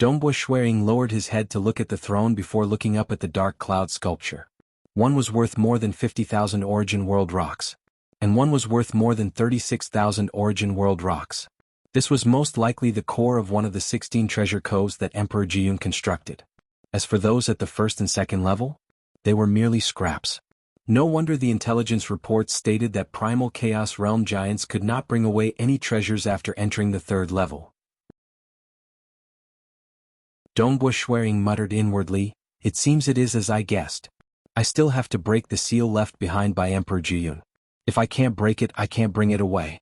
Dongbua Shuiying lowered his head to look at the throne before looking up at the dark cloud sculpture. One was worth more than 50,000 origin world rocks. And one was worth more than 36,000 origin world rocks. This was most likely the core of one of the 16 treasure coves that Emperor Jianghu constructed. As for those at the first and second level, they were merely scraps. No wonder the intelligence reports stated that primal chaos realm giants could not bring away any treasures after entering the third level. Dongbua Shuiying muttered inwardly, "It seems it is as I guessed. I still have to break the seal left behind by Emperor Jianghu. If I can't break it, I can't bring it away."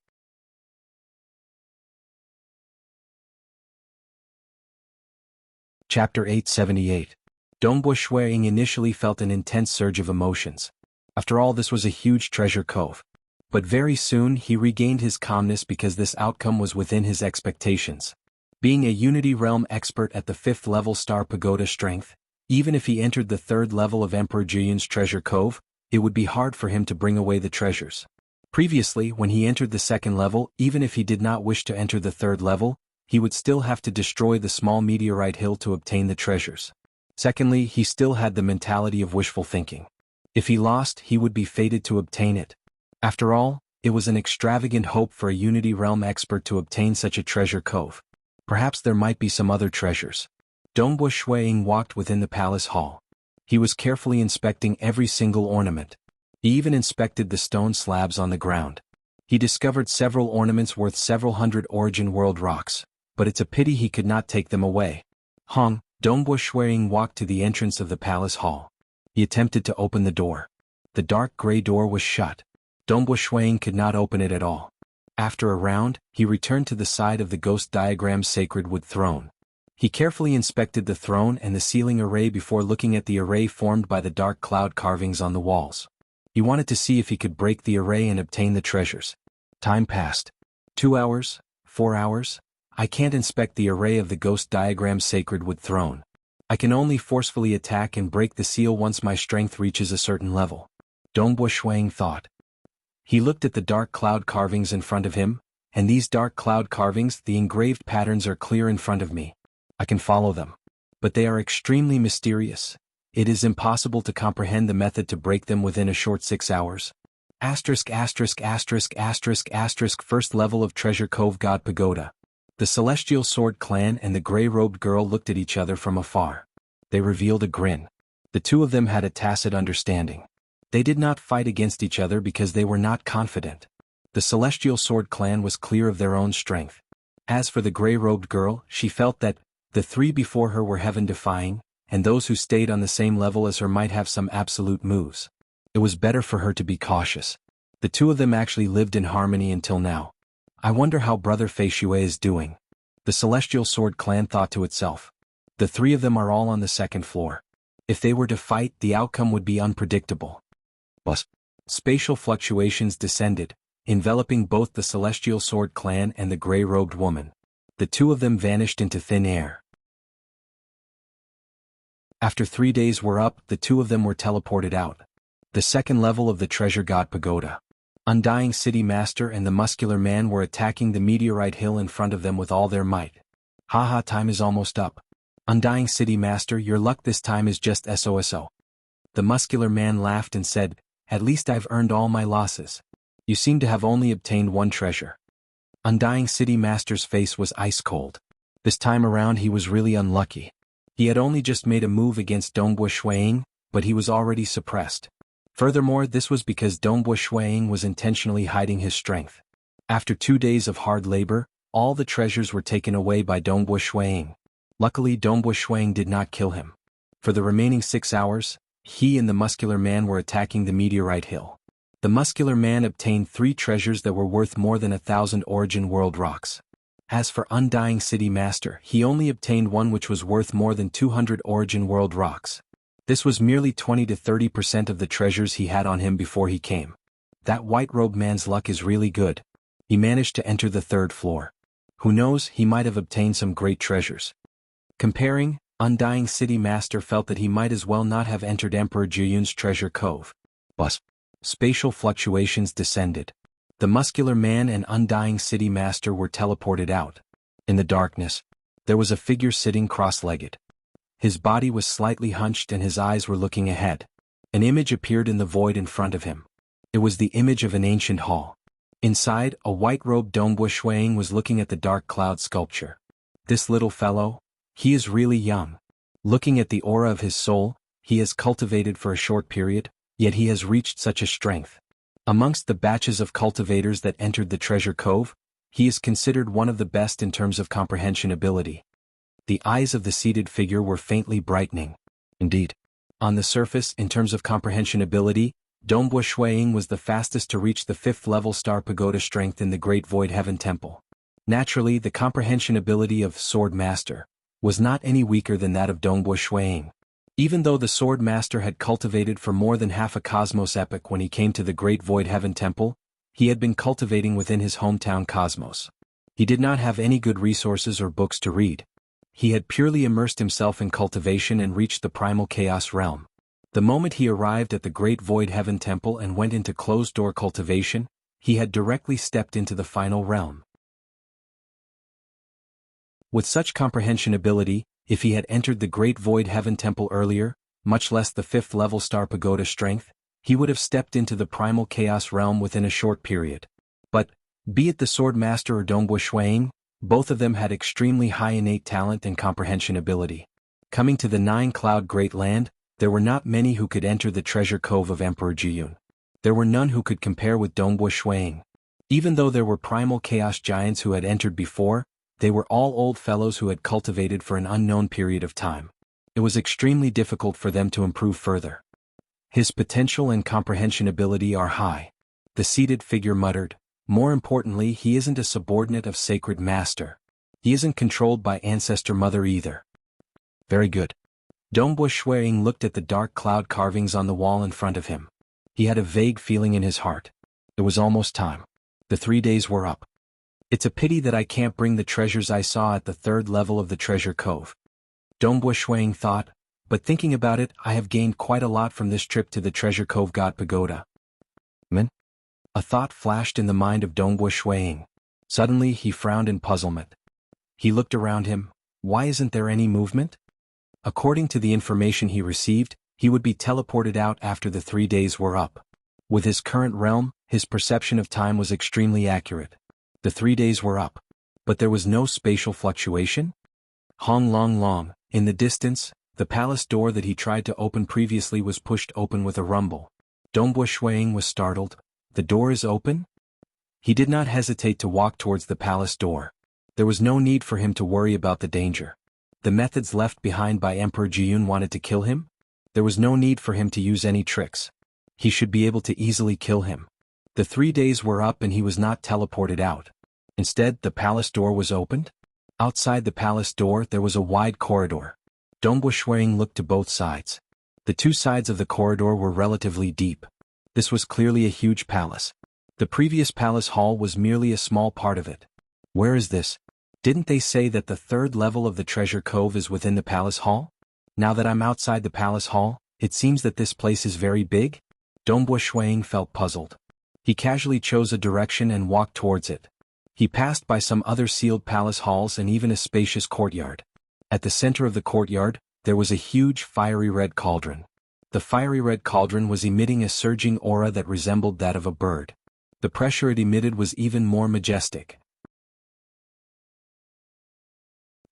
Chapter 878. Dongbua Shuiying initially felt an intense surge of emotions. After all, this was a huge treasure cove. But very soon he regained his calmness because this outcome was within his expectations. Being a Unity Realm expert at the 5th level Star Pagoda strength, even if he entered the 3rd level of Emperor Jianghu's treasure cove, it would be hard for him to bring away the treasures. Previously, when he entered the 2nd level, even if he did not wish to enter the 3rd level, he would still have to destroy the small meteorite hill to obtain the treasures. Secondly, he still had the mentality of wishful thinking. If he lost, he would be fated to obtain it. After all, it was an extravagant hope for a Unity Realm expert to obtain such a treasure cove. Perhaps there might be some other treasures. Dongbua Shuiying walked within the palace hall. He was carefully inspecting every single ornament. He even inspected the stone slabs on the ground. He discovered several ornaments worth several hundred origin world rocks, but it's a pity he could not take them away. Hong, Dongbua Shuiying walked to the entrance of the palace hall. He attempted to open the door. The dark gray door was shut. Dongbua Shuiying could not open it at all. After a round, he returned to the side of the ghost diagram sacred wood throne. He carefully inspected the throne and the ceiling array before looking at the array formed by the dark cloud carvings on the walls. He wanted to see if he could break the array and obtain the treasures. Time passed. 2 hours, 4 hours. I can't inspect the array of the ghost diagram sacred wood throne. I can only forcefully attack and break the seal once my strength reaches a certain level. Dongbua Shuiying thought. He looked at the dark cloud carvings in front of him, and these dark cloud carvings, the engraved patterns are clear in front of me. I can follow them. But they are extremely mysterious. It is impossible to comprehend the method to break them within a short 6 hours. First level of Treasure Cove God Pagoda. The Celestial Sword Clan and the gray-robed girl looked at each other from afar. They revealed a grin. The two of them had a tacit understanding. They did not fight against each other because they were not confident. The Celestial Sword Clan was clear of their own strength. As for the gray-robed girl, she felt that the three before her were heaven-defying, and those who stayed on the same level as her might have some absolute moves. It was better for her to be cautious. The two of them actually lived in harmony until now. I wonder how Brother Fei Shui is doing. The Celestial Sword clan thought to itself. The three of them are all on the second floor. If they were to fight, the outcome would be unpredictable. But spatial fluctuations descended, enveloping both the Celestial Sword clan and the gray-robed woman. The two of them vanished into thin air. After 3 days were up, the two of them were teleported out. The second level of the Treasure God Pagoda. Undying City Master and the Muscular Man were attacking the meteorite hill in front of them with all their might. Haha, time is almost up. Undying City Master, your luck this time is just SOSO. The Muscular Man laughed and said, at least I've earned all my losses. You seem to have only obtained one treasure. Undying City Master's face was ice cold. This time around he was really unlucky. He had only just made a move against Dongbo Shuiying, but he was already suppressed. Furthermore, this was because Dongbo Shuiying was intentionally hiding his strength. After 2 days of hard labor, all the treasures were taken away by Dongbo Shuiying. Luckily, Dongbo Shuiying did not kill him. For the remaining 6 hours, he and the Muscular Man were attacking the meteorite hill. The Muscular Man obtained 3 treasures that were worth more than 1,000 Origin World rocks. As for Undying City Master, he only obtained one which was worth more than 200 Origin World rocks. This was merely 20 to 30% of the treasures he had on him before he came. That white-robed man's luck is really good. He managed to enter the 3rd floor. Who knows, he might have obtained some great treasures. Comparing, Undying City Master felt that he might as well not have entered Emperor Jiyun's treasure cove. But spatial fluctuations descended. The Muscular Man and Undying City Master were teleported out. In the darkness, there was a figure sitting cross-legged. His body was slightly hunched and his eyes were looking ahead. An image appeared in the void in front of him. It was the image of an ancient hall. Inside, a white-robed Dongbo Shuiying was looking at the dark cloud sculpture. This little fellow, he is really young. Looking at the aura of his soul, he has cultivated for a short period, yet he has reached such a strength. Amongst the batches of cultivators that entered the treasure cove, he is considered one of the best in terms of comprehension ability. The eyes of the seated figure were faintly brightening. Indeed, on the surface, in terms of comprehension ability, Dongbo Shuiying was the fastest to reach the 5th level Star Pagoda strength in the Great Void Heaven Temple. Naturally, the comprehension ability of Sword Master was not any weaker than that of Dongbo Shuiying. Even though the Sword Master had cultivated for more than half a cosmos epoch when he came to the Great Void Heaven Temple, he had been cultivating within his hometown cosmos. He did not have any good resources or books to read. He had purely immersed himself in cultivation and reached the primal chaos realm. The moment he arrived at the Great Void Heaven Temple and went into closed-door cultivation, he had directly stepped into the final realm. With such comprehension ability, if he had entered the Great Void Heaven Temple earlier, much less the 5th level Star Pagoda strength, he would have stepped into the primal chaos realm within a short period. But, be it the Sword Master or Dongbo Shuiying, both of them had extremely high innate talent and comprehension ability. Coming to the 9-Cloud Great Land, there were not many who could enter the treasure cove of Emperor Jiyun. There were none who could compare with Dongbo Shuiying. Even though there were primal chaos giants who had entered before, they were all old fellows who had cultivated for an unknown period of time. It was extremely difficult for them to improve further. His potential and comprehension ability are high. The seated figure muttered. More importantly, he isn't a subordinate of Sacred Master. He isn't controlled by Ancestor Mother either. Very good. Dongbo Shuiying looked at the dark cloud carvings on the wall in front of him. He had a vague feeling in his heart. It was almost time. The 3 days were up. It's a pity that I can't bring the treasures I saw at the 3rd level of the treasure cove. Dongbo Shuiying thought, but thinking about it, I have gained quite a lot from this trip to the treasure cove God Pagoda. A thought flashed in the mind of Dongbo Shuiying. Suddenly he frowned in puzzlement. He looked around him. Why isn't there any movement? According to the information he received, he would be teleported out after the 3 days were up. With his current realm, his perception of time was extremely accurate. The 3 days were up. But there was no spatial fluctuation? Hong Long Long, in the distance, the palace door that he tried to open previously was pushed open with a rumble. Dongbo Shuiying was startled. The door is open? He did not hesitate to walk towards the palace door. There was no need for him to worry about the danger. The methods left behind by Emperor Jianghu wanted to kill him? There was no need for him to use any tricks. He should be able to easily kill him. The 3 days were up and he was not teleported out. Instead, the palace door was opened. Outside the palace door there was a wide corridor. Dongbu Shuang looked to both sides. The 2 sides of the corridor were relatively deep. This was clearly a huge palace. The previous palace hall was merely a small part of it. Where is this? Didn't they say that the 3rd level of the treasure cove is within the palace hall? Now that I'm outside the palace hall, it seems that this place is very big? Dongbu Shuang felt puzzled. He casually chose a direction and walked towards it. He passed by some other sealed palace halls and even a spacious courtyard. At the center of the courtyard, there was a huge fiery red cauldron. The fiery red cauldron was emitting a surging aura that resembled that of a bird. The pressure it emitted was even more majestic.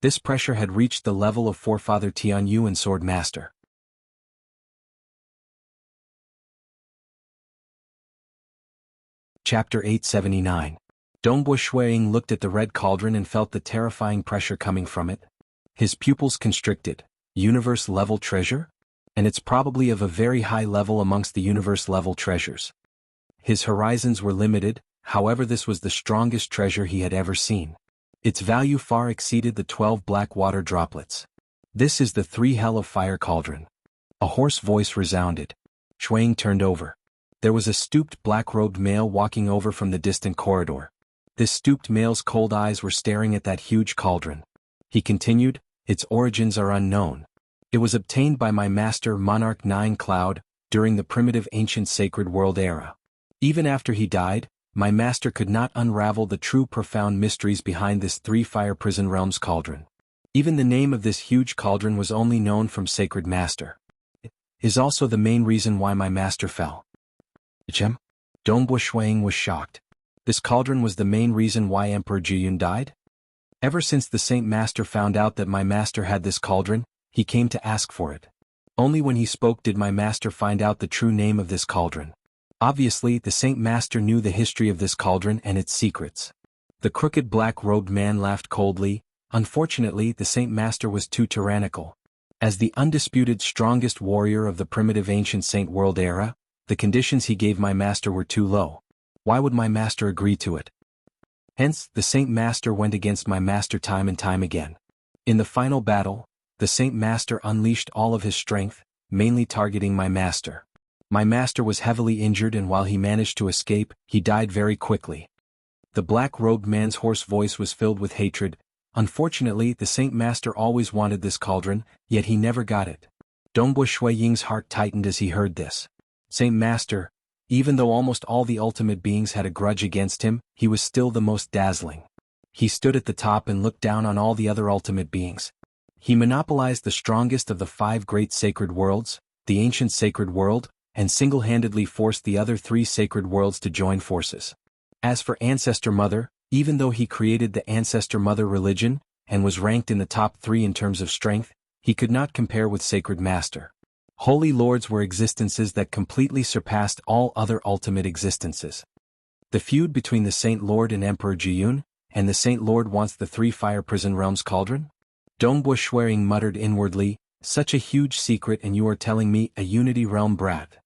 This pressure had reached the level of Forefather Tianyu and Swordmaster. Chapter 879. Dongbu Shuang looked at the red cauldron and felt the terrifying pressure coming from it. His pupils constricted. Universe-level treasure? And it's probably of a very high level amongst the universe-level treasures. His horizons were limited, however this was the strongest treasure he had ever seen. Its value far exceeded the 12 black water droplets. This is the 3 hell of fire cauldron. A hoarse voice resounded. Shuang turned over. There was a stooped black-robed male walking over from the distant corridor. This stooped male's cold eyes were staring at that huge cauldron. He continued, its origins are unknown. It was obtained by my master Monarch 9 Cloud, during the primitive ancient sacred world era. Even after he died, my master could not unravel the true profound mysteries behind this 3 fire prison realms cauldron. Even the name of this huge cauldron was only known from sacred master. It is also the main reason why my master fell. Dongbu Shuang was shocked. This cauldron was the main reason why Emperor Jianghu died? Ever since the Saint Master found out that my master had this cauldron, he came to ask for it. Only when he spoke did my master find out the true name of this cauldron. Obviously, the Saint Master knew the history of this cauldron and its secrets. The crooked black-robed man laughed coldly. Unfortunately, the Saint Master was too tyrannical. As the undisputed strongest warrior of the primitive ancient Saint world era, the conditions he gave my master were too low. Why would my master agree to it? Hence, the Saint Master went against my master time and time again. In the final battle, the Saint Master unleashed all of his strength, mainly targeting my master. My master was heavily injured and while he managed to escape, he died very quickly. The black-robed man's hoarse voice was filled with hatred. Unfortunately, the Saint Master always wanted this cauldron, yet he never got it. Dongbu Shuang's heart tightened as he heard this. Saint Master, even though almost all the ultimate beings had a grudge against him, he was still the most dazzling. He stood at the top and looked down on all the other ultimate beings. He monopolized the strongest of the 5 great sacred worlds, the ancient sacred world, and single-handedly forced the other 3 sacred worlds to join forces. As for Ancestor Mother, even though he created the Ancestor Mother religion, and was ranked in the top 3 in terms of strength, he could not compare with Sacred Master. Holy Lords were existences that completely surpassed all other ultimate existences. The feud between the Saint Lord and Emperor Jianghu, and the Saint Lord wants the 3 fire prison realms cauldron? Dongbu Shuang muttered inwardly, such a huge secret and you are telling me a Unity Realm brat.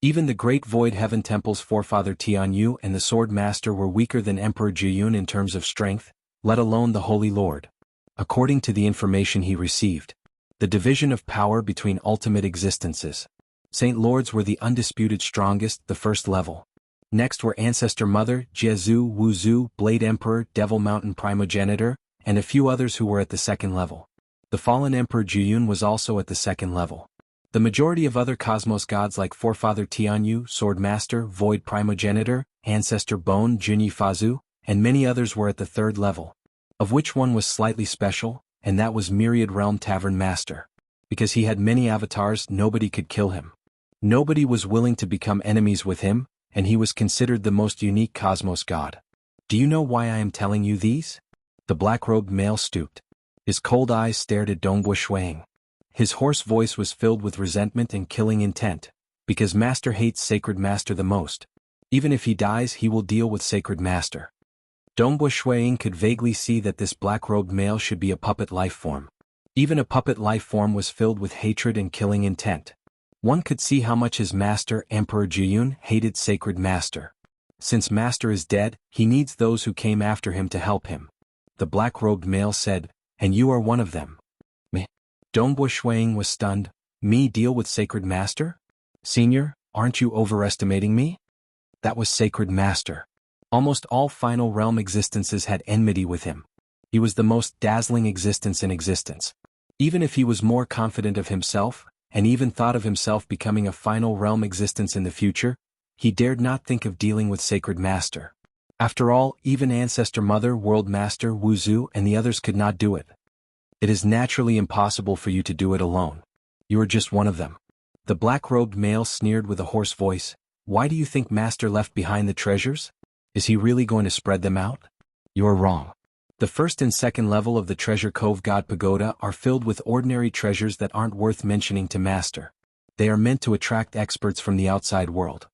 Even the great Void Heaven Temple's forefather Tianyu and the Sword Master were weaker than Emperor Jianghu in terms of strength, let alone the Holy Lord. According to the information he received, the division of power between ultimate existences. Saint Lords were the undisputed strongest, the 1st level. Next were Ancestor Mother, Jiezu, Wuzu, Blade Emperor, Devil Mountain Primogenitor, and a few others who were at the 2nd level. The fallen Emperor Jianghu was also at the 2nd level. The majority of other cosmos gods like Forefather Tianyu, Sword Master, Void Primogenitor, Ancestor Bone, Junyi Fazu, and many others were at the 3rd level. Of which one was slightly special, and that was Myriad Realm Tavern Master. Because he had many avatars, nobody could kill him. Nobody was willing to become enemies with him, and he was considered the most unique cosmos god. Do you know why I am telling you these? The black-robed male stooped. His cold eyes stared at Dongbu Shuang. His hoarse voice was filled with resentment and killing intent. Because Master hates Sacred Master the most. Even if he dies, he will deal with Sacred Master. Dongbu Shuiying could vaguely see that this black-robed male should be a puppet life form. Even a puppet life form was filled with hatred and killing intent. One could see how much his master, Emperor Jiyun, hated Sacred Master. Since Master is dead, he needs those who came after him to help him. The black-robed male said, "And you are one of them." Me? Dongbu Shuiying was stunned. Me deal with Sacred Master? Senior, aren't you overestimating me? That was Sacred Master. Almost all final realm existences had enmity with him. He was the most dazzling existence in existence. Even if he was more confident of himself, and even thought of himself becoming a final realm existence in the future, he dared not think of dealing with Sacred Master. After all, even Ancestor Mother, World Master, Wuxia, and the others could not do it. It is naturally impossible for you to do it alone. You are just one of them. The black-robed male sneered with a hoarse voice. Why do you think Master left behind the treasures? Is he really going to spread them out? You are wrong. The first and second level of the Treasure Cove God Pagoda are filled with ordinary treasures that aren't worth mentioning to Master. They are meant to attract experts from the outside world.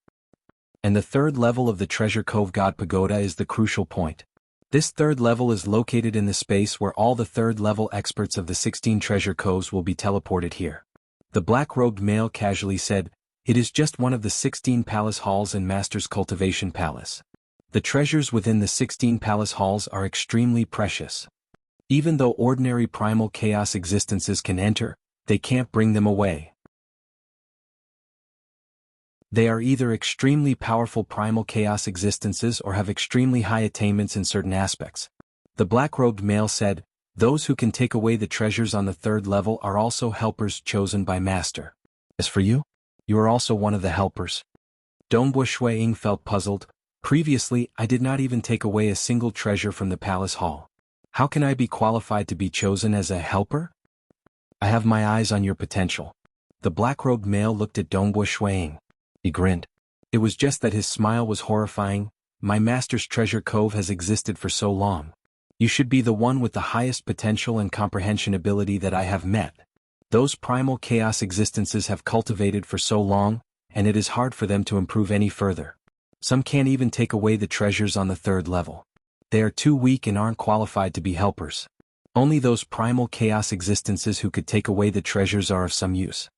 And the third level of the Treasure Cove God Pagoda is the crucial point. This third level is located in the space where all the third-level experts of the 16 treasure coves will be teleported here. The black-robed male casually said, "It is just one of the 16 palace halls in Master's Cultivation Palace. The treasures within the 16 palace halls are extremely precious. Even though ordinary primal chaos existences can enter, they can't bring them away. They are either extremely powerful primal chaos existences or have extremely high attainments in certain aspects." The black-robed male said, "Those who can take away the treasures on the third level are also helpers chosen by Master. As for you, you are also one of the helpers." Dongbu Shuiying felt puzzled. Previously, I did not even take away a single treasure from the palace hall. How can I be qualified to be chosen as a helper? I have my eyes on your potential. The black-robed male looked at Dongbu Shuiying. He grinned. It was just that his smile was horrifying. My master's treasure cove has existed for so long. You should be the one with the highest potential and comprehension ability that I have met. Those primal chaos existences have cultivated for so long, and it is hard for them to improve any further. Some can't even take away the treasures on the third level. They are too weak and aren't qualified to be helpers. Only those primal chaos existences who could take away the treasures are of some use.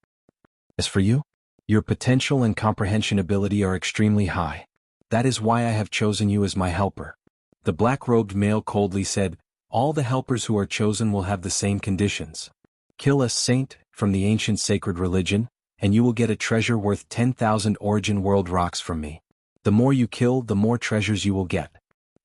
As for you, your potential and comprehension ability are extremely high. That is why I have chosen you as my helper." The black-robed male coldly said, "All the helpers who are chosen will have the same conditions. Kill a saint from the ancient sacred religion, and you will get a treasure worth 10,000 origin world rocks from me. The more you kill, the more treasures you will get.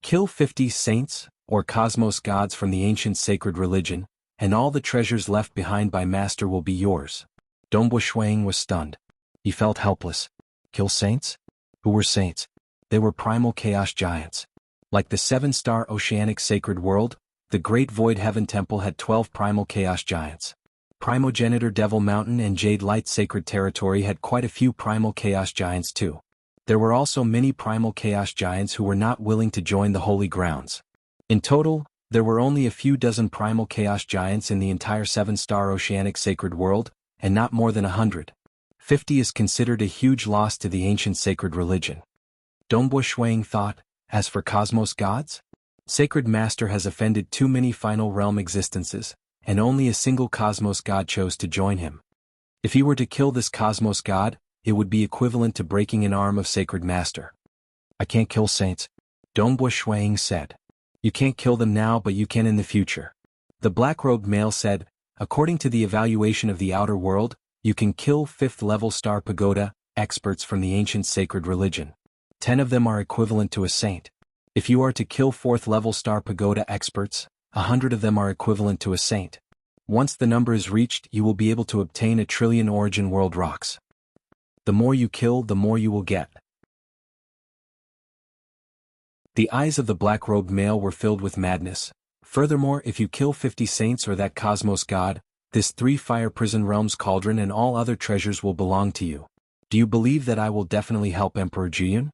Kill 50 saints, or cosmos gods from the ancient sacred religion, and all the treasures left behind by Master will be yours." Dongbu Shuiying was stunned. He felt helpless. Kill saints? Who were saints? They were primal chaos giants. Like the 7-star oceanic sacred world, the Great Void Heaven Temple had 12 primal chaos giants. Primogenitor Devil Mountain and Jade Light Sacred Territory had quite a few primal chaos giants too. There were also many primal chaos giants who were not willing to join the holy grounds. In total, there were only a few dozen primal chaos giants in the entire 7-star oceanic sacred world, and not more than 100. 50 is considered a huge loss to the ancient sacred religion. Dongbu Shuiying thought, as for cosmos gods? Sacred Master has offended too many final realm existences, and only a single cosmos god chose to join him. If he were to kill this cosmos god, it would be equivalent to breaking an arm of Sacred Master. I can't kill saints, Dongbu Shuiying said. You can't kill them now, but you can in the future. The black-robed male said, according to the evaluation of the outer world, you can kill 5th-level Star Pagoda experts from the ancient sacred religion. 10 of them are equivalent to a saint. If you are to kill 4th-level Star Pagoda experts, 100 of them are equivalent to a saint. Once the number is reached, you will be able to obtain 1 trillion origin world rocks. The more you kill, the more you will get. The eyes of the black-robed male were filled with madness. Furthermore, if you kill 50 saints or that cosmos god, this 3-fire prison realm's cauldron and all other treasures will belong to you. Do you believe that I will definitely help Emperor Jiyun?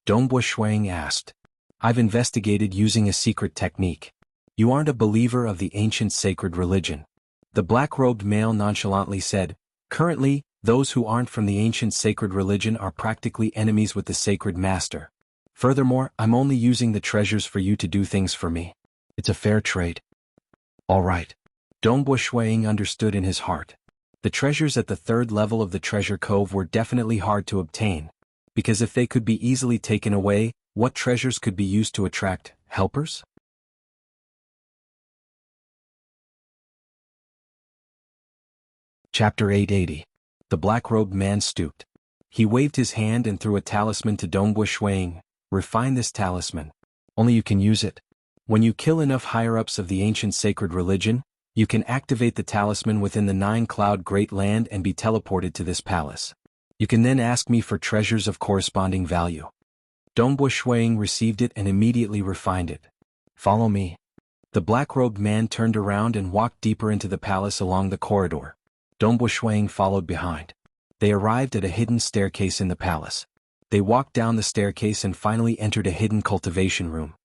Dongbu Shuiying asked. I've investigated using a secret technique. You aren't a believer of the ancient sacred religion. The black-robed male nonchalantly said, currently, those who aren't from the ancient sacred religion are practically enemies with the sacred master. Furthermore, I'm only using the treasures for you to do things for me. It's a fair trade. All right. Dongbo Shuiying understood in his heart. The treasures at the third level of the treasure cove were definitely hard to obtain, because if they could be easily taken away, what treasures could be used to attract helpers? Chapter 880. The black-robed man stooped. He waved his hand and threw a talisman to Dongbo Shuiying. Refine this talisman. Only you can use it. When you kill enough higher-ups of the ancient sacred religion, you can activate the talisman within the 9-cloud great land and be teleported to this palace. You can then ask me for treasures of corresponding value. Dongbo Shuiying received it and immediately refined it. Follow me. The black-robed man turned around and walked deeper into the palace along the corridor. Dongbo Shuiying followed behind. They arrived at a hidden staircase in the palace. They walked down the staircase and finally entered a hidden cultivation room.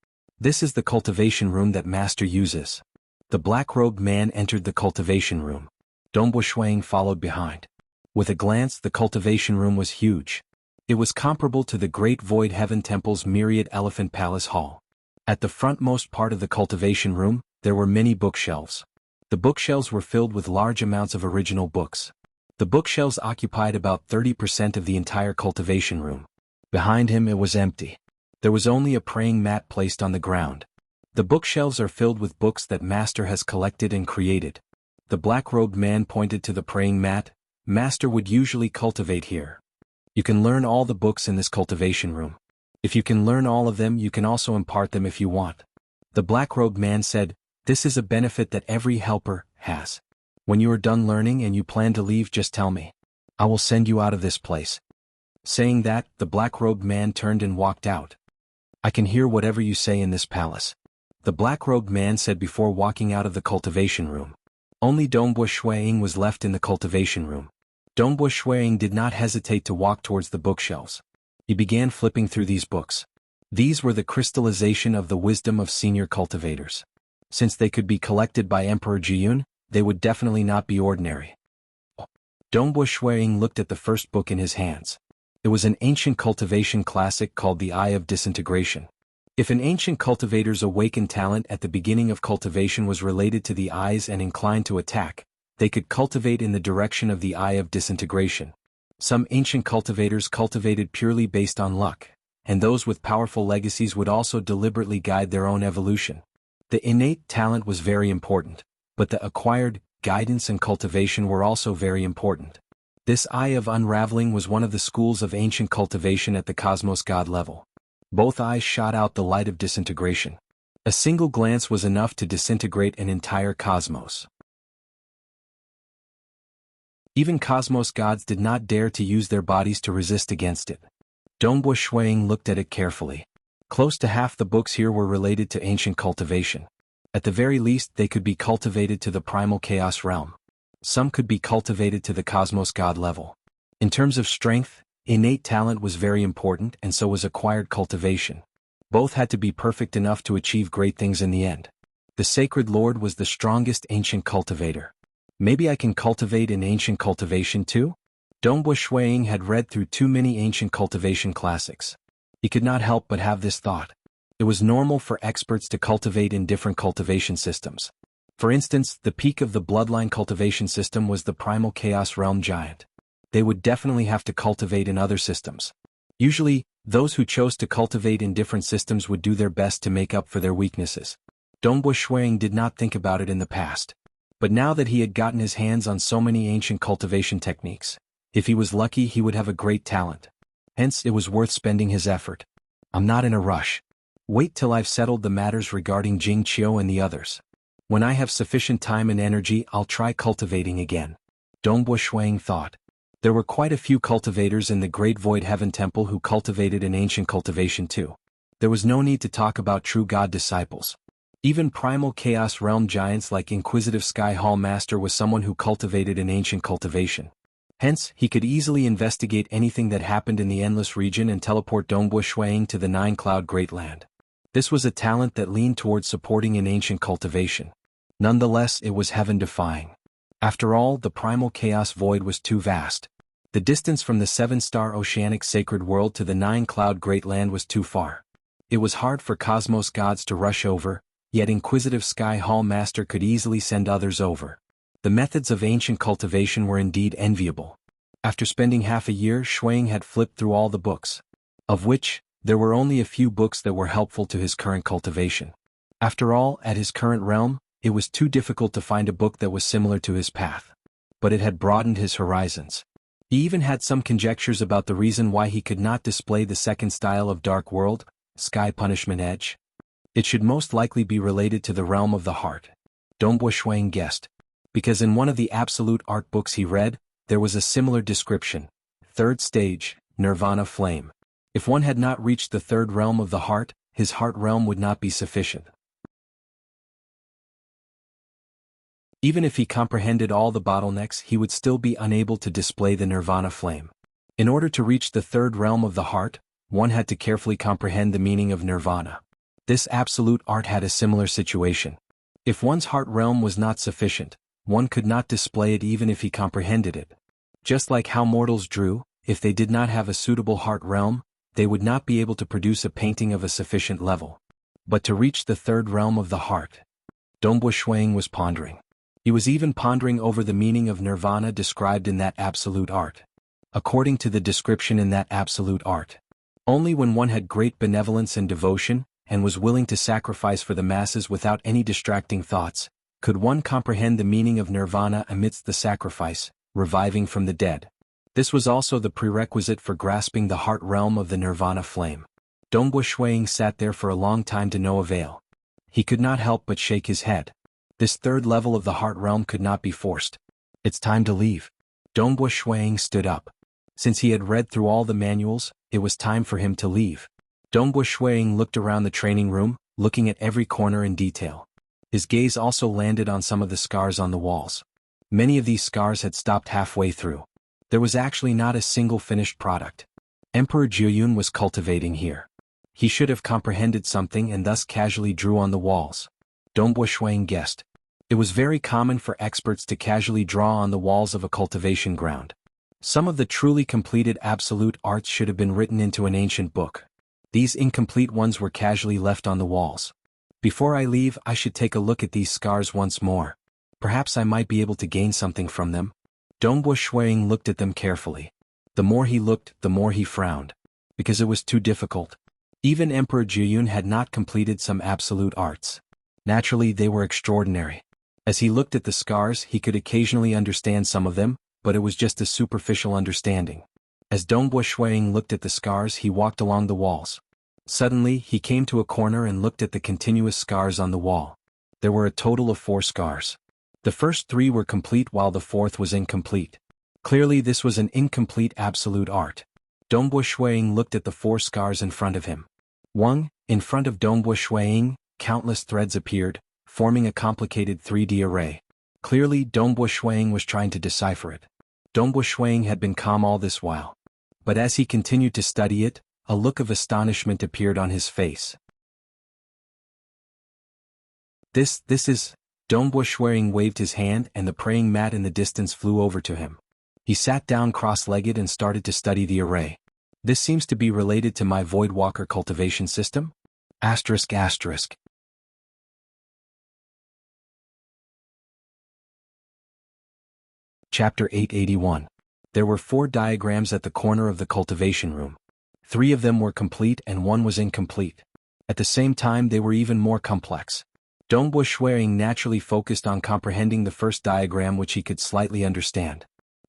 This is the cultivation room that Master uses. The black-robed man entered the cultivation room. Dongbo Shuiying followed behind. With a glance, the cultivation room was huge. It was comparable to the Great Void Heaven Temple's myriad elephant palace hall. At the frontmost part of the cultivation room, there were many bookshelves. The bookshelves were filled with large amounts of original books. The bookshelves occupied about 30% of the entire cultivation room. Behind him it was empty. There was only a praying mat placed on the ground. The bookshelves are filled with books that Master has collected and created. The black-robed man pointed to the praying mat. Master would usually cultivate here. You can learn all the books in this cultivation room. If you can learn all of them, you can also impart them if you want. The black-robed man said, this is a benefit that every helper has. When you are done learning and you plan to leave, just tell me. I will send you out of this place. Saying that, the black-robed man turned and walked out. I can hear whatever you say in this palace. The black-robed man said before walking out of the cultivation room. Only Dongbo Shuiying was left in the cultivation room. Dongbo Shuiying did not hesitate to walk towards the bookshelves. He began flipping through these books. These were the crystallization of the wisdom of senior cultivators. Since they could be collected by Emperor Jianghu, they would definitely not be ordinary. Dongbo Shuiying looked at the first book in his hands. It was an ancient cultivation classic called The Eye of Disintegration. If an ancient cultivator's awakened talent at the beginning of cultivation was related to the eyes and inclined to attack, they could cultivate in the direction of the Eye of Disintegration. Some ancient cultivators cultivated purely based on luck, and those with powerful legacies would also deliberately guide their own evolution. The innate talent was very important, but the acquired guidance and cultivation were also very important. This Eye of Unraveling was one of the schools of ancient cultivation at the Cosmos God level. Both eyes shot out the light of disintegration. A single glance was enough to disintegrate an entire cosmos. Even Cosmos Gods did not dare to use their bodies to resist against it. Dongbo Shuiying looked at it carefully. Close to half the books here were related to ancient cultivation. At the very least, they could be cultivated to the primal chaos realm. Some could be cultivated to the Cosmos God level. In terms of strength, innate talent was very important, and so was acquired cultivation. Both had to be perfect enough to achieve great things in the end. The Sacred Lord was the strongest ancient cultivator. Maybe I can cultivate in ancient cultivation too? Dongbo Shuiying had read through too many ancient cultivation classics. He could not help but have this thought. It was normal for experts to cultivate in different cultivation systems. For instance, the peak of the bloodline cultivation system was the primal chaos realm giant. They would definitely have to cultivate in other systems. Usually, those who chose to cultivate in different systems would do their best to make up for their weaknesses. Dongbo Shuiying did not think about it in the past. But now that he had gotten his hands on so many ancient cultivation techniques, if he was lucky, he would have a great talent. Hence, it was worth spending his effort. I'm not in a rush. Wait till I've settled the matters regarding Jing Qiu and the others. When I have sufficient time and energy, I'll try cultivating again. Dongbo Shuiying thought. There were quite a few cultivators in the Great Void Heaven Temple who cultivated in ancient cultivation too. There was no need to talk about true God disciples. Even primal chaos realm giants like Inquisitive Sky Hall Master was someone who cultivated in ancient cultivation. Hence, he could easily investigate anything that happened in the Endless Region and teleport Dongbo Shuiying to the Nine-Cloud Great Land. This was a talent that leaned towards supporting in ancient cultivation. Nonetheless, it was heaven-defying. After all, the primal chaos void was too vast. The distance from the 7-star oceanic sacred world to the 9-cloud great land was too far. It was hard for cosmos gods to rush over, yet inquisitive Sky Hall Master could easily send others over. The methods of ancient cultivation were indeed enviable. After spending half a year, Shuang had flipped through all the books, of which there were only a few books that were helpful to his current cultivation. After all, at his current realm, it was too difficult to find a book that was similar to his path. But it had broadened his horizons. He even had some conjectures about the reason why he could not display the second style of Dark World, Sky Punishment Edge. It should most likely be related to the realm of the heart. Dongbo Shuang guessed. Because in one of the absolute art books he read, there was a similar description. Third stage, Nirvana Flame. If one had not reached the third realm of the heart, his heart realm would not be sufficient. Even if he comprehended all the bottlenecks, he would still be unable to display the Nirvana Flame. In order to reach the third realm of the heart, one had to carefully comprehend the meaning of Nirvana. This absolute art had a similar situation. If one's heart realm was not sufficient, one could not display it even if he comprehended it. Just like how mortals drew, if they did not have a suitable heart realm, they would not be able to produce a painting of a sufficient level. But to reach the third realm of the heart, Dongbo Shuang was pondering. He was even pondering over the meaning of nirvana described in that absolute art. According to the description in that absolute art, only when one had great benevolence and devotion, and was willing to sacrifice for the masses without any distracting thoughts, could one comprehend the meaning of nirvana amidst the sacrifice, reviving from the dead. This was also the prerequisite for grasping the heart realm of the nirvana flame. Dongbo Shuang sat there for a long time to no avail. He could not help but shake his head. This third level of the heart realm could not be forced. It's time to leave. Dongbo Shuang stood up. Since he had read through all the manuals, it was time for him to leave. Dongbo Shuang looked around the training room, looking at every corner in detail. His gaze also landed on some of the scars on the walls. Many of these scars had stopped halfway through. There was actually not a single finished product. Emperor Jiuyun was cultivating here. He should have comprehended something and thus casually drew on the walls. Dongbo Shuang guessed. It was very common for experts to casually draw on the walls of a cultivation ground. Some of the truly completed absolute arts should have been written into an ancient book. These incomplete ones were casually left on the walls. Before I leave, I should take a look at these scars once more. Perhaps I might be able to gain something from them. Dongbo Shuang looked at them carefully. The more he looked, the more he frowned. Because it was too difficult. Even Emperor Jiuyun had not completed some absolute arts. Naturally, they were extraordinary. As he looked at the scars, he could occasionally understand some of them, but it was just a superficial understanding. As Dongbo Shuang looked at the scars, he walked along the walls. Suddenly, he came to a corner and looked at the continuous scars on the wall. There were a total of 4 scars. The first 3 were complete while the 4th was incomplete. Clearly this was an incomplete absolute art. Dongbo Shuang looked at the 4 scars in front of him. 1. In front of Dongbo Shuang, countless threads appeared, forming a complicated 3D array. Clearly Dongbo Shuang was trying to decipher it. Dongbo Shuang had been calm all this while. But as he continued to study it, a look of astonishment appeared on his face. This is... Dongbo Shuang waved his hand and the praying mat in the distance flew over to him. He sat down cross-legged and started to study the array. This seems to be related to my Voidwalker cultivation system? Asterisk asterisk. Chapter 881. There were 4 diagrams at the corner of the cultivation room. 3 of them were complete and 1 was incomplete. At the same time they were even more complex. Dongbo Shuang naturally focused on comprehending the first diagram which he could slightly understand.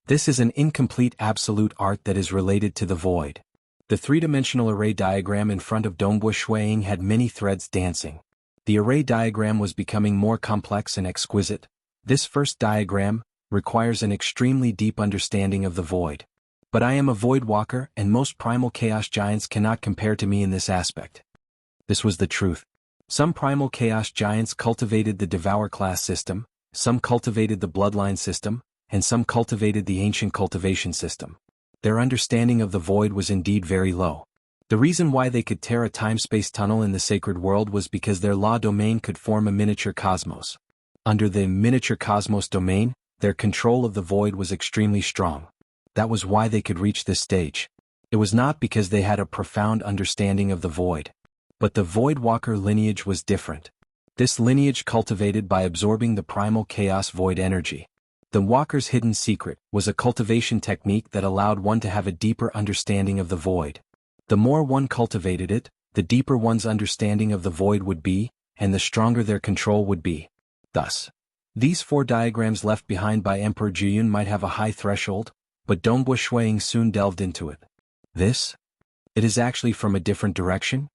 This is an incomplete absolute art that is related to the void. The 3-dimensional array diagram in front of Dongbo Shuang had many threads dancing. The array diagram was becoming more complex and exquisite. This first diagram requires an extremely deep understanding of the void. But I am a void walker and most primal chaos giants cannot compare to me in this aspect. This was the truth. Some primal chaos giants cultivated the Devour class system, some cultivated the Bloodline system, and some cultivated the ancient cultivation system. Their understanding of the void was indeed very low. The reason why they could tear a time-space tunnel in the sacred world was because their law domain could form a miniature cosmos. Under the miniature cosmos domain, their control of the void was extremely strong. That was why they could reach this stage. It was not because they had a profound understanding of the void. But the Void Walker lineage was different. This lineage cultivated by absorbing the primal chaos void energy. The Walker's hidden secret was a cultivation technique that allowed one to have a deeper understanding of the void. The more one cultivated it, the deeper one's understanding of the void would be, and the stronger their control would be. Thus, these 4 diagrams left behind by Emperor Jiyun might have a high threshold, but Dongbu Shuiying soon delved into it. This? It is actually from a different direction?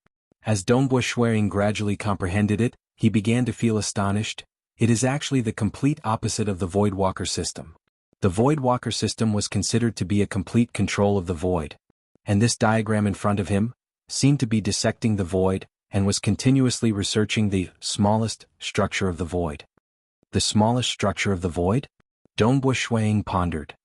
As Dongbu Shuiying gradually comprehended it, he began to feel astonished. It is actually the complete opposite of the Void Walker system. The Void Walker system was considered to be a complete control of the void. And this diagram in front of him seemed to be dissecting the void and was continuously researching the smallest structure of the void. The smallest structure of the void? Dongbu Shuiying pondered.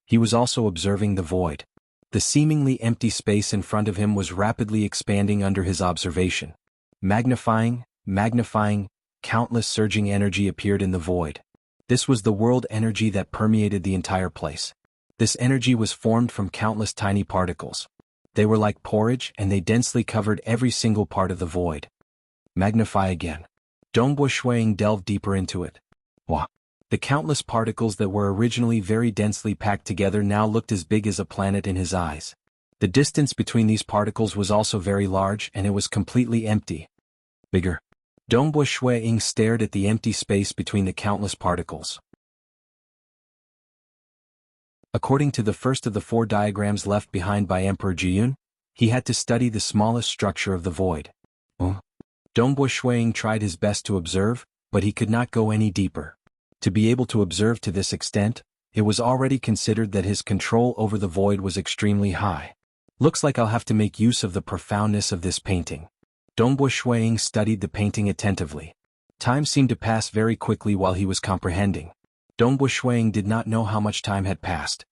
He was also observing the void. The seemingly empty space in front of him was rapidly expanding under his observation. Magnifying, countless surging energy appeared in the void. This was the world energy that permeated the entire place. This energy was formed from countless tiny particles. They were like porridge and they densely covered every single part of the void. Magnify again. Dongbu Shuiying delved deeper into it. Wow. The countless particles that were originally very densely packed together now looked as big as a planet in his eyes. The distance between these particles was also very large and it was completely empty. Bigger. Dongbu Shuiying stared at the empty space between the countless particles. According to the first of the 4 diagrams left behind by Emperor Jiyun, he had to study the smallest structure of the void. Dongbu Shuiying tried his best to observe, but he could not go any deeper. To be able to observe to this extent, it was already considered that his control over the void was extremely high. Looks like I'll have to make use of the profoundness of this painting. Dongbu Shuiying studied the painting attentively. Time seemed to pass very quickly while he was comprehending. Dongbu Shuiying did not know how much time had passed.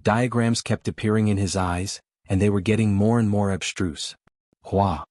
Diagrams kept appearing in his eyes, and they were getting more and more abstruse. Hua.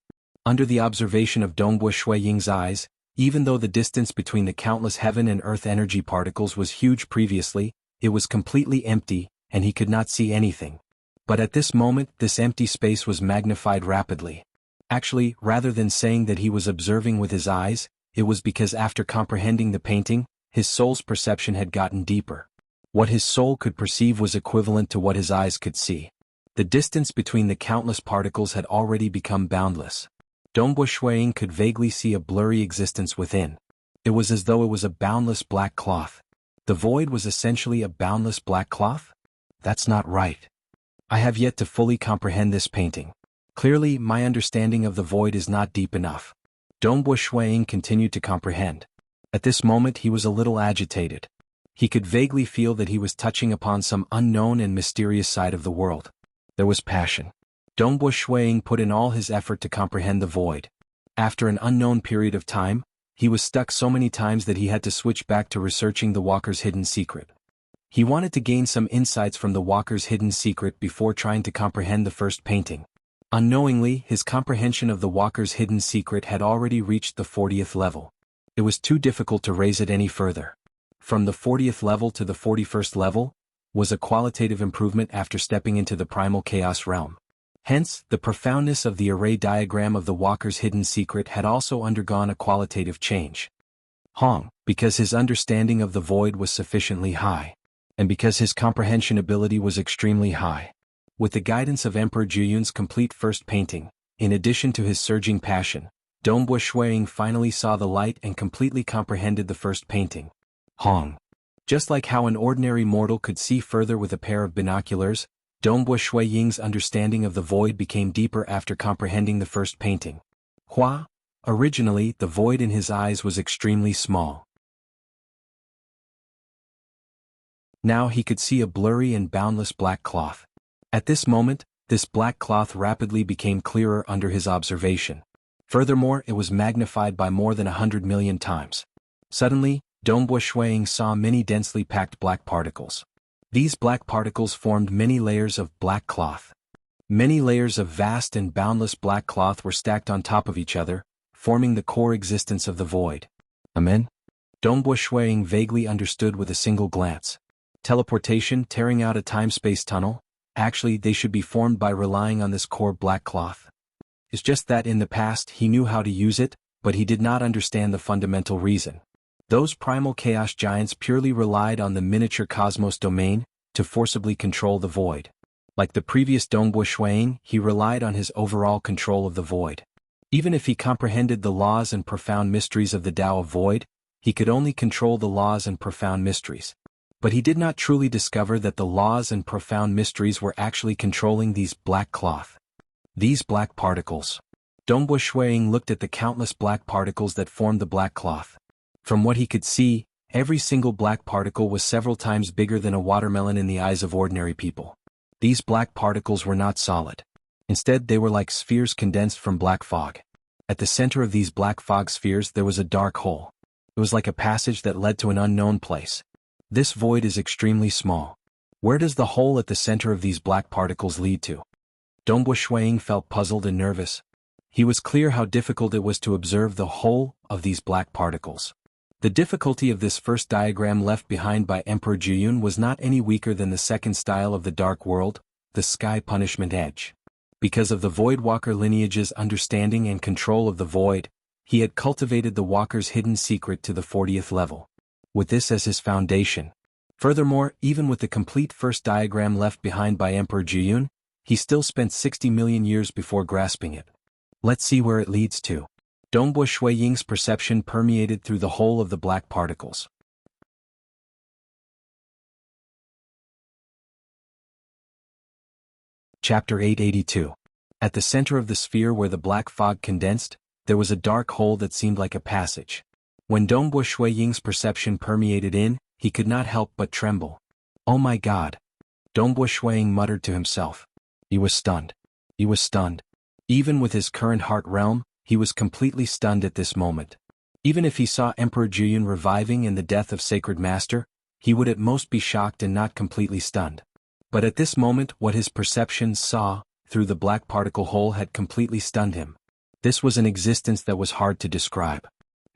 Under the observation of Dongbu Shuiying's eyes, even though the distance between the countless heaven and earth energy particles was huge previously, it was completely empty, and he could not see anything. But at this moment, this empty space was magnified rapidly. Actually, rather than saying that he was observing with his eyes, it was because after comprehending the painting, his soul's perception had gotten deeper. What his soul could perceive was equivalent to what his eyes could see. The distance between the countless particles had already become boundless. Dongbu Shuiying could vaguely see a blurry existence within. It was as though it was a boundless black cloth. The void was essentially a boundless black cloth? That's not right. I have yet to fully comprehend this painting. Clearly, my understanding of the void is not deep enough. Dongbu Shuiying continued to comprehend. At this moment he was a little agitated. He could vaguely feel that he was touching upon some unknown and mysterious side of the world. There was passion. Dongbu Shuiying put in all his effort to comprehend the void. After an unknown period of time, he was stuck so many times that he had to switch back to researching the Walker's hidden secret. He wanted to gain some insights from the Walker's hidden secret before trying to comprehend the first painting. Unknowingly, his comprehension of the Walker's hidden secret had already reached the 40th level. It was too difficult to raise it any further. From the 40th level to the 41st level was a qualitative improvement after stepping into the primal chaos realm. Hence, the profoundness of the array diagram of the Walker's hidden secret had also undergone a qualitative change. Because his understanding of the void was sufficiently high, and because his comprehension ability was extremely high. With the guidance of Emperor Jiyun's complete first painting, in addition to his surging passion, Dongbu Shuiying finally saw the light and completely comprehended the first painting. Just like how an ordinary mortal could see further with a pair of binoculars, Dongbu Shuiying's understanding of the void became deeper after comprehending the first painting. Originally, the void in his eyes was extremely small. Now he could see a blurry and boundless black cloth. At this moment, this black cloth rapidly became clearer under his observation. Furthermore, it was magnified by more than 100 million times. Suddenly, Dongbu Shuiying saw many densely packed black particles. These black particles formed many layers of black cloth. Many layers of vast and boundless black cloth were stacked on top of each other, forming the core existence of the void. Amen? Dongbu Shuiying vaguely understood with a single glance. Teleportation, tearing out a time-space tunnel? Actually, they should be formed by relying on this core black cloth. It's just that in the past he knew how to use it, but he did not understand the fundamental reason. Those primal chaos giants purely relied on the miniature cosmos domain to forcibly control the void. Like the previous Dongbo Shuang, he relied on his overall control of the void. Even if he comprehended the laws and profound mysteries of the Tao of Void, he could only control the laws and profound mysteries. But he did not truly discover that the laws and profound mysteries were actually controlling these black cloth. These black particles. Dongbo Shuang looked at the countless black particles that formed the black cloth. From what he could see, every single black particle was several times bigger than a watermelon in the eyes of ordinary people. These black particles were not solid. Instead, they were like spheres condensed from black fog. At the center of these black fog spheres there was a dark hole. It was like a passage that led to an unknown place. This void is extremely small. Where does the hole at the center of these black particles lead to? Dongbo Shuang felt puzzled and nervous. He was clear how difficult it was to observe the whole of these black particles. The difficulty of this first diagram left behind by Emperor Jiyun was not any weaker than the second style of the Dark World, the Sky Punishment Edge. Because of the Voidwalker lineage's understanding and control of the void, he had cultivated the Walker's hidden secret to the 40th level. With this as his foundation. Furthermore, even with the complete first diagram left behind by Emperor Jiyun, he still spent 60 million years before grasping it. Let's see where it leads to. Dongbo Shuiying's perception permeated through the whole of the black particles. Chapter 882. At the center of the sphere where the black fog condensed, there was a dark hole that seemed like a passage. When Dongbo Shuiying's perception permeated in, he could not help but tremble. Oh my God! Dongbo Shuiying muttered to himself. He was stunned. He was stunned. Even with his current heart realm, he was completely stunned at this moment. Even if he saw Emperor Jiyun reviving and the death of Sacred Master, he would at most be shocked and not completely stunned. But at this moment what his perception saw, through the black particle hole had completely stunned him. This was an existence that was hard to describe.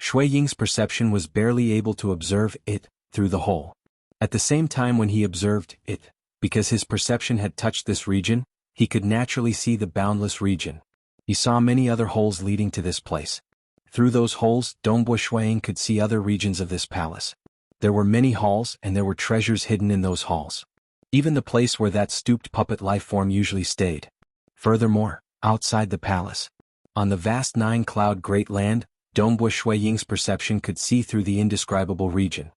Shuiying's perception was barely able to observe it, through the hole. At the same time when he observed it, because his perception had touched this region, he could naturally see the boundless region. He saw many other holes leading to this place. Through those holes, Dongbo Shuiying could see other regions of this palace. There were many halls and there were treasures hidden in those halls. Even the place where that stooped puppet life form usually stayed. Furthermore, outside the palace, on the vast nine-cloud great land, Dongbo Shuiying's perception could see through the indescribable region.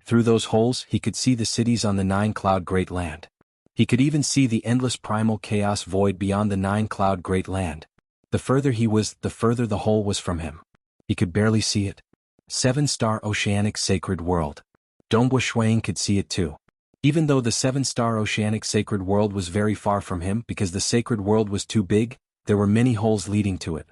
Through those holes he could see the cities on the nine-cloud great land. He could even see the endless primal chaos void beyond the nine-cloud great land. The further he was, the further the hole was from him. He could barely see it. 7-star oceanic sacred world. Dongbo Shuiying could see it too. Even though the 7-star oceanic sacred world was very far from him because the sacred world was too big, there were many holes leading to it.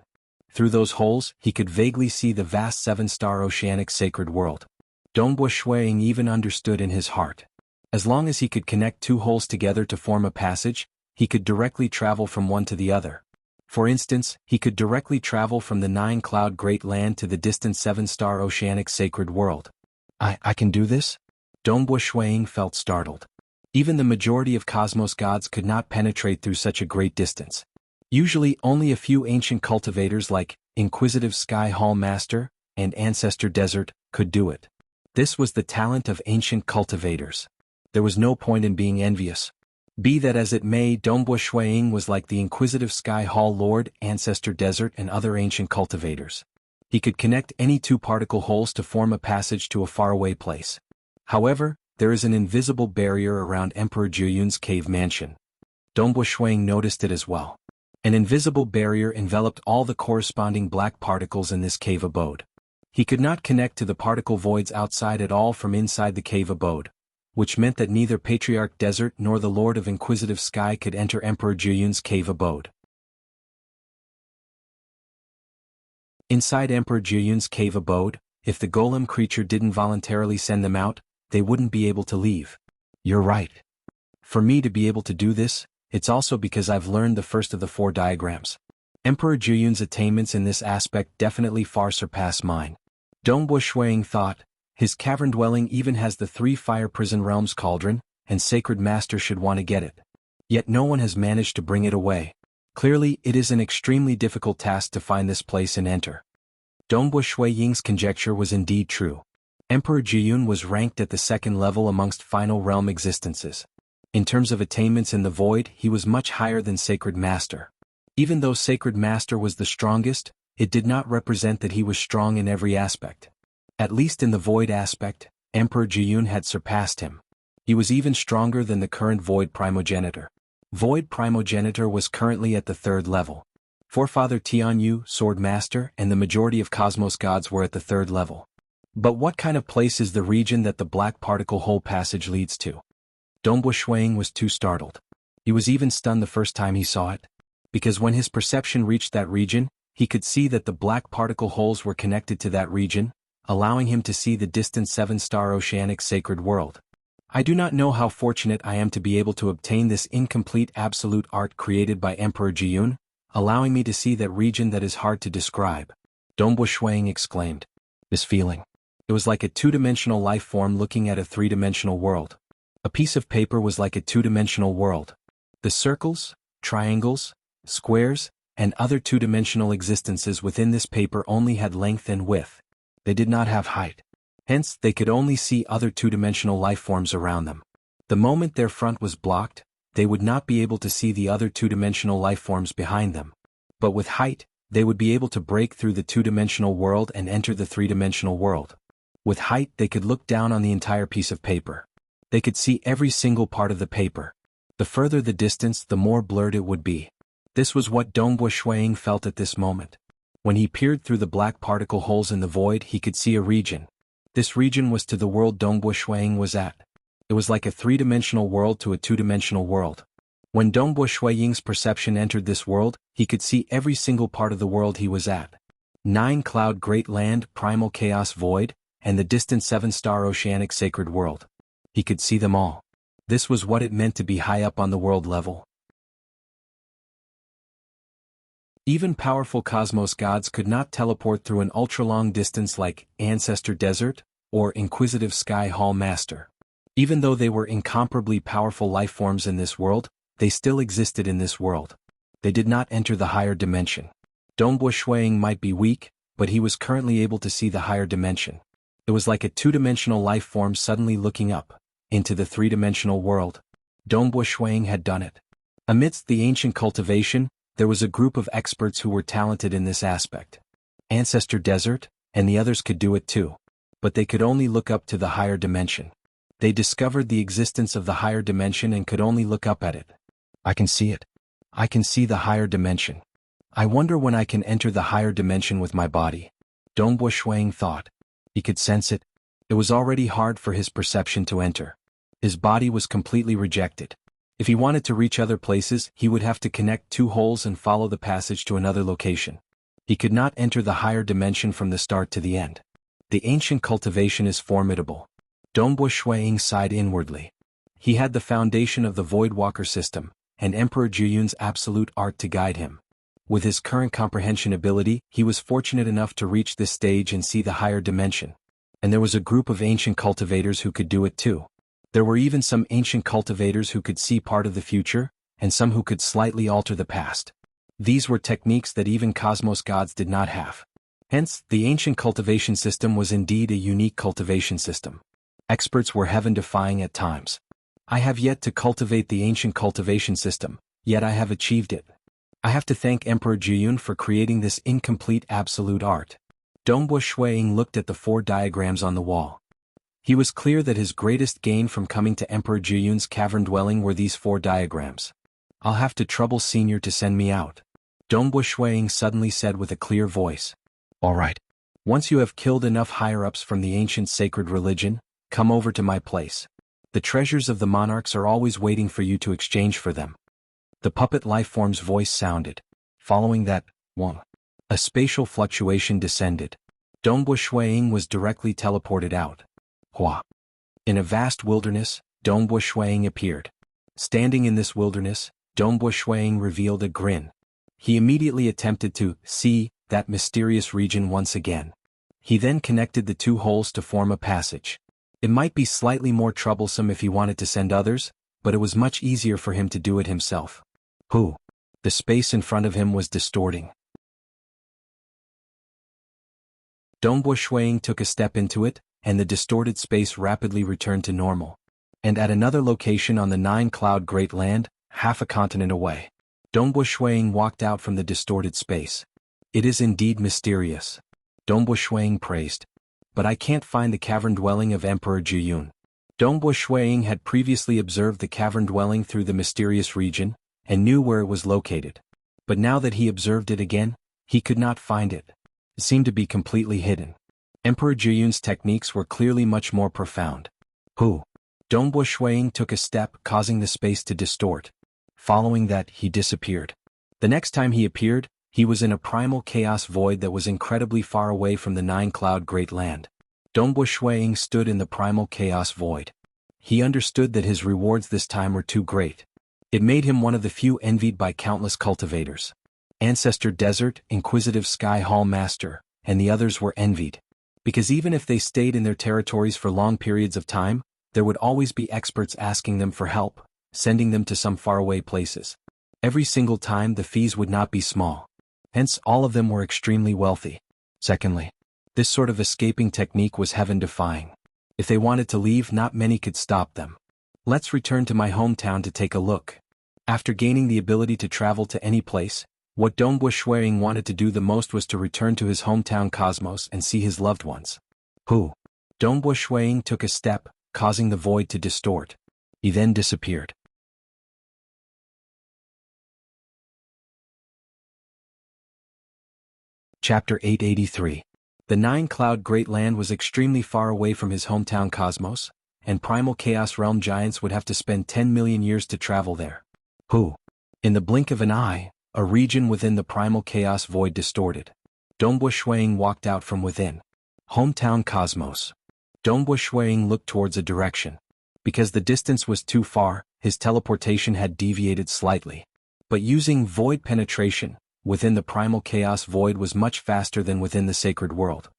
Through those holes, he could vaguely see the vast 7-star oceanic sacred world. Dongbo Shuiying even understood in his heart. As long as he could connect two holes together to form a passage, he could directly travel from one to the other. For instance, he could directly travel from the 9-cloud great land to the distant 7-star oceanic sacred world. I can do this? Dongbo Shuiying felt startled. Even the majority of cosmos gods could not penetrate through such a great distance. Usually only a few ancient cultivators like Inquisitive Sky Hall Master and Ancestor Desert could do it. This was the talent of ancient cultivators. There was no point in being envious. Be that as it may, Dongbo Shuiying was like the Inquisitive Sky Hall Lord, Ancestor Desert and other ancient cultivators. He could connect any two particle holes to form a passage to a faraway place. However, there is an invisible barrier around Emperor Jiyun's cave mansion. Dongbo Shuiying noticed it as well. An invisible barrier enveloped all the corresponding black particles in this cave abode. He could not connect to the particle voids outside at all from inside the cave abode, which meant that neither Patriarch Desert nor the Lord of Inquisitive Sky could enter Emperor Jiyun's cave abode. Inside Emperor Jiyun's cave abode, if the golem creature didn't voluntarily send them out, they wouldn't be able to leave. You're right. For me to be able to do this, it's also because I've learned the first of the 4 diagrams. Emperor Jiyun's attainments in this aspect definitely far surpass mine. Dongbo Shuiying thought, His cavern dwelling even has the 3 fire prison realms cauldron, and Sacred Master should want to get it. Yet no one has managed to bring it away. Clearly, it is an extremely difficult task to find this place and enter. Dongbu Shui Ying's conjecture was indeed true. Emperor Jiyun was ranked at the 2nd level amongst final realm existences. In terms of attainments in the void, he was much higher than Sacred Master. Even though Sacred Master was the strongest, it did not represent that he was strong in every aspect. At least in the void aspect, Emperor Jiyun had surpassed him. He was even stronger than the current void primogenitor. Void primogenitor was currently at the 3rd level. Forefather Tianyu, Sword Master, and the majority of cosmos gods were at the 3rd level. But what kind of place is the region that the black particle hole passage leads to? Dongbu Shuang was too startled. He was even stunned the first time he saw it. Because when his perception reached that region, he could see that the black particle holes were connected to that region, allowing him to see the distant 7-star oceanic sacred world. I do not know how fortunate I am to be able to obtain this incomplete absolute art created by Emperor Jiyun, allowing me to see that region that is hard to describe. Dongbu Shuang exclaimed. This feeling. It was like a 2-dimensional life form looking at a 3-dimensional world. A piece of paper was like a 2-dimensional world. The circles, triangles, squares, and other 2-dimensional existences within this paper only had length and width. They did not have height. Hence, they could only see other 2-dimensional life forms around them. The moment their front was blocked, they would not be able to see the other 2-dimensional life forms behind them. But with height, they would be able to break through the 2-dimensional world and enter the 3-dimensional world. With height, they could look down on the entire piece of paper. They could see every single part of the paper. The further the distance, the more blurred it would be. This was what Dongbu Shuang felt at this moment. When he peered through the black particle holes in the void, he could see a region. This region was to the world Dongbu Shuang was at. It was like a 3-dimensional world to a 2-dimensional world. When Dongbu Shuang's perception entered this world, he could see every single part of the world he was at. 9 cloud great land, primal chaos void, and the distant 7-star oceanic sacred world. He could see them all. This was what it meant to be high up on the world level. Even powerful cosmos gods could not teleport through an ultra-long distance like Ancestor Desert or Inquisitive Sky Hall Master. Even though they were incomparably powerful life forms in this world, they still existed in this world. They did not enter the higher dimension. Dongbu Shuang might be weak, but he was currently able to see the higher dimension. It was like a 2-dimensional life form suddenly looking up into the 3-dimensional world. Dongbu Shuang had done it. Amidst the ancient cultivation, there was a group of experts who were talented in this aspect. Ancestor Desert, and the others could do it too. But they could only look up to the higher dimension. They discovered the existence of the higher dimension and could only look up at it. I can see it. I can see the higher dimension. I wonder when I can enter the higher dimension with my body. Dongbu Shuang thought. He could sense it. It was already hard for his perception to enter. His body was completely rejected. If he wanted to reach other places, he would have to connect 2 holes and follow the passage to another location. He could not enter the higher dimension from the start to the end. The ancient cultivation is formidable. Dongbu Shuang sighed inwardly. He had the foundation of the Voidwalker system, and Emperor Jiyun's absolute art to guide him. With his current comprehension ability, he was fortunate enough to reach this stage and see the higher dimension. And there was a group of ancient cultivators who could do it too. There were even some ancient cultivators who could see part of the future, and some who could slightly alter the past. These were techniques that even cosmos gods did not have. Hence, the ancient cultivation system was indeed a unique cultivation system. Experts were heaven-defying at times. I have yet to cultivate the ancient cultivation system, yet I have achieved it. I have to thank Emperor Jiyun for creating this incomplete absolute art. Dongbu Shuang looked at the 4 diagrams on the wall. He was clear that his greatest gain from coming to Emperor Jiyun's cavern dwelling were these 4 diagrams. I'll have to trouble Senior to send me out. Dongbu Shuang suddenly said with a clear voice. All right. Once you have killed enough higher-ups from the ancient sacred religion, come over to my place. The treasures of the monarchs are always waiting for you to exchange for them. The puppet lifeform's voice sounded. Following that, Wong. A spatial fluctuation descended. Dongbu Shuang was directly teleported out. Hua. In a vast wilderness, Dongbu Shuang appeared. Standing in this wilderness, Dongbu Shuang revealed a grin. He immediately attempted to see that mysterious region once again. He then connected the two holes to form a passage. It might be slightly more troublesome if he wanted to send others, but it was much easier for him to do it himself. Who? The space in front of him was distorting. Dongbo Shuang took a step into it, and the distorted space rapidly returned to normal. And at another location on the nine-cloud Great Land, half a continent away, Dongbo Shuang walked out from the distorted space. It is indeed mysterious, Dongbo Shuang praised. But I can't find the cavern dwelling of Emperor Jiyun. Dongbo Shuang had previously observed the cavern dwelling through the mysterious region, and knew where it was located. But now that he observed it again, he could not find it. It seemed to be completely hidden. Emperor Jiyun's techniques were clearly much more profound. Who? Dongbo Shuang took a step, causing the space to distort. Following that, he disappeared. The next time he appeared, he was in a primal chaos void that was incredibly far away from the nine-cloud Great Land. Dongbo Shuang stood in the primal chaos void. He understood that his rewards this time were too great. It made him one of the few envied by countless cultivators. Ancestor Desert, Inquisitive Sky Hall Master, and the others were envied. Because even if they stayed in their territories for long periods of time, there would always be experts asking them for help, sending them to some faraway places. Every single time the fees would not be small. Hence all of them were extremely wealthy. Secondly, this sort of escaping technique was heaven-defying. If they wanted to leave, not many could stop them. Let's return to my hometown to take a look. After gaining the ability to travel to any place, what Dongbo Shuang wanted to do the most was to return to his hometown cosmos and see his loved ones. Who? Dongbo Shuang took a step, causing the void to distort. He then disappeared. Chapter 883. The nine-cloud Great Land was extremely far away from his hometown cosmos, and primal chaos realm giants would have to spend 10 million years to travel there. Who? In the blink of an eye, a region within the primal chaos void distorted. Dongbo Shuang walked out from within. Hometown cosmos. Dongbo Shuang looked towards a direction. Because the distance was too far, his teleportation had deviated slightly. But using void penetration, within the primal chaos void was much faster than within the sacred world.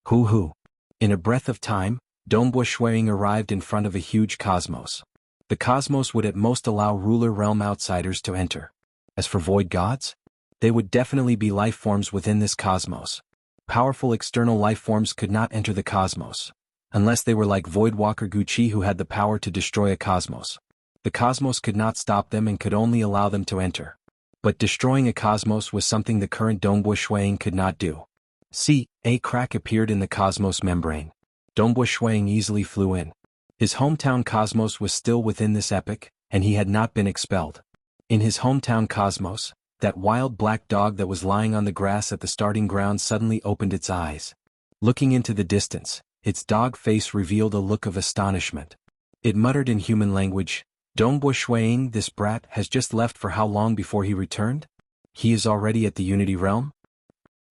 Who? In a breath of time, Dongbo Shuang arrived in front of a huge cosmos. The cosmos would at most allow ruler realm outsiders to enter. As for void gods, they would definitely be life forms within this cosmos. Powerful external life forms could not enter the cosmos, unless they were like Voidwalker Gucci who had the power to destroy a cosmos. The cosmos could not stop them and could only allow them to enter. But destroying a cosmos was something the current Dongbo Shuang could not do. See, a crack appeared in the cosmos membrane. Dongbo Shuang easily flew in. His hometown cosmos was still within this epoch, and he had not been expelled. In his hometown cosmos, that wild black dog that was lying on the grass at the starting ground suddenly opened its eyes. Looking into the distance, its dog face revealed a look of astonishment. It muttered in human language, Dongbo Shuang, this brat has just left for how long before he returned? He is already at the Unity Realm?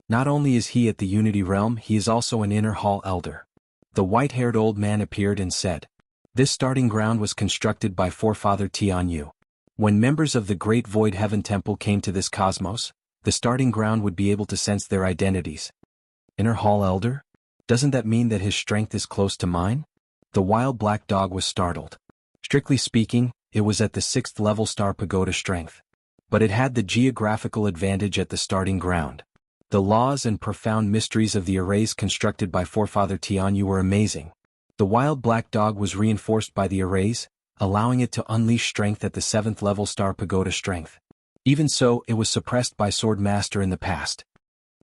Not only is he at the Unity Realm, he is also an inner hall elder. The white-haired old man appeared and said, this starting ground was constructed by forefather Tianyu. When members of the Great Void Heaven Temple came to this cosmos, the starting ground would be able to sense their identities. Inner hall elder? Doesn't that mean that his strength is close to mine? The wild black dog was startled. Strictly speaking, it was at the 6th level star pagoda strength. But it had the geographical advantage at the starting ground. The laws and profound mysteries of the arrays constructed by forefather Tianyu were amazing. The wild black dog was reinforced by the arrays, allowing it to unleash strength at the 7th level star pagoda strength. Even so, it was suppressed by Sword Master in the past.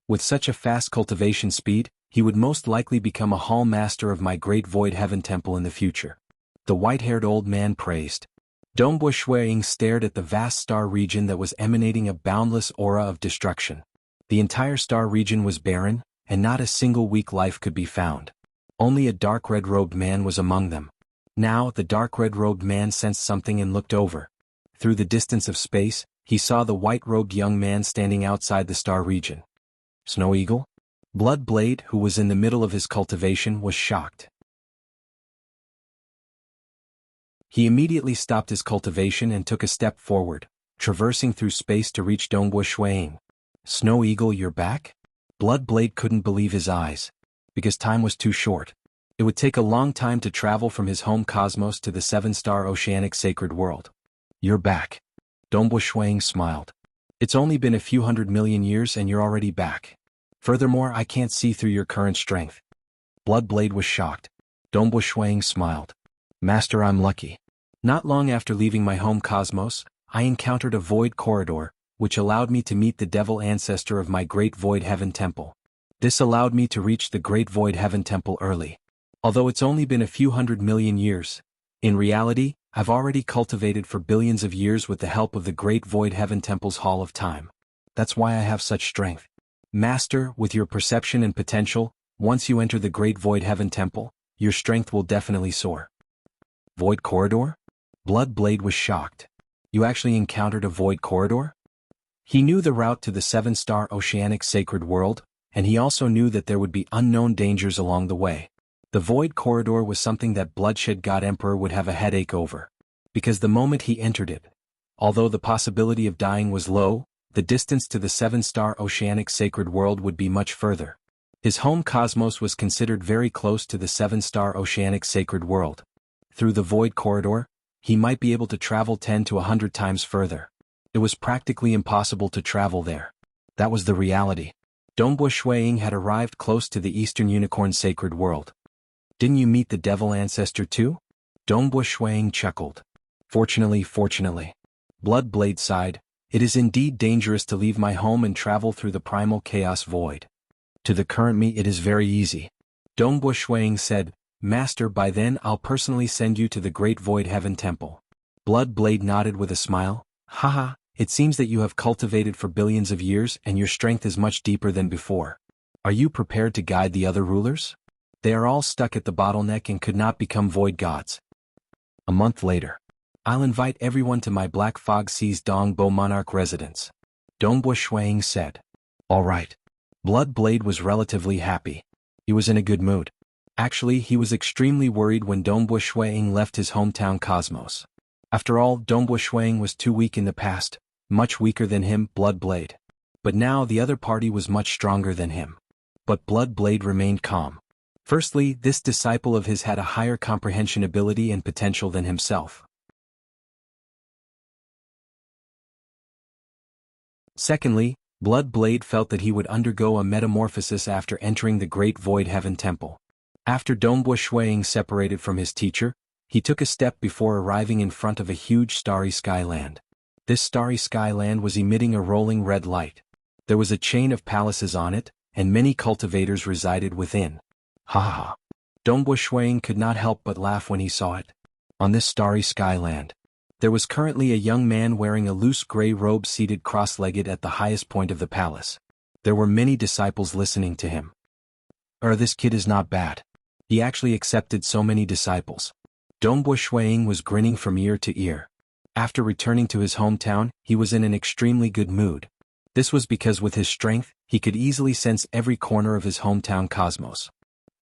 With such a fast cultivation speed, he would most likely become a hall master of my Great Void Heaven Temple in the future. The white-haired old man praised. Dongbo Shuang stared at the vast star region that was emanating a boundless aura of destruction. The entire star region was barren, and not a single weak life could be found. Only a dark red-robed man was among them. Now, the dark red-robed man sensed something and looked over. Through the distance of space, he saw the white-robed young man standing outside the star region. Snow Eagle? Blood Blade, who was in the middle of his cultivation, was shocked. He immediately stopped his cultivation and took a step forward, traversing through space to reach Dongbo Shuang. Snow Eagle, you're back? Blood Blade couldn't believe his eyes. because time was too short. It would take a long time to travel from his home cosmos to the seven-star oceanic sacred world. You're back. Dongbo Shuang smiled. It's only been a few 100 million years and you're already back. Furthermore, I can't see through your current strength. Bloodblade was shocked. Dongbo Shuang smiled. Master, I'm lucky. Not long after leaving my home cosmos, I encountered a void corridor, which allowed me to meet the devil ancestor of my Great Void Heaven Temple. This allowed me to reach the Great Void Heaven Temple early. Although it's only been a few 100 million years, in reality, I've already cultivated for billions of years with the help of the Great Void Heaven Temple's Hall of Time. That's why I have such strength. Master, with your perception and potential, once you enter the Great Void Heaven Temple, your strength will definitely soar. Void Corridor? Bloodblade was shocked. You actually encountered a void corridor? He knew the route to the seven-star oceanic sacred world, and he also knew that there would be unknown dangers along the way. The void corridor was something that Bloodshed God Emperor would have a headache over. Because the moment he entered it, although the possibility of dying was low, the distance to the seven-star oceanic sacred world would be much further. His home cosmos was considered very close to the seven-star oceanic sacred world. Through the void corridor, he might be able to travel 10 to 100 times further. It was practically impossible to travel there. That was the reality. Dongbo Shuang had arrived close to the Eastern Unicorn sacred world. Didn't you meet the devil ancestor too? Dongbo Shuang chuckled. Fortunately. Bloodblade sighed. It is indeed dangerous to leave my home and travel through the primal chaos void. To the current me it is very easy. Dongbo Shuang said, Master, by then I'll personally send you to the Great Void Heaven Temple. Bloodblade nodded with a smile. Haha, it seems that you have cultivated for billions of years and your strength is much deeper than before. Are you prepared to guide the other rulers? They are all stuck at the bottleneck and could not become void gods. A month later. I'll invite everyone to my Black Fog Seas Dongbo Monarch residence. Dongbo Shuang said. All right. Bloodblade was relatively happy. He was in a good mood. Actually, he was extremely worried when Dongbo Shuang left his hometown cosmos. After all, Dongbo Shuang was too weak in the past, much weaker than him, Bloodblade. But now the other party was much stronger than him. But Bloodblade remained calm. Firstly, this disciple of his had a higher comprehension ability and potential than himself. Secondly, Bloodblade felt that he would undergo a metamorphosis after entering the Great Void Heaven Temple. After Dongbo Shuang separated from his teacher, he took a step before arriving in front of a huge starry skyland. This starry skyland was emitting a rolling red light. There was a chain of palaces on it, and many cultivators resided within. Ha ha. Dongbo Shuang could not help but laugh when he saw it. On this starry skyland, there was currently a young man wearing a loose gray robe seated cross-legged at the highest point of the palace. There were many disciples listening to him. This kid is not bad. He actually accepted so many disciples. Dongbo Shuang was grinning from ear to ear. After returning to his hometown, he was in an extremely good mood. This was because with his strength, he could easily sense every corner of his hometown cosmos.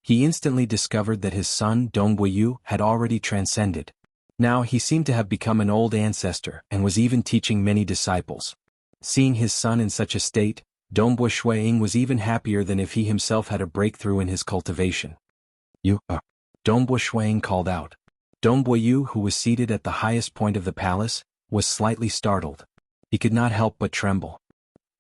He instantly discovered that his son, Dongbo Yu, had already transcended. Now he seemed to have become an old ancestor and was even teaching many disciples. Seeing his son in such a state, Dongbo Shuang was even happier than if he himself had a breakthrough in his cultivation. You, Dongbo Shuang called out. Dongbo Yu, who was seated at the highest point of the palace, was slightly startled. He could not help but tremble.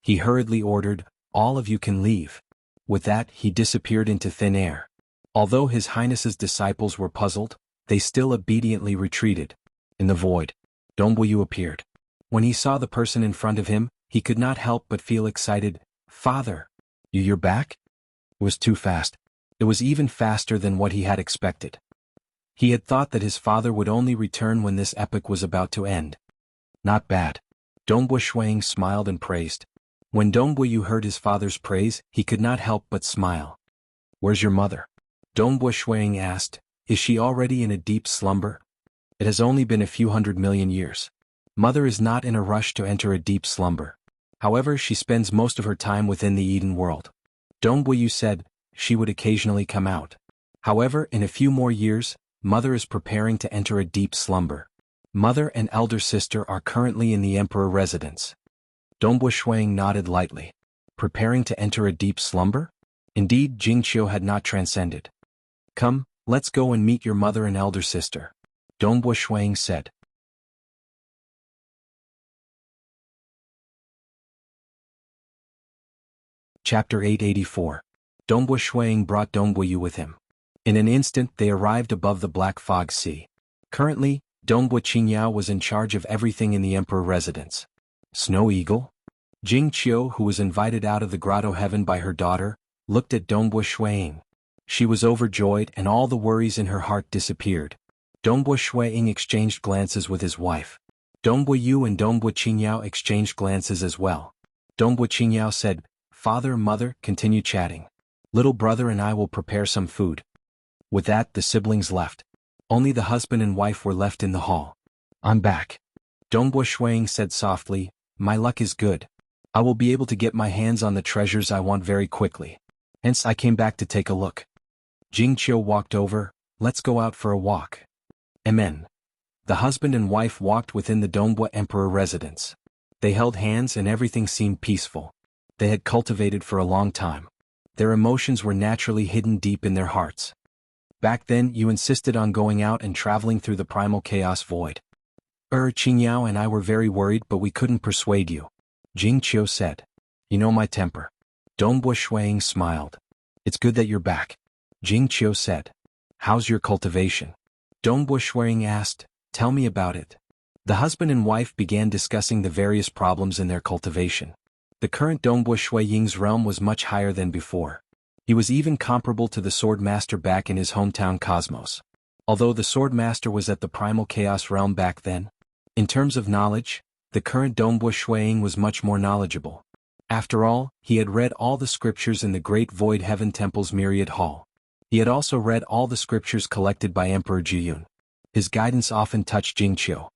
He hurriedly ordered, all of you can leave. With that, he disappeared into thin air. Although His Highness's disciples were puzzled, they still obediently retreated. In the void, Dongbo Yu appeared. When he saw the person in front of him, he could not help but feel excited. Father! You're back? It was too fast. It was even faster than what he had expected. He had thought that his father would only return when this epoch was about to end. Not bad. Dongbo Shuang smiled and praised. When Dongbo Yu heard his father's praise, he could not help but smile. Where's your mother? Dongbo Shuang asked. Is she already in a deep slumber? It has only been a few 100 million years. Mother is not in a rush to enter a deep slumber. However, she spends most of her time within the Eden world. Dongbo Yu said, she would occasionally come out. However, in a few more years, Mother is preparing to enter a deep slumber. Mother and elder sister are currently in the Emperor residence. Dongbo Shuang nodded lightly. Preparing to enter a deep slumber? Indeed, Jingqiu had not transcended. Come, let's go and meet your mother and elder sister, Dongbo Shuang said. Chapter 884. Dongbo Shuang brought Dongbo Yu with him. In an instant they arrived above the Black Fog Sea. Currently, Dongbo Qingyao was in charge of everything in the Emperor residence. Snow Eagle? Jingqiu, who was invited out of the grotto heaven by her daughter, looked at Dongbo Shuang. She was overjoyed and all the worries in her heart disappeared. Dongbo Shuang exchanged glances with his wife. Dongbo Yu and Dongbo Qingyao exchanged glances as well. Dongbo Qingyao said, "Father, mother, continue chatting. Little brother and I will prepare some food." With that, the siblings left. Only the husband and wife were left in the hall. "I'm back," Dongbo Shuang said softly. "My luck is good. I will be able to get my hands on the treasures I want very quickly. Hence I came back to take a look." Jingqiu walked over. "Let's go out for a walk." Amen. The husband and wife walked within the Dongbo Emperor residence. They held hands and everything seemed peaceful. They had cultivated for a long time. Their emotions were naturally hidden deep in their hearts. "Back then you insisted on going out and traveling through the primal chaos void. Qingyao and I were very worried but we couldn't persuade you," Jingqiu said. "You know my temper." Dongbo Shuang smiled. "It's good that you're back," Jingqiu said. "How's your cultivation?" Dongbo Shuang asked. "Tell me about it." The husband and wife began discussing the various problems in their cultivation. The current Dongbo Shuang's realm was much higher than before. He was even comparable to the Swordmaster back in his hometown Cosmos. Although the Swordmaster was at the Primal Chaos realm back then, in terms of knowledge, the current Dongbo Shuang was much more knowledgeable. After all, he had read all the scriptures in the Great Void Heaven Temple's Myriad Hall. He had also read all the scriptures collected by Emperor Jiyun. His guidance often touched Jingqiu.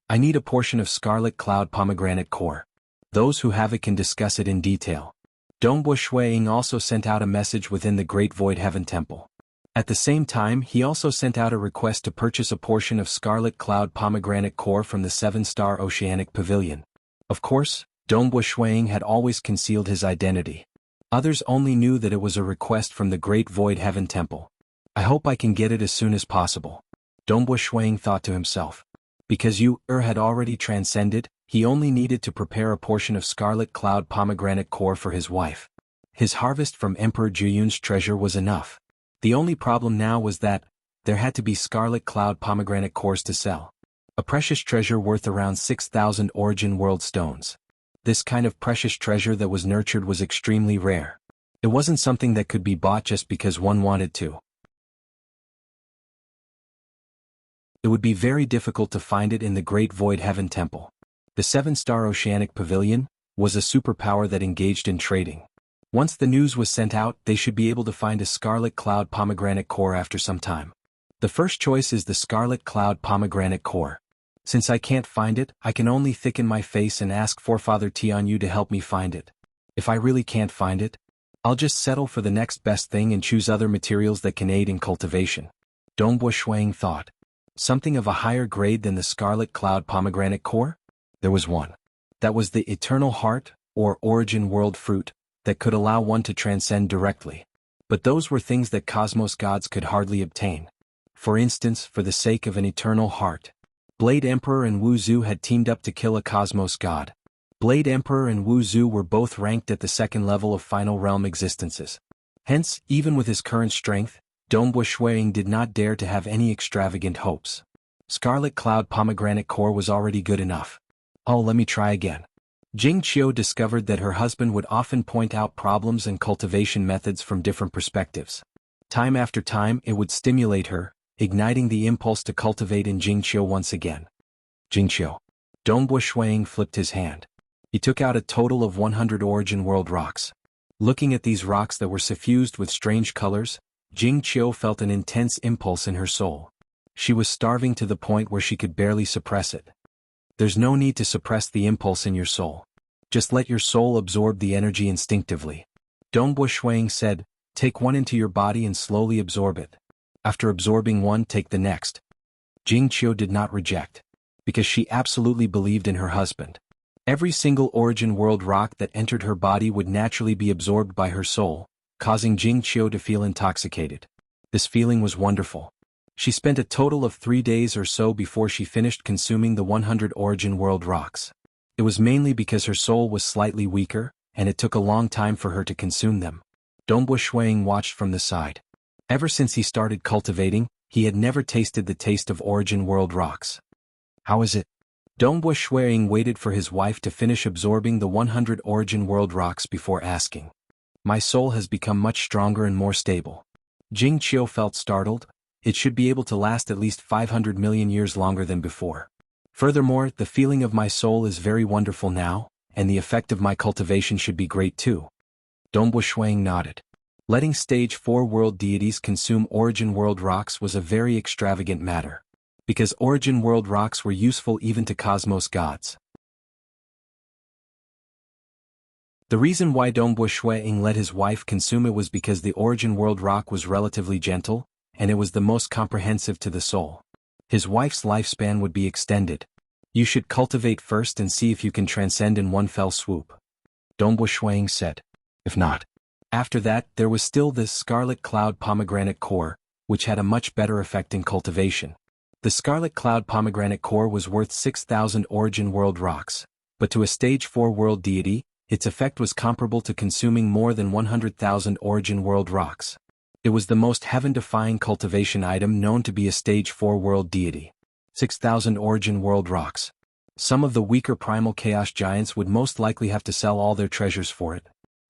"I need a portion of Scarlet Cloud Pomegranate Core. Those who have it can discuss it in detail." Dongbo Shuang also sent out a message within the Great Void Heaven Temple. At the same time, he also sent out a request to purchase a portion of Scarlet Cloud Pomegranate Core from the 7-star Oceanic Pavilion. Of course, Dongbo Shuang had always concealed his identity. Others only knew that it was a request from the Great Void Heaven Temple. "I hope I can get it as soon as possible," Dongbo Shuang thought to himself. Because Yu had already transcended, he only needed to prepare a portion of Scarlet Cloud Pomegranate Core for his wife. His harvest from Emperor Jiyun's treasure was enough. The only problem now was that there had to be Scarlet Cloud Pomegranate Cores to sell. A precious treasure worth around 6,000 Origin World Stones. This kind of precious treasure that was nurtured was extremely rare. It wasn't something that could be bought just because one wanted to. It would be very difficult to find it in the Great Void Heaven Temple. The 7-star Oceanic Pavilion was a superpower that engaged in trading. Once the news was sent out, they should be able to find a Scarlet Cloud Pomegranate Core after some time. The first choice is the Scarlet Cloud Pomegranate Core. Since I can't find it, I can only thicken my face and ask Forefather Tianyu to help me find it. If I really can't find it, I'll just settle for the next best thing and choose other materials that can aid in cultivation. Dongbo Shuang thought. Something of a higher grade than the Scarlet Cloud Pomegranate Core? There was one. That was the Eternal Heart, or Origin World Fruit, that could allow one to transcend directly. But those were things that Cosmos gods could hardly obtain. For instance, for the sake of an Eternal Heart, Blade Emperor and Wu Zhu had teamed up to kill a Cosmos god. Blade Emperor and Wu Zhu were both ranked at the second level of Final Realm existences. Hence, even with his current strength, Dongbo Shuang did not dare to have any extravagant hopes. Scarlet Cloud Pomegranate Core was already good enough. "Oh, let me try again." Jingqiu discovered that her husband would often point out problems and cultivation methods from different perspectives. Time after time it would stimulate her, igniting the impulse to cultivate in Jingqiu once again. "Jingqiu." Dongbo Shuang flipped his hand. He took out a total of 100 Origin World rocks. Looking at these rocks that were suffused with strange colors, Jingqiu felt an intense impulse in her soul. She was starving to the point where she could barely suppress it. There's no need to suppress the impulse in your soul. Just let your soul absorb the energy instinctively. Dongbo Shuang said, "Take one into your body and slowly absorb it. After absorbing one, take the next." Jingqiu did not reject, because she absolutely believed in her husband. Every single Origin World rock that entered her body would naturally be absorbed by her soul, causing Jianghu to feel intoxicated. This feeling was wonderful. She spent a total of 3 days or so before she finished consuming the 100 Origin World rocks. It was mainly because her soul was slightly weaker, and it took a long time for her to consume them. Dongbo Shuang watched from the side. Ever since he started cultivating, he had never tasted the taste of Origin World rocks. How is it? Dongbo Shuang waited for his wife to finish absorbing the 100 Origin World rocks before asking. My soul has become much stronger and more stable. Jianghu felt startled. It should be able to last at least 500 million years longer than before. Furthermore, the feeling of my soul is very wonderful now, and the effect of my cultivation should be great too. Dongbo Shuang nodded. Letting Stage 4 world deities consume Origin World rocks was a very extravagant matter. Because Origin World rocks were useful even to cosmos gods. The reason why Dongbo Shuang let his wife consume it was because the Origin World rock was relatively gentle, and it was the most comprehensive to the soul. His wife's lifespan would be extended. You should cultivate first and see if you can transcend in one fell swoop. Dongbo Shuang said. If not. After that, there was still this Scarlet Cloud Pomegranate Core, which had a much better effect in cultivation. The Scarlet Cloud Pomegranate Core was worth 6,000 Origin World rocks, but to a Stage 4 world deity, its effect was comparable to consuming more than 100,000 Origin World rocks. It was the most heaven-defying cultivation item known to be a Stage 4 world deity. 6,000 Origin World rocks. Some of the weaker primal chaos giants would most likely have to sell all their treasures for it.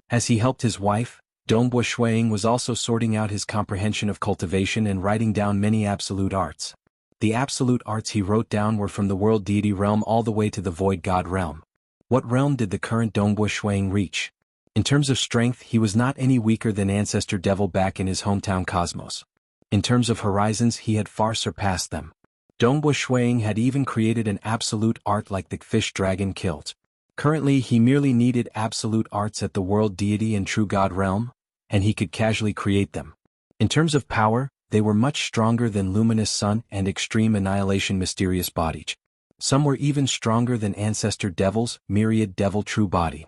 As he helped his wife, Dongbo Shuang was also sorting out his comprehension of cultivation and writing down many absolute arts. The absolute arts he wrote down were from the world deity realm all the way to the void god realm. What realm did the current Dongbo Shuang reach? In terms of strength, he was not any weaker than Ancestor Devil back in his hometown cosmos. In terms of horizons, he had far surpassed them. Dongbo Shuang had even created an absolute art like the fish dragon killed. Currently, he merely needed absolute arts at the world deity and true god realm, and he could casually create them. In terms of power, they were much stronger than Luminous Sun and Extreme Annihilation Mysterious Bodied. Some were even stronger than Ancestor Devil's Myriad Devil True Body.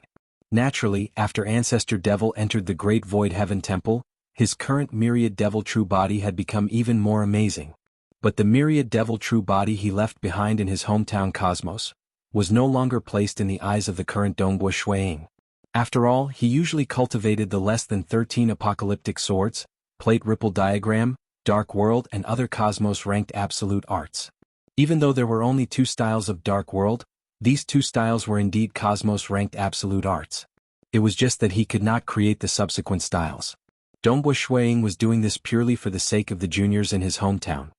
Naturally, after Ancestor Devil entered the Great Void Heaven Temple, his current Myriad Devil True Body had become even more amazing. But the Myriad Devil True Body he left behind in his hometown cosmos was no longer placed in the eyes of the current Dongbo Shuang. After all, he usually cultivated the less than 13 apocalyptic swords, plate ripple diagram, dark world and other cosmos-ranked absolute arts. Even though there were only 2 styles of dark world, these 2 styles were indeed cosmos-ranked absolute arts. It was just that he could not create the subsequent styles. Dongbo Shuang was doing this purely for the sake of the juniors in his hometown.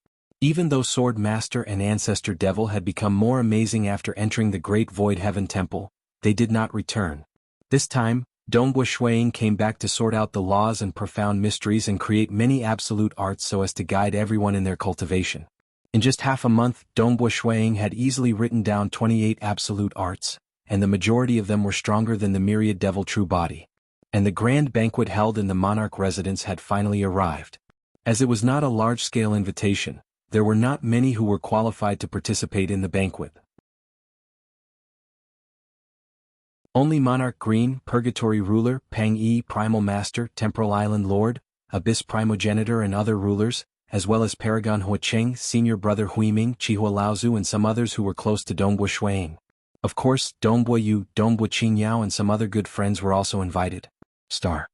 Even though Sword Master and Ancestor Devil had become more amazing after entering the Great Void Heaven Temple, they did not return. This time, Dongbo Shuang came back to sort out the laws and profound mysteries and create many absolute arts so as to guide everyone in their cultivation. In just half a month, Dongbo Shuang had easily written down 28 absolute arts, and the majority of them were stronger than the Myriad Devil True Body. And the grand banquet held in the monarch residence had finally arrived. As it was not a large-scale invitation, there were not many who were qualified to participate in the banquet. Only Monarch Green, Purgatory Ruler, Pang Yi, Primal Master, Temporal Island Lord, Abyss Primogenitor and other rulers, as well as Paragon Huacheng, Senior Brother Huiming, Chihua Laozu and some others who were close to Dongbo Shuang. Of course, Dongbo Yu, Dongbo Qingyao and some other good friends were also invited. Star.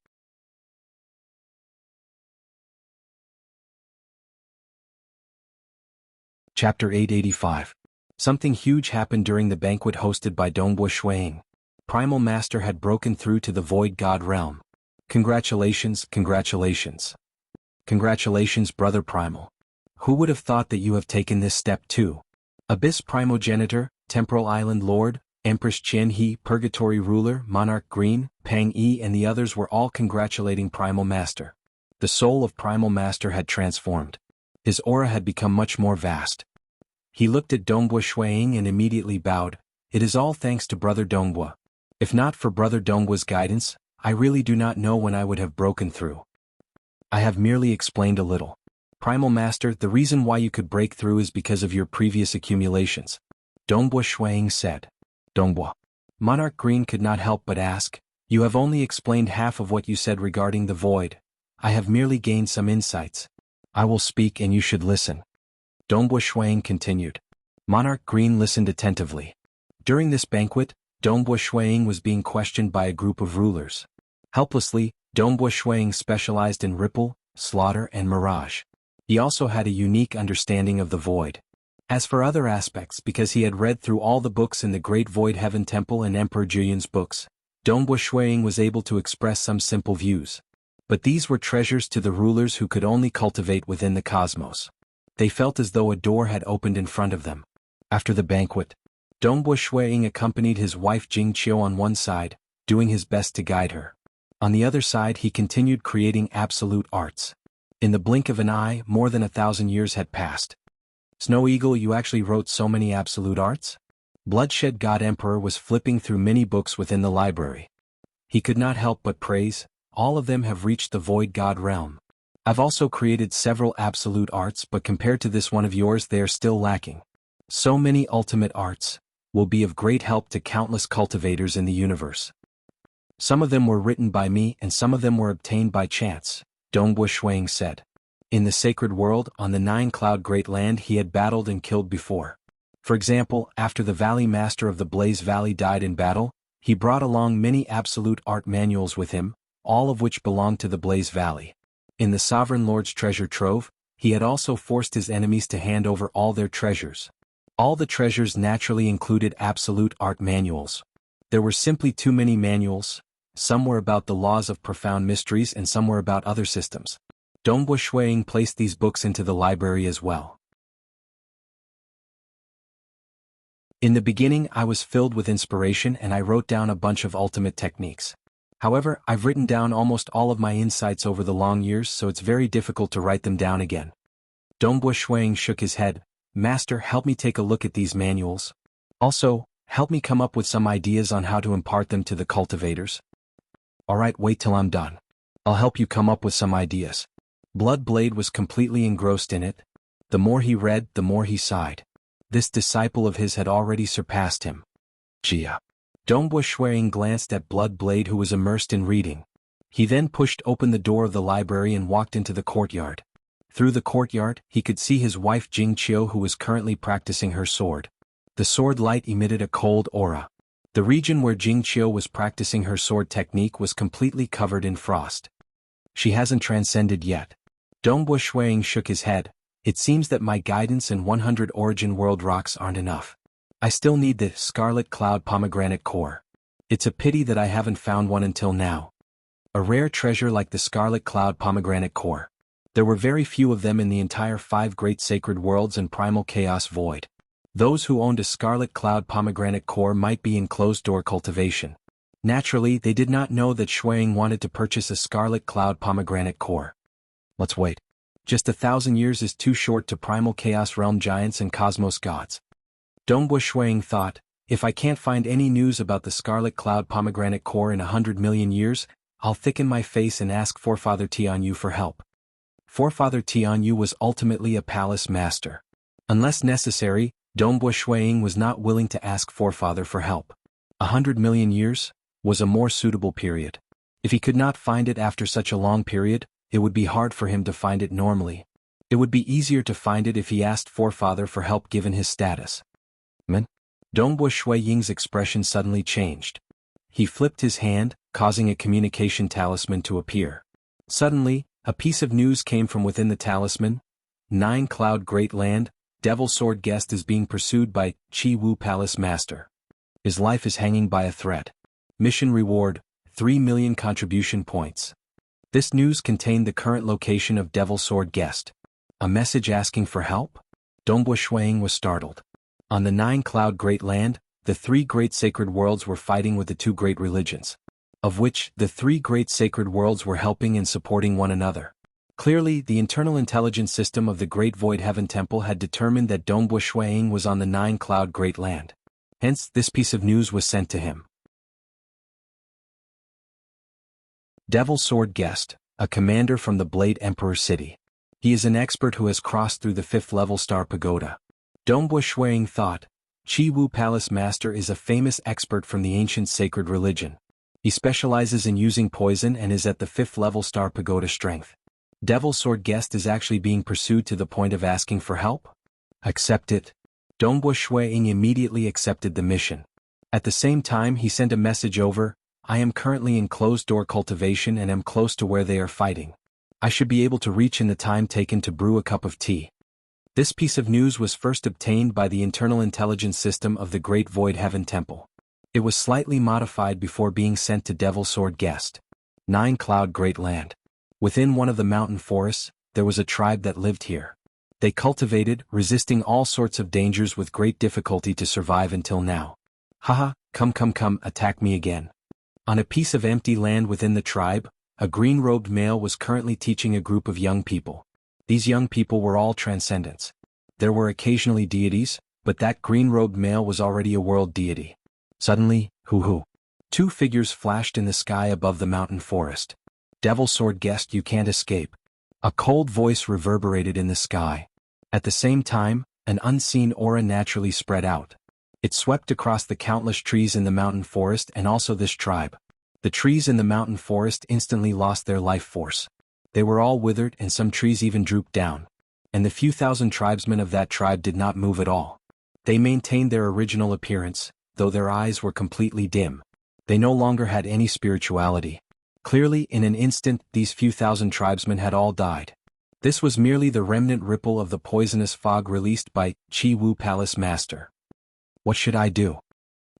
Chapter 885. Something huge happened during the banquet hosted by Dongbo Shuang. Primal Master had broken through to the Void God realm. Congratulations, congratulations. Congratulations, Brother Primal. Who would have thought that you have taken this step too? Abyss Primogenitor, Temporal Island Lord, Empress Qian He, Purgatory Ruler, Monarch Green, Pang Yi and the others were all congratulating Primal Master. The soul of Primal Master had transformed. His aura had become much more vast. He looked at Dongbo Shuang and immediately bowed. It is all thanks to Brother Dongbo. If not for Brother Dongbo's guidance, I really do not know when I would have broken through. I have merely explained a little. Primal Master, the reason why you could break through is because of your previous accumulations. Dongbo Shuang said. Dongbo. Monarch Green could not help but ask, You have only explained half of what you said regarding the void. I have merely gained some insights. I will speak and you should listen. Dongbu Shuang continued. Monarch Green listened attentively. During this banquet, Dongbu Shuang was being questioned by a group of rulers. Helplessly, Dongbu Shuang specialized in ripple, slaughter and mirage. He also had a unique understanding of the void. As for other aspects, because he had read through all the books in the Great Void Heaven Temple and Emperor Julian's books, Dongbu Shuang was able to express some simple views. But these were treasures to the rulers who could only cultivate within the cosmos. They felt as though a door had opened in front of them. After the banquet, Dongbu Shuang accompanied his wife Jingqiu on one side, doing his best to guide her. On the other side he continued creating absolute arts. In the blink of an eye, more than 1,000 years had passed. Snow Eagle, you actually wrote so many absolute arts? Bloodshed God Emperor was flipping through many books within the library. He could not help but praise, all of them have reached the Void God realm. I've also created several absolute arts, but compared to this one of yours they are still lacking. So many ultimate arts will be of great help to countless cultivators in the universe. Some of them were written by me and some of them were obtained by chance, Dongbu Shuang said. In the sacred world, on the 9-cloud great land he had battled and killed before. For example, after the Valley Master of the Blaze Valley died in battle, he brought along many absolute art manuals with him, all of which belonged to the Blaze Valley. In the Sovereign Lord's treasure trove, he had also forced his enemies to hand over all their treasures. All the treasures naturally included absolute art manuals. There were simply too many manuals, some were about the laws of profound mysteries and some were about other systems. Dongbu Shuang placed these books into the library as well. In the beginning I was filled with inspiration and I wrote down a bunch of ultimate techniques. However, I've written down almost all of my insights over the long years, so it's very difficult to write them down again. Dongbu Shuang shook his head. Master, help me take a look at these manuals. Also, help me come up with some ideas on how to impart them to the cultivators. Alright, wait till I'm done. I'll help you come up with some ideas. Bloodblade was completely engrossed in it. The more he read, the more he sighed. This disciple of his had already surpassed him. Jia. Dongbu Shuang glanced at Bloodblade, who was immersed in reading. He then pushed open the door of the library and walked into the courtyard. Through the courtyard, he could see his wife Jingqiu, who was currently practicing her sword. The sword light emitted a cold aura. The region where Jingqiu was practicing her sword technique was completely covered in frost. She hasn't transcended yet. Dongbu Shuang shook his head. It seems that my guidance and 100 origin world rocks aren't enough. I still need the Scarlet Cloud Pomegranate Core. It's a pity that I haven't found one until now. A rare treasure like the Scarlet Cloud Pomegranate Core. There were very few of them in the entire 5 great sacred worlds and primal chaos void. Those who owned a Scarlet Cloud Pomegranate Core might be in closed-door cultivation. Naturally, they did not know that Shuang wanted to purchase a Scarlet Cloud Pomegranate Core. Let's wait. Just 1,000 years is too short to primal chaos realm giants and cosmos gods. Dongbu Shuang thought, if I can't find any news about the Scarlet Cloud Pomegranate Core in 100 million years, I'll thicken my face and ask Forefather Tianyu for help. Forefather Tianyu was ultimately a palace master. Unless necessary, Dongbu Shuang was not willing to ask Forefather for help. 100 million years was a more suitable period. If he could not find it after such a long period, it would be hard for him to find it normally. It would be easier to find it if he asked Forefather for help given his status. Dongbu Shuang's expression suddenly changed. He flipped his hand, causing a communication talisman to appear. Suddenly, a piece of news came from within the talisman. 9-Cloud Great Land, Devil Sword Guest is being pursued by Chi Wu Palace Master. His life is hanging by a thread. Mission reward, 3 million contribution points. This news contained the current location of Devil Sword Guest. A message asking for help? Dongbu Shuang was startled. On the 9-Cloud Great Land, the 3 great sacred worlds were fighting with the 2 great religions, of which the 3 great sacred worlds were helping and supporting one another. Clearly, the internal intelligence system of the Great Void Heaven Temple had determined that Dongbu Shuang was on the 9-Cloud Great Land. Hence, this piece of news was sent to him. Devil Sword Guest, a commander from the Blade Emperor City. He is an expert who has crossed through the 5th-level Star Pagoda. Dongbu Shuang thought, Chi Wu Palace Master is a famous expert from the ancient sacred religion. He specializes in using poison and is at the 5th level Star Pagoda strength. Devil Sword Guest is actually being pursued to the point of asking for help? Accept it. Dongbo Shuiying immediately accepted the mission. At the same time he sent a message over, I am currently in closed-door cultivation and am close to where they are fighting. I should be able to reach in the time taken to brew a cup of tea. This piece of news was first obtained by the internal intelligence system of the Great Void Heaven Temple. It was slightly modified before being sent to Devil Sword Guest. 9 Cloud Great Land. Within one of the mountain forests, there was a tribe that lived here. They cultivated, resisting all sorts of dangers with great difficulty to survive until now. Haha, come, attack me again. On a piece of empty land within the tribe, a green-robed male was currently teaching a group of young people. These young people were all transcendents. There were occasionally deities, but that green-robed male was already a world deity. Suddenly, hoo-hoo. 2 figures flashed in the sky above the mountain forest. Devil Sword Guest, you can't escape. A cold voice reverberated in the sky. At the same time, an unseen aura naturally spread out. It swept across the countless trees in the mountain forest and also this tribe. The trees in the mountain forest instantly lost their life force. They were all withered and some trees even drooped down. And the few thousand tribesmen of that tribe did not move at all. They maintained their original appearance, though their eyes were completely dim. They no longer had any spirituality. Clearly, in an instant, these few thousand tribesmen had all died. This was merely the remnant ripple of the poisonous fog released by Chi Wu Palace Master. What should I do?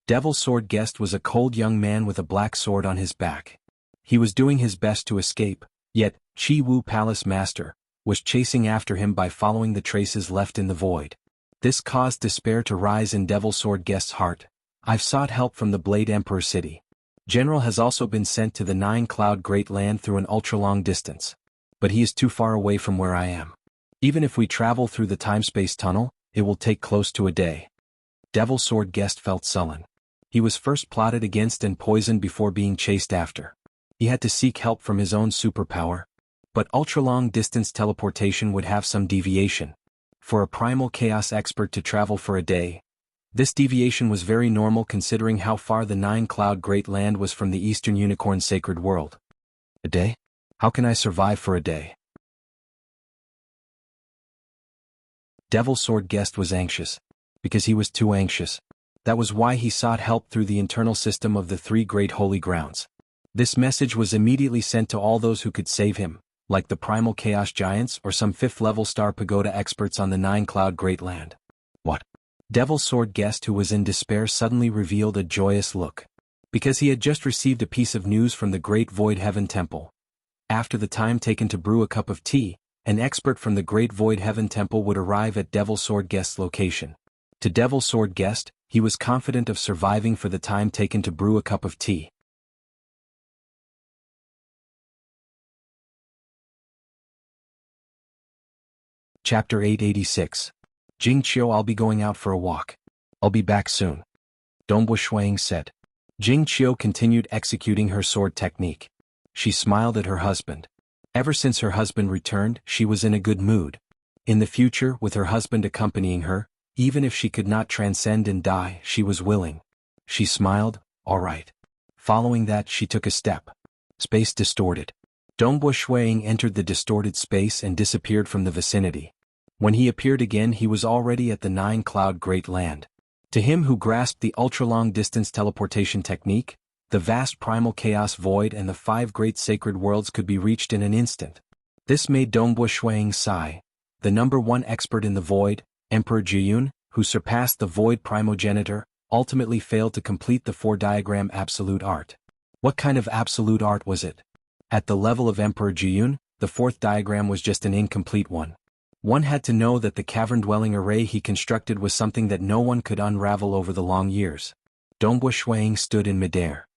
Devil Sword Guest was a cold young man with a black sword on his back. He was doing his best to escape, yet, Chi Wu Palace Master was chasing after him by following the traces left in the void. This caused despair to rise in Devil Sword Guest's heart. I've sought help from the Blade Emperor City. General has also been sent to the 9 Cloud Great Land through an ultra-long distance. But he is too far away from where I am. Even if we travel through the time-space tunnel, it will take close to a day. Devil Sword Guest felt sullen. He was first plotted against and poisoned before being chased after. He had to seek help from his own superpower. But ultra-long distance teleportation would have some deviation. For a primal chaos expert to travel for a day, this deviation was very normal considering how far the 9 Cloud Great Land was from the Eastern Unicorn Sacred World. A day? How can I survive for a day? Devil Sword Guest was anxious. Because he was too anxious. That was why he sought help through the internal system of the 3 Great Holy Grounds. This message was immediately sent to all those who could save him, like the Primal Chaos Giants or some 5th-level Star Pagoda experts on the 9 Cloud Great Land. What? Devil Sword Guest, who was in despair, suddenly revealed a joyous look. Because he had just received a piece of news from the Great Void Heaven Temple. After the time taken to brew a cup of tea, an expert from the Great Void Heaven Temple would arrive at Devil Sword Guest's location. To Devil Sword Guest, he was confident of surviving for the time taken to brew a cup of tea. Chapter 886. Jingqiu, I'll be going out for a walk. I'll be back soon. Dongbo Shuiying said. Jingqiu continued executing her sword technique. She smiled at her husband. Ever since her husband returned, she was in a good mood. In the future, with her husband accompanying her, even if she could not transcend and die, she was willing. She smiled, all right. Following that, she took a step. Space distorted. Dongbo Shuiying entered the distorted space and disappeared from the vicinity. When he appeared again, he was already at the 9 Cloud Great Land. To him who grasped the ultra-long distance teleportation technique, the vast primal chaos void and the 5 great sacred worlds could be reached in an instant. This made Dongbo Shuiying sigh. The number 1 expert in the void, Emperor Jianghu, who surpassed the void primogenitor, ultimately failed to complete the 4-diagram absolute art. What kind of absolute art was it? At the level of Emperor Jianghu, the 4th diagram was just an incomplete one. One had to know that the cavern-dwelling array he constructed was something that no one could unravel over the long years. Dongbo Shuiying stood in midair.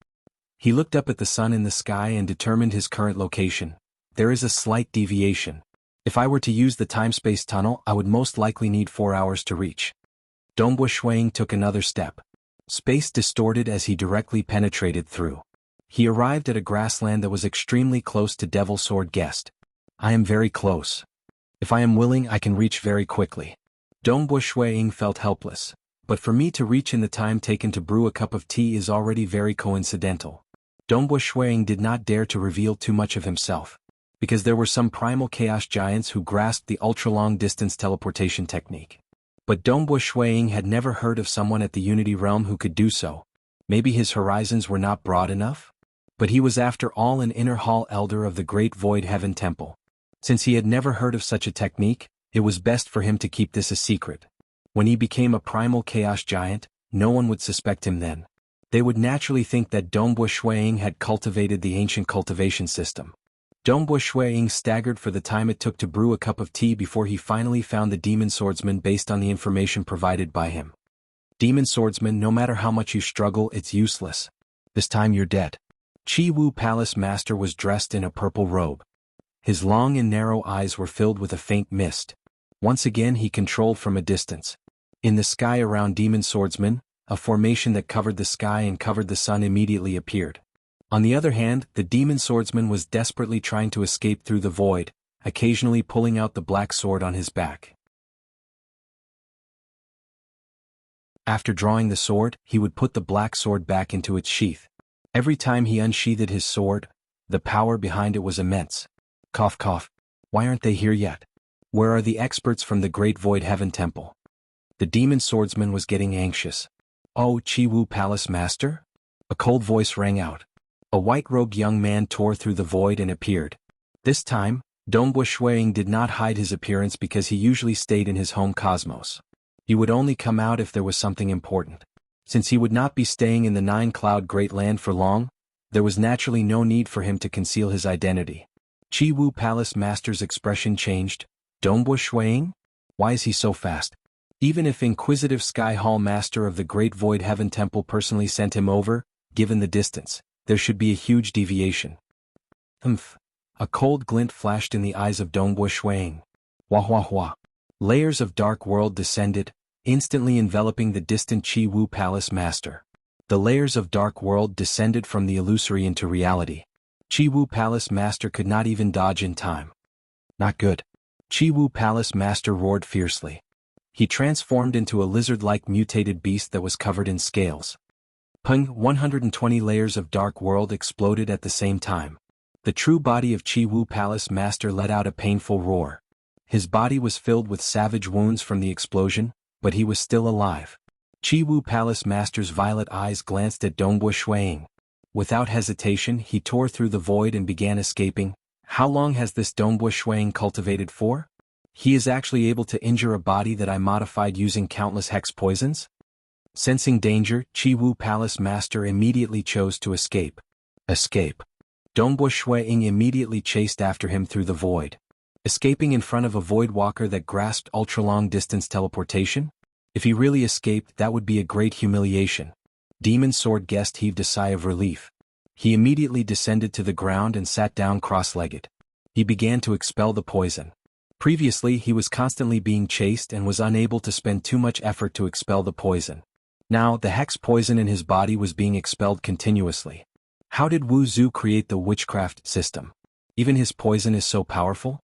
He looked up at the sun in the sky and determined his current location. There is a slight deviation. If I were to use the time-space tunnel, I would most likely need 4 hours to reach. Dongbo Shuiying took another step. Space distorted as he directly penetrated through. He arrived at a grassland that was extremely close to Devil Sword Guest. I am very close. If I am willing, I can reach very quickly. Dongbo Shuiying felt helpless. But for me to reach in the time taken to brew a cup of tea is already very coincidental. Dongbua Shuang did not dare to reveal too much of himself, because there were some primal chaos giants who grasped the ultra-long-distance teleportation technique. But Dongbua Shuang had never heard of someone at the Unity Realm who could do so. Maybe his horizons were not broad enough? But he was after all an inner hall elder of the Great Void Heaven Temple. Since he had never heard of such a technique, it was best for him to keep this a secret. When he became a primal chaos giant, no one would suspect him then. They would naturally think that Dongbua Shuang had cultivated the ancient cultivation system. Dongbua Shuang staggered for the time it took to brew a cup of tea before he finally found the demon swordsman based on the information provided by him. Demon swordsman, no matter how much you struggle, it's useless. This time you're dead. Chi Wu Palace Master was dressed in a purple robe. His long and narrow eyes were filled with a faint mist. Once again he controlled from a distance. In the sky around Demon Swordsman, a formation that covered the sky and covered the sun immediately appeared. On the other hand, the Demon Swordsman was desperately trying to escape through the void, occasionally pulling out the black sword on his back. After drawing the sword, he would put the black sword back into its sheath. Every time he unsheathed his sword, the power behind it was immense. Cough cough. Why aren't they here yet? Where are the experts from the Great Void Heaven Temple? The Demon Swordsman was getting anxious. Oh, Chi Wu Palace Master? A cold voice rang out. A white-robed young man tore through the void and appeared. This time, Dongbua Shuang did not hide his appearance because he usually stayed in his home cosmos. He would only come out if there was something important. Since he would not be staying in the Nine-Cloud Great Land for long, there was naturally no need for him to conceal his identity. Chi Wu Palace Master's expression changed. Dongbua Shuang? Why is he so fast? Even if Inquisitive Sky Hall Master of the Great Void Heaven Temple personally sent him over, given the distance, there should be a huge deviation. Humph. A cold glint flashed in the eyes of Dongbua Shuang. Wah wah wah. Layers of dark world descended, instantly enveloping the distant Chi Wu Palace Master. The layers of dark world descended from the illusory into reality. Chi Wu Palace Master could not even dodge in time. Not good. Chi Wu Palace Master roared fiercely. He transformed into a lizard-like mutated beast that was covered in scales. Pung, 120 layers of dark world exploded at the same time. The true body of Chi Wu Palace Master let out a painful roar. His body was filled with savage wounds from the explosion, but he was still alive. Chi Wu Palace Master's violet eyes glanced at Dongbua Shuang. Without hesitation, he tore through the void and began escaping. How long has this Dongbua Shuang cultivated for? He is actually able to injure a body that I modified using countless hex poisons? Sensing danger, Chi Wu Palace Master immediately chose to escape. Escape. Dongbua Shuang immediately chased after him through the void. Escaping in front of a void walker that grasped ultra-long distance teleportation? If he really escaped, that would be a great humiliation. Demon Sword Guest heaved a sigh of relief. He immediately descended to the ground and sat down cross-legged. He began to expel the poison. Previously, he was constantly being chased and was unable to spend too much effort to expel the poison. Now, the hex poison in his body was being expelled continuously. How did Wu Zhu create the witchcraft system? Even his poison is so powerful?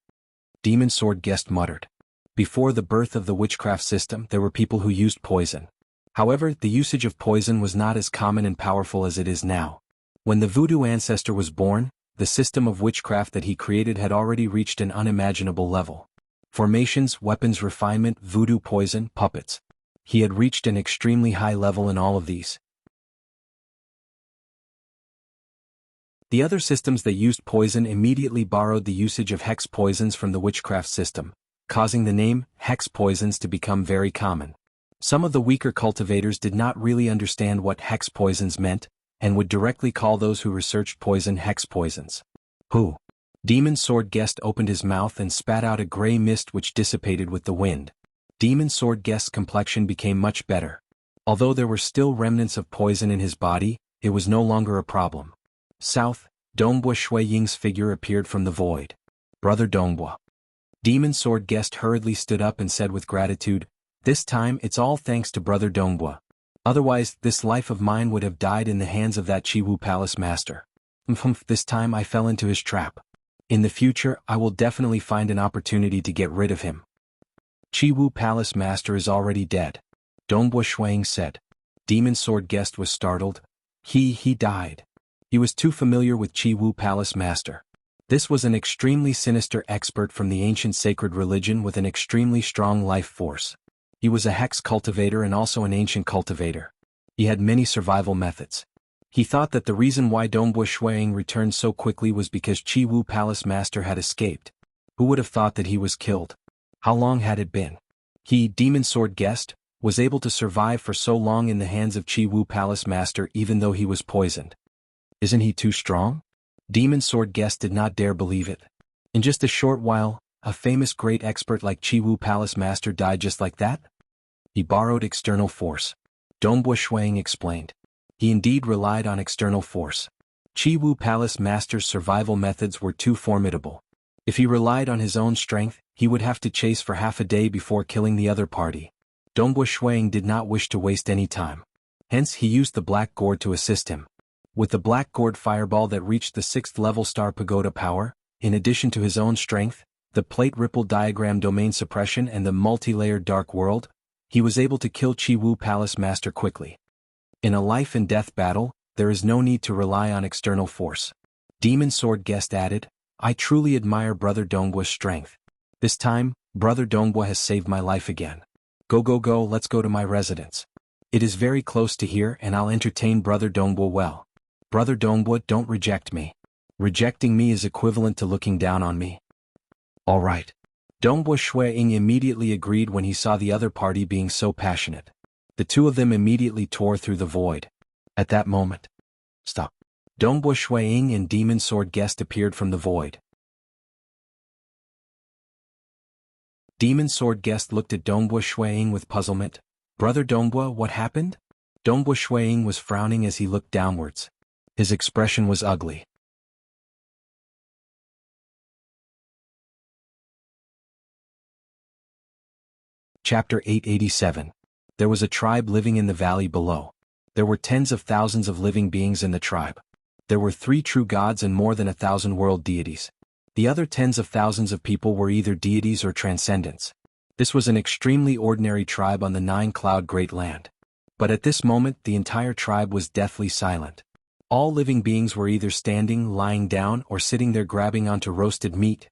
Demon Sword Guest muttered. Before the birth of the witchcraft system, there were people who used poison. However, the usage of poison was not as common and powerful as it is now. When the voodoo ancestor was born, the system of witchcraft that he created had already reached an unimaginable level. Formations, weapons refinement, voodoo poison, puppets. He had reached an extremely high level in all of these. The other systems that used poison immediately borrowed the usage of hex poisons from the witchcraft system, causing the name hex poisons to become very common. Some of the weaker cultivators did not really understand what hex poisons meant, and would directly call those who researched poison hex poisons. Who? Demon Sword Guest opened his mouth and spat out a gray mist which dissipated with the wind. Demon Sword Guest's complexion became much better. Although there were still remnants of poison in his body, it was no longer a problem. South, Dongbua Shuiying's figure appeared from the void. Brother Dongbua. Demon Sword Guest hurriedly stood up and said with gratitude, "This time it's all thanks to Brother Dongbua. Otherwise, this life of mine would have died in the hands of that Chi Wu Palace Master. This time I fell into his trap. In the future, I will definitely find an opportunity to get rid of him." Chi Wu Palace Master is already dead, Dongbua Shuang said. Demon Sword Guest was startled. He died. He was too familiar with Chi Wu Palace Master. This was an extremely sinister expert from the ancient sacred religion with an extremely strong life force. He was a hex cultivator and also an ancient cultivator. He had many survival methods. He thought that the reason why Dongbua Shuang returned so quickly was because Chi Wu Palace Master had escaped. Who would have thought that he was killed? How long had it been? He, Demon Sword Guest, was able to survive for so long in the hands of Chi Wu Palace Master even though he was poisoned. Isn't he too strong? Demon Sword Guest did not dare believe it. In just a short while, a famous great expert like Chi Wu Palace Master died just like that? He borrowed external force. Dongbua Shuang explained. He indeed relied on external force. Chi Wu Palace Master's survival methods were too formidable. If he relied on his own strength, he would have to chase for half a day before killing the other party. Dongbua Shuang did not wish to waste any time. Hence he used the Black Gourd to assist him. With the Black Gourd fireball that reached the 6th level Star Pagoda power, in addition to his own strength, the Plate Ripple Diagram Domain Suppression and the multi-layered Dark World, he was able to kill Chi Wu Palace Master quickly. In a life and death battle, there is no need to rely on external force. Demon Sword Guest added, I truly admire Brother Dongbua's strength. This time, Brother Dongbua has saved my life again. Go, let's go to my residence. It is very close to here and I'll entertain Brother Dongbua well. Brother Dongbua, don't reject me. Rejecting me is equivalent to looking down on me. All right. Dongbua Shuang immediately agreed when he saw the other party being so passionate. The two of them immediately tore through the void. At that moment. Stop. Dongbua Shuang and Demon Sword Guest appeared from the void. Demon Sword Guest looked at Dongbua Shuang with puzzlement. Brother Dongbua, what happened? Dongbua Shuang was frowning as he looked downwards. His expression was ugly. Chapter 887. There was a tribe living in the valley below. There were tens of thousands of living beings in the tribe. There were 3 true gods and more than 1,000 world deities. The other tens of thousands of people were either deities or transcendents. This was an extremely ordinary tribe on the 9-cloud great land. But at this moment the entire tribe was deathly silent. All living beings were either standing, lying down, or sitting there grabbing onto roasted meat.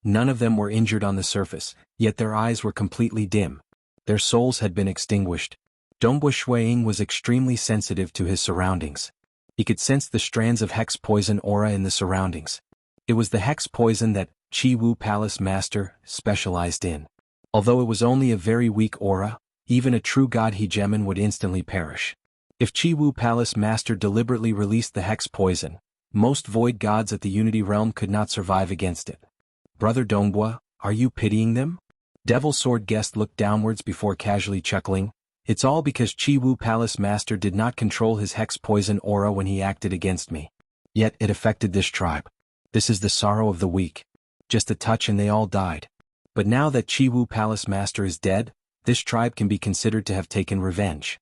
None of them were injured on the surface, yet their eyes were completely dim. Their souls had been extinguished. Dongbua Shuang was extremely sensitive to his surroundings. He could sense the strands of hex poison aura in the surroundings. It was the hex poison that Chi Wu Palace Master specialized in. Although it was only a very weak aura, even a true god hegemon would instantly perish. If Chi Wu Palace Master deliberately released the hex poison, most void gods at the Unity Realm could not survive against it. Brother Dongbua, are you pitying them? Devil Sword Guest looked downwards before casually chuckling. It's all because Chi Wu Palace Master did not control his hex poison aura when he acted against me. Yet it affected this tribe. This is the sorrow of the weak. Just a touch and they all died. But now that Chi Wu Palace Master is dead, this tribe can be considered to have taken revenge.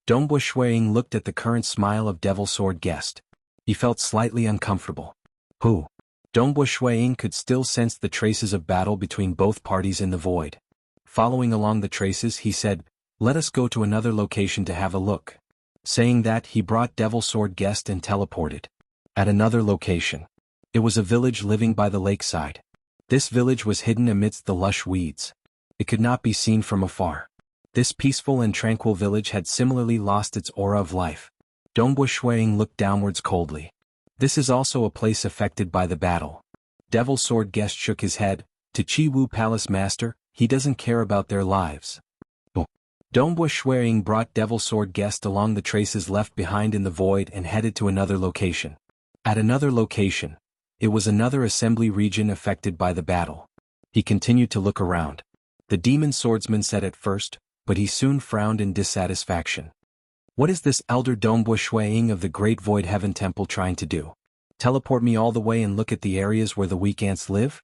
Dongbua Shuang looked at the current smile of Devil Sword Guest. He felt slightly uncomfortable. Who? Dongbua Shuang could still sense the traces of battle between both parties in the void. Following along the traces, he said, let us go to another location to have a look. Saying that, he brought Devil Sword Guest and teleported. At another location. It was a village living by the lakeside. This village was hidden amidst the lush weeds. It could not be seen from afar. This peaceful and tranquil village had similarly lost its aura of life. Dongbua Shuang looked downwards coldly. This is also a place affected by the battle. Devil Sword Guest shook his head. To Chi Wu Palace Master, he doesn't care about their lives. Dongbua Shuang brought Devil Sword Guest along the traces left behind in the void and headed to another location. At another location, it was another assembly region affected by the battle. He continued to look around. The demon swordsman said at first, but he soon frowned in dissatisfaction. What is this elder Dongbua Shuang of the Great Void Heaven Temple trying to do? Teleport me all the way and look at the areas where the weak ants live?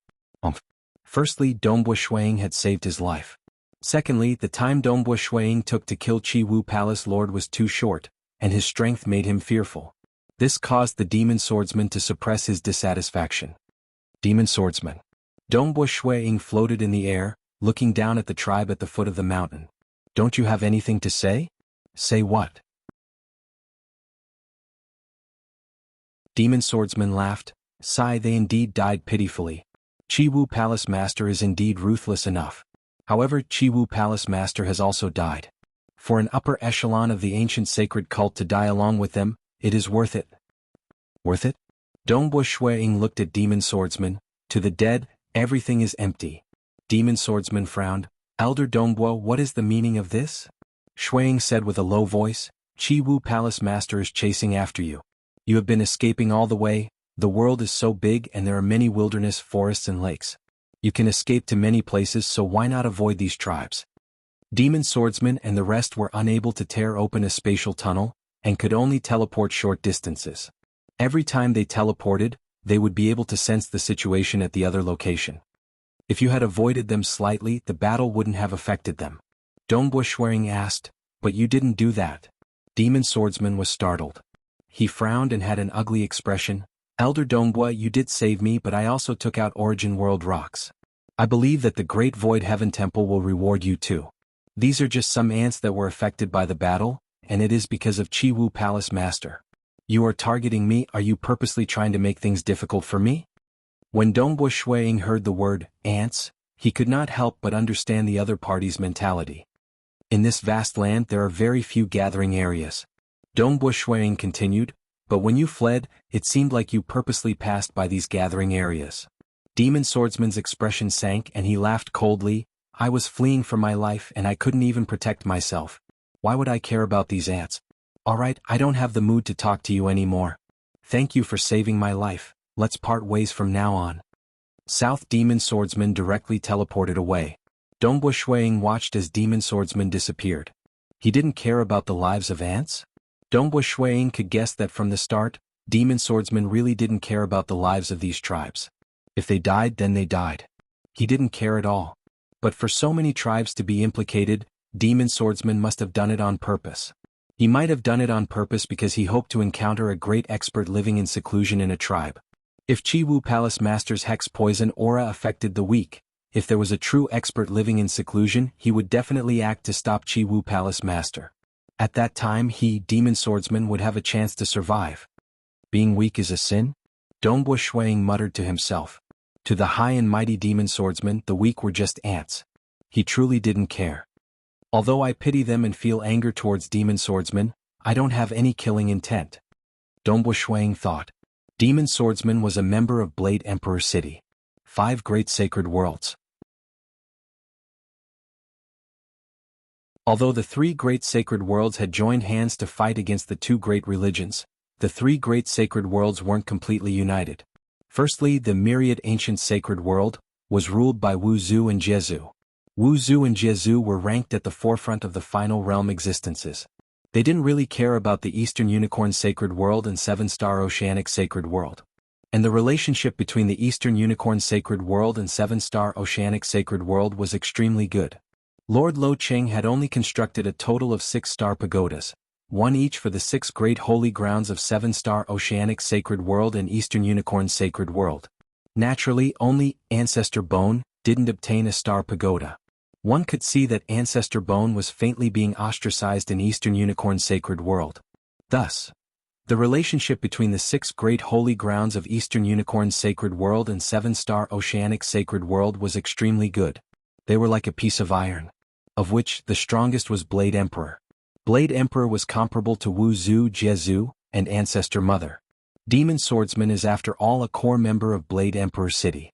Firstly, Dongbua Shuang had saved his life. Secondly, the time Dongbua Shuang took to kill Chi Wu Palace Lord was too short, and his strength made him fearful. This caused the demon swordsman to suppress his dissatisfaction. Demon swordsman. Dongbua Shuang floated in the air, looking down at the tribe at the foot of the mountain. Don't you have anything to say? Say what? Demon Swordsman laughed. Sigh, they indeed died pitifully. Chiwu Palace Master is indeed ruthless enough. However, Chiwu Palace Master has also died. For an upper echelon of the ancient sacred cult to die along with them, it is worth it. Worth it? Dongbo Shuiying looked at Demon Swordsman. To the dead, everything is empty. Demon Swordsman frowned. Elder Dongbo, what is the meaning of this? Shuiying said with a low voice. Chiwu Palace Master is chasing after you. You have been escaping all the way. The world is so big and there are many wilderness, forests and lakes. You can escape to many places, so why not avoid these tribes? Demon Swordsman and the rest were unable to tear open a spatial tunnel, and could only teleport short distances. Every time they teleported, they would be able to sense the situation at the other location. If you had avoided them slightly, the battle wouldn't have affected them. Dongbo Shuiying asked, but you didn't do that. Demon Swordsman was startled. He frowned and had an ugly expression. Elder Dongbo, you did save me, but I also took out Origin World rocks. I believe that the Great Void Heaven Temple will reward you too. These are just some ants that were affected by the battle, and it is because of Chiwu Palace Master. You are targeting me. Are you purposely trying to make things difficult for me? When Dongbo Shuiying heard the word, ants, he could not help but understand the other party's mentality. In this vast land there are very few gathering areas. Dongbo Shuiying continued, but when you fled, it seemed like you purposely passed by these gathering areas. Demon Swordsman's expression sank and he laughed coldly. I was fleeing for my life and I couldn't even protect myself. Why would I care about these ants? Alright, I don't have the mood to talk to you anymore. Thank you for saving my life. Let's part ways from now on. South Demon Swordsman directly teleported away. Dongbo Shuiying watched as Demon Swordsman disappeared. He didn't care about the lives of ants? Dongbo Shuiying could guess that from the start, Demon Swordsman really didn't care about the lives of these tribes. If they died, then they died. He didn't care at all. But for so many tribes to be implicated, Demon Swordsman must have done it on purpose. He might have done it on purpose because he hoped to encounter a great expert living in seclusion in a tribe. If Chiwu Palace Master's hex poison aura affected the weak, if there was a true expert living in seclusion, he would definitely act to stop Chiwu Palace Master. At that time he, Demon Swordsman, would have a chance to survive. Being weak is a sin? Dongbo Shuiying muttered to himself. To the high and mighty Demon Swordsman, the weak were just ants. He truly didn't care. Although I pity them and feel anger towards Demon Swordsman, I don't have any killing intent. Dongbo Shuiying thought. Demon Swordsman was a member of Blade Emperor City. 5 Great Sacred Worlds. Although the 3 great sacred worlds had joined hands to fight against the 2 great religions, the 3 great sacred worlds weren't completely united. Firstly, the myriad ancient sacred world was ruled by Wuxia and Jianghu. Wuxia and Jianghu were ranked at the forefront of the final realm existences. They didn't really care about the Eastern Unicorn Sacred World and 7-Star Oceanic Sacred World. And the relationship between the Eastern Unicorn Sacred World and 7-Star Oceanic Sacred World was extremely good. Lord Lo Cheng had only constructed a total of 6-star pagodas, one each for the 6 great holy grounds of 7-Star Oceanic Sacred World and Eastern Unicorn Sacred World. Naturally, only Ancestor Bone didn't obtain a star pagoda. One could see that Ancestor Bone was faintly being ostracized in Eastern Unicorn Sacred World. Thus, the relationship between the 6 great holy grounds of Eastern Unicorn Sacred World and 7-Star Oceanic Sacred World was extremely good. They were like a piece of iron, of which the strongest was Blade Emperor. Blade Emperor was comparable to Wuxia, Jianghu, and Ancestor Mother. Demon Swordsman is after all a core member of Blade Emperor City.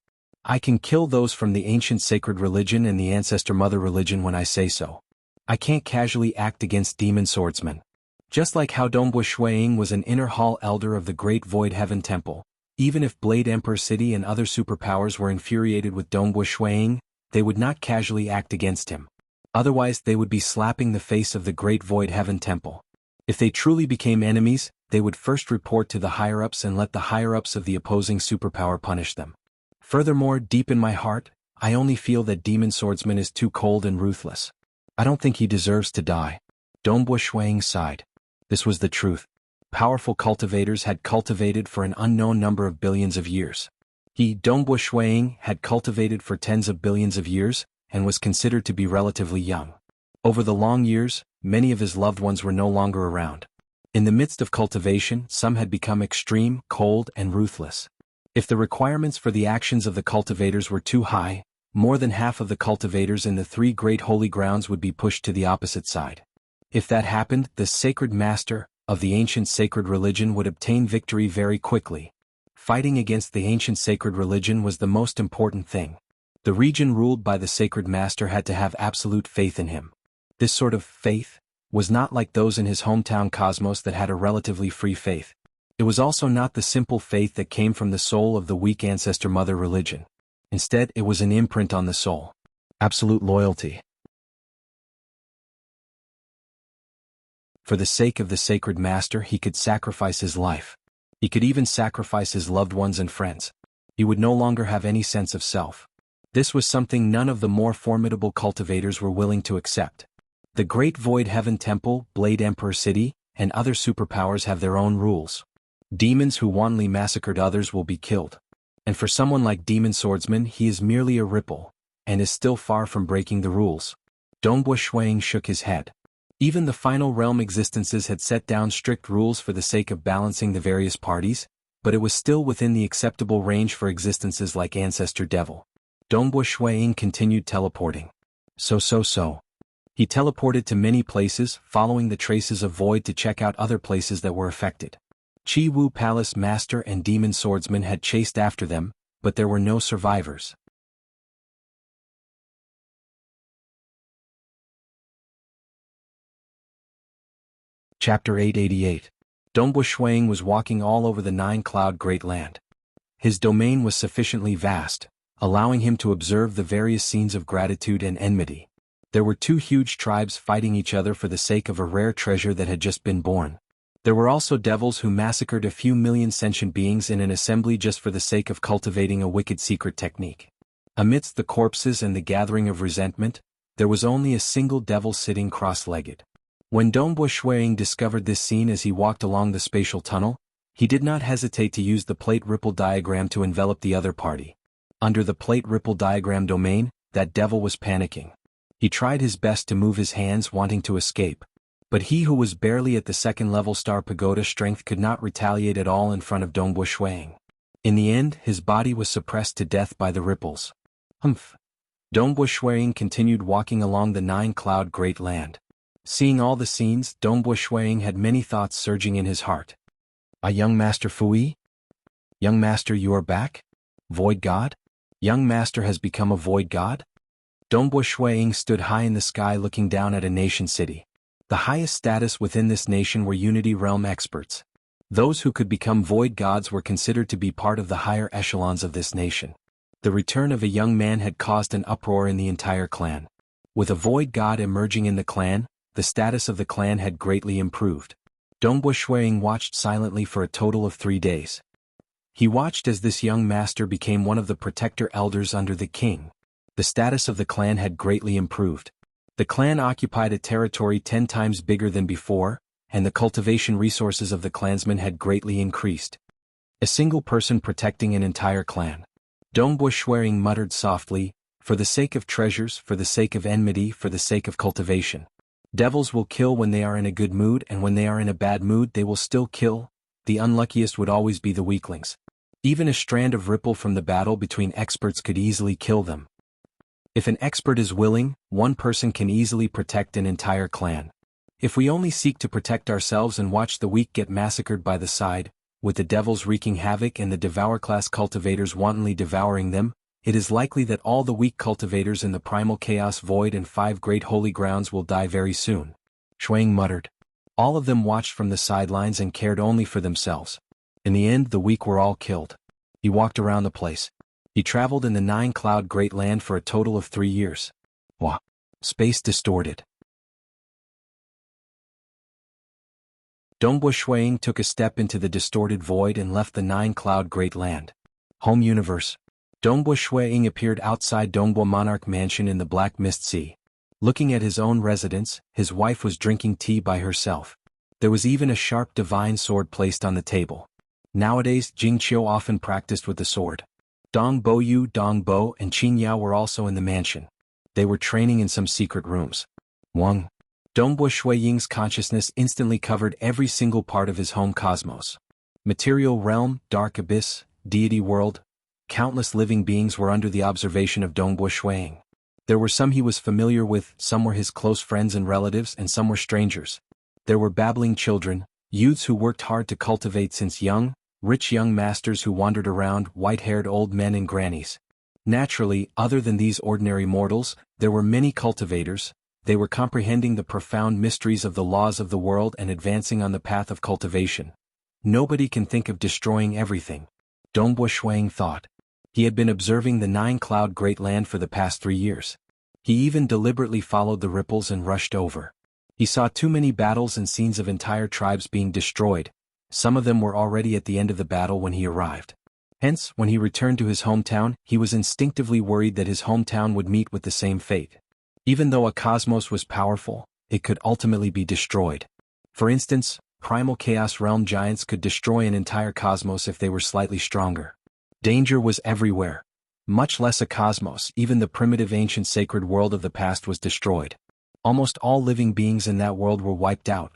I can kill those from the ancient sacred religion and the Ancestor Mother religion when I say so. I can't casually act against Demon Swordsman. Just like how Dongbo Shuiying was an inner hall elder of the Great Void Heaven Temple, even if Blade Emperor City and other superpowers were infuriated with Dongbo Shuiying, they would not casually act against him. Otherwise they would be slapping the face of the Great Void Heaven Temple. If they truly became enemies, they would first report to the higher-ups and let the higher-ups of the opposing superpower punish them. Furthermore, deep in my heart, I only feel that Demon Swordsman is too cold and ruthless. I don't think he deserves to die. Dongbo Shuiying sighed. This was the truth. Powerful cultivators had cultivated for an unknown number of billions of years. He, Dongbo Shuiying, had cultivated for tens of billions of years, and was considered to be relatively young. Over the long years, many of his loved ones were no longer around. In the midst of cultivation, some had become extreme, cold, and ruthless. If the requirements for the actions of the cultivators were too high, more than half of the cultivators in the 3 great holy grounds would be pushed to the opposite side. If that happened, the sacred master of the ancient sacred religion would obtain victory very quickly. Fighting against the ancient sacred religion was the most important thing. The region ruled by the sacred master had to have absolute faith in him. This sort of faith was not like those in his hometown Cosmos that had a relatively free faith. It was also not the simple faith that came from the soul of the weak ancestor mother religion. Instead, it was an imprint on the soul. Absolute loyalty. For the sake of the sacred master, he could sacrifice his life. He could even sacrifice his loved ones and friends. He would no longer have any sense of self. This was something none of the more formidable cultivators were willing to accept. The Great Void Heaven Temple, Blade Emperor City, and other superpowers have their own rules. Demons who wantonly massacred others will be killed. And for someone like Demon Swordsman, he is merely a ripple, and is still far from breaking the rules. Dongbua Shuang shook his head. Even the final realm existences had set down strict rules for the sake of balancing the various parties, but it was still within the acceptable range for existences like Ancestor Devil. Dongbua Shuang continued teleporting. So. He teleported to many places, following the traces of void to check out other places that were affected. Chi Wu Palace Master and Demon Swordsman had chased after them, but there were no survivors. Chapter 888. Dongbua Shuang was walking all over the 9-cloud Great Land. His domain was sufficiently vast, allowing him to observe the various scenes of gratitude and enmity. There were 2 huge tribes fighting each other for the sake of a rare treasure that had just been born. There were also devils who massacred a few million sentient beings in an assembly just for the sake of cultivating a wicked secret technique. Amidst the corpses and the gathering of resentment, there was only a single devil sitting cross-legged. When Dongbua Shuang discovered this scene as he walked along the spatial tunnel, he did not hesitate to use the plate ripple diagram to envelop the other party. Under the plate ripple diagram domain, that devil was panicking. He tried his best to move his hands, wanting to escape. But he who was barely at the 2nd-level Star Pagoda strength could not retaliate at all in front of Dongbua Shuang. In the end, his body was suppressed to death by the ripples. Dongbua Shuang continued walking along the 9-cloud Great Land. Seeing all the scenes, Dongbua Shuang had many thoughts surging in his heart. Young Master Fui? Young Master, you are back? Void God? Young Master has become a Void God? Dongbua Shuang stood high in the sky looking down at a nation city. The highest status within this nation were Unity Realm experts. Those who could become Void Gods were considered to be part of the higher echelons of this nation. The return of a young man had caused an uproar in the entire clan. With a Void God emerging in the clan, the status of the clan had greatly improved. Dongbua Shuang watched silently for a total of 3 days. He watched as this young master became one of the protector elders under the king. The status of the clan had greatly improved. The clan occupied a territory 10 times bigger than before, and the cultivation resources of the clansmen had greatly increased. A single person protecting an entire clan. Dongbua Shuang muttered softly, for the sake of treasures, for the sake of enmity, for the sake of cultivation. Devils will kill when they are in a good mood, and when they are in a bad mood they will still kill. The unluckiest would always be the weaklings. Even a strand of ripple from the battle between experts could easily kill them. If an expert is willing, one person can easily protect an entire clan. If we only seek to protect ourselves and watch the weak get massacred by the side, with the devils wreaking havoc and the Devour-class cultivators wantonly devouring them, it is likely that all the weak cultivators in the Primal Chaos Void and 5 Great Holy Grounds will die very soon. Shuang muttered. All of them watched from the sidelines and cared only for themselves. In the end, the weak were all killed. He walked around the place. He traveled in the 9-cloud Great Land for a total of 3 years. Space distorted. Dongbua Shuang took a step into the distorted void and left the 9-cloud Great Land. Home universe. Dongbua Shuang appeared outside Dongbua Monarch Mansion in the Black Mist Sea. Looking at his own residence, his wife was drinking tea by herself. There was even a sharp divine sword placed on the table. Nowadays, Jingqiu often practiced with the sword. Dong Bo Yu, Dong Bo, and Qin Yao were also in the mansion. They were training in some secret rooms. Dongbua Dongbo Shui Ying's consciousness instantly covered every single part of his home cosmos. Material realm, dark abyss, deity world. Countless living beings were under the observation of Dongbo Shui Ying. There were some he was familiar with, some were his close friends and relatives, and some were strangers. There were babbling children, youths who worked hard to cultivate since young, rich young masters who wandered around, white-haired old men and grannies. Naturally, other than these ordinary mortals, there were many cultivators. They were comprehending the profound mysteries of the laws of the world and advancing on the path of cultivation. Nobody can think of destroying everything, Dongbo Shuang thought. He had been observing the nine-cloud great land for the past 3 years. He even deliberately followed the ripples and rushed over. He saw too many battles and scenes of entire tribes being destroyed. Some of them were already at the end of the battle when he arrived. Hence, when he returned to his hometown, he was instinctively worried that his hometown would meet with the same fate. Even though a cosmos was powerful, it could ultimately be destroyed. For instance, primal chaos realm giants could destroy an entire cosmos if they were slightly stronger. Danger was everywhere. Much less a cosmos, even the primitive ancient sacred world of the past was destroyed. Almost all living beings in that world were wiped out.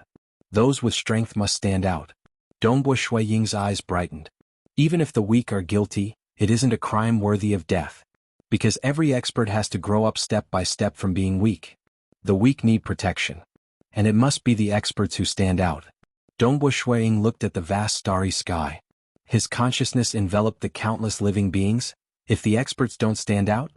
Those with strength must stand out. Dongbo Shui Ying's eyes brightened. Even if the weak are guilty, it isn't a crime worthy of death. Because every expert has to grow up step by step from being weak. The weak need protection. And it must be the experts who stand out. Dongbo Shui Ying looked at the vast starry sky. His consciousness enveloped the countless living beings. If the experts don't stand out,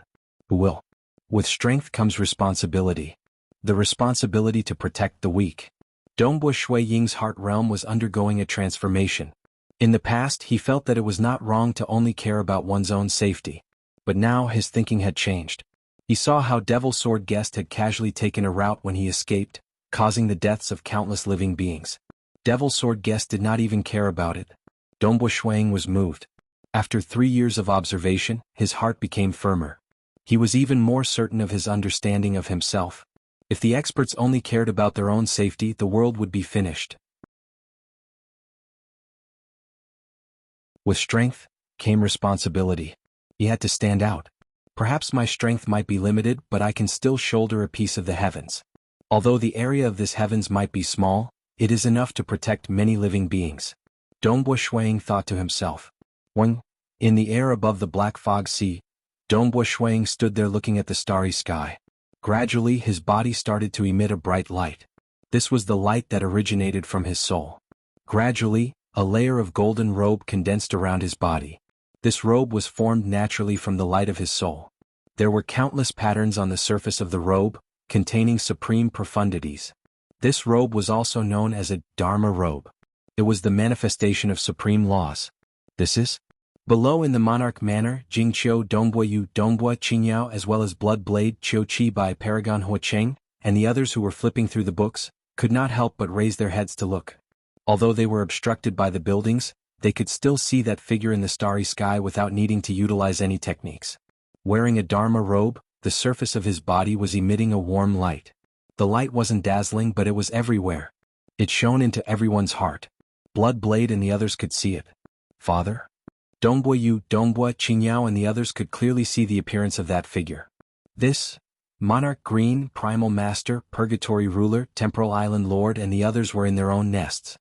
who will? With strength comes responsibility. The responsibility to protect the weak. Dongbo Shui Ying's heart realm was undergoing a transformation. In the past, he felt that it was not wrong to only care about one's own safety. But now his thinking had changed. He saw how Devil Sword Guest had casually taken a route when he escaped, causing the deaths of countless living beings. Devil Sword Guest did not even care about it. Dongbo Shui Ying was moved. After 3 years of observation, his heart became firmer. He was even more certain of his understanding of himself. If the experts only cared about their own safety, the world would be finished. With strength came responsibility. He had to stand out. Perhaps my strength might be limited, but I can still shoulder a piece of the heavens. Although the area of this heavens might be small, it is enough to protect many living beings. Dongbo Shui Ying thought to himself. When, in the air above the black fog sea, Dongbo Shui Ying stood there looking at the starry sky. Gradually his body started to emit a bright light. This was the light that originated from his soul. Gradually, a layer of golden robe condensed around his body. This robe was formed naturally from the light of his soul. There were countless patterns on the surface of the robe, containing supreme profundities. This robe was also known as a Dharma robe. It was the manifestation of supreme laws. This is? Below in the monarch manner, Jing Qiu Dongbo Yu Dongbo Qingyao as well as Blood Blade Qiu Qi by Paragon Hua Cheng, and the others who were flipping through the books, could not help but raise their heads to look. Although they were obstructed by the buildings, they could still see that figure in the starry sky without needing to utilize any techniques. Wearing a Dharma robe, the surface of his body was emitting a warm light. The light wasn't dazzling, but it was everywhere. It shone into everyone's heart. Blood Blade and the others could see it. Father? Dongbo Yu, Dongbo Qingyao and the others could clearly see the appearance of that figure. This? Monarch Green, Primal Master, Purgatory Ruler, Temporal Island Lord and the others were in their own nests.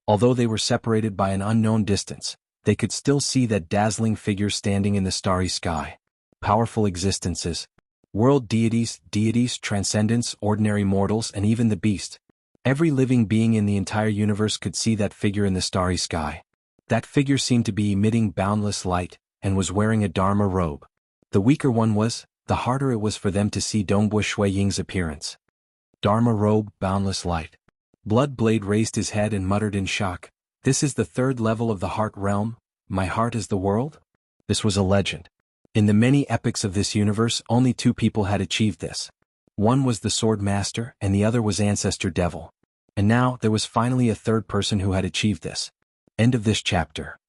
Although they were separated by an unknown distance, they could still see that dazzling figure standing in the starry sky. Powerful existences. World deities, transcendence, ordinary mortals and even the beast. Every living being in the entire universe could see that figure in the starry sky. That figure seemed to be emitting boundless light, and was wearing a Dharma robe. The weaker one was, the harder it was for them to see Dongbo Shui Ying's appearance. Dharma robe, boundless light. Blood Blade raised his head and muttered in shock. This is the 3rd level of the heart realm? My heart is the world? This was a legend. In the many epics of this universe, only 2 people had achieved this. One was the Sword Master, and the other was Ancestor Devil. And now, there was finally a 3rd person who had achieved this. End of this chapter.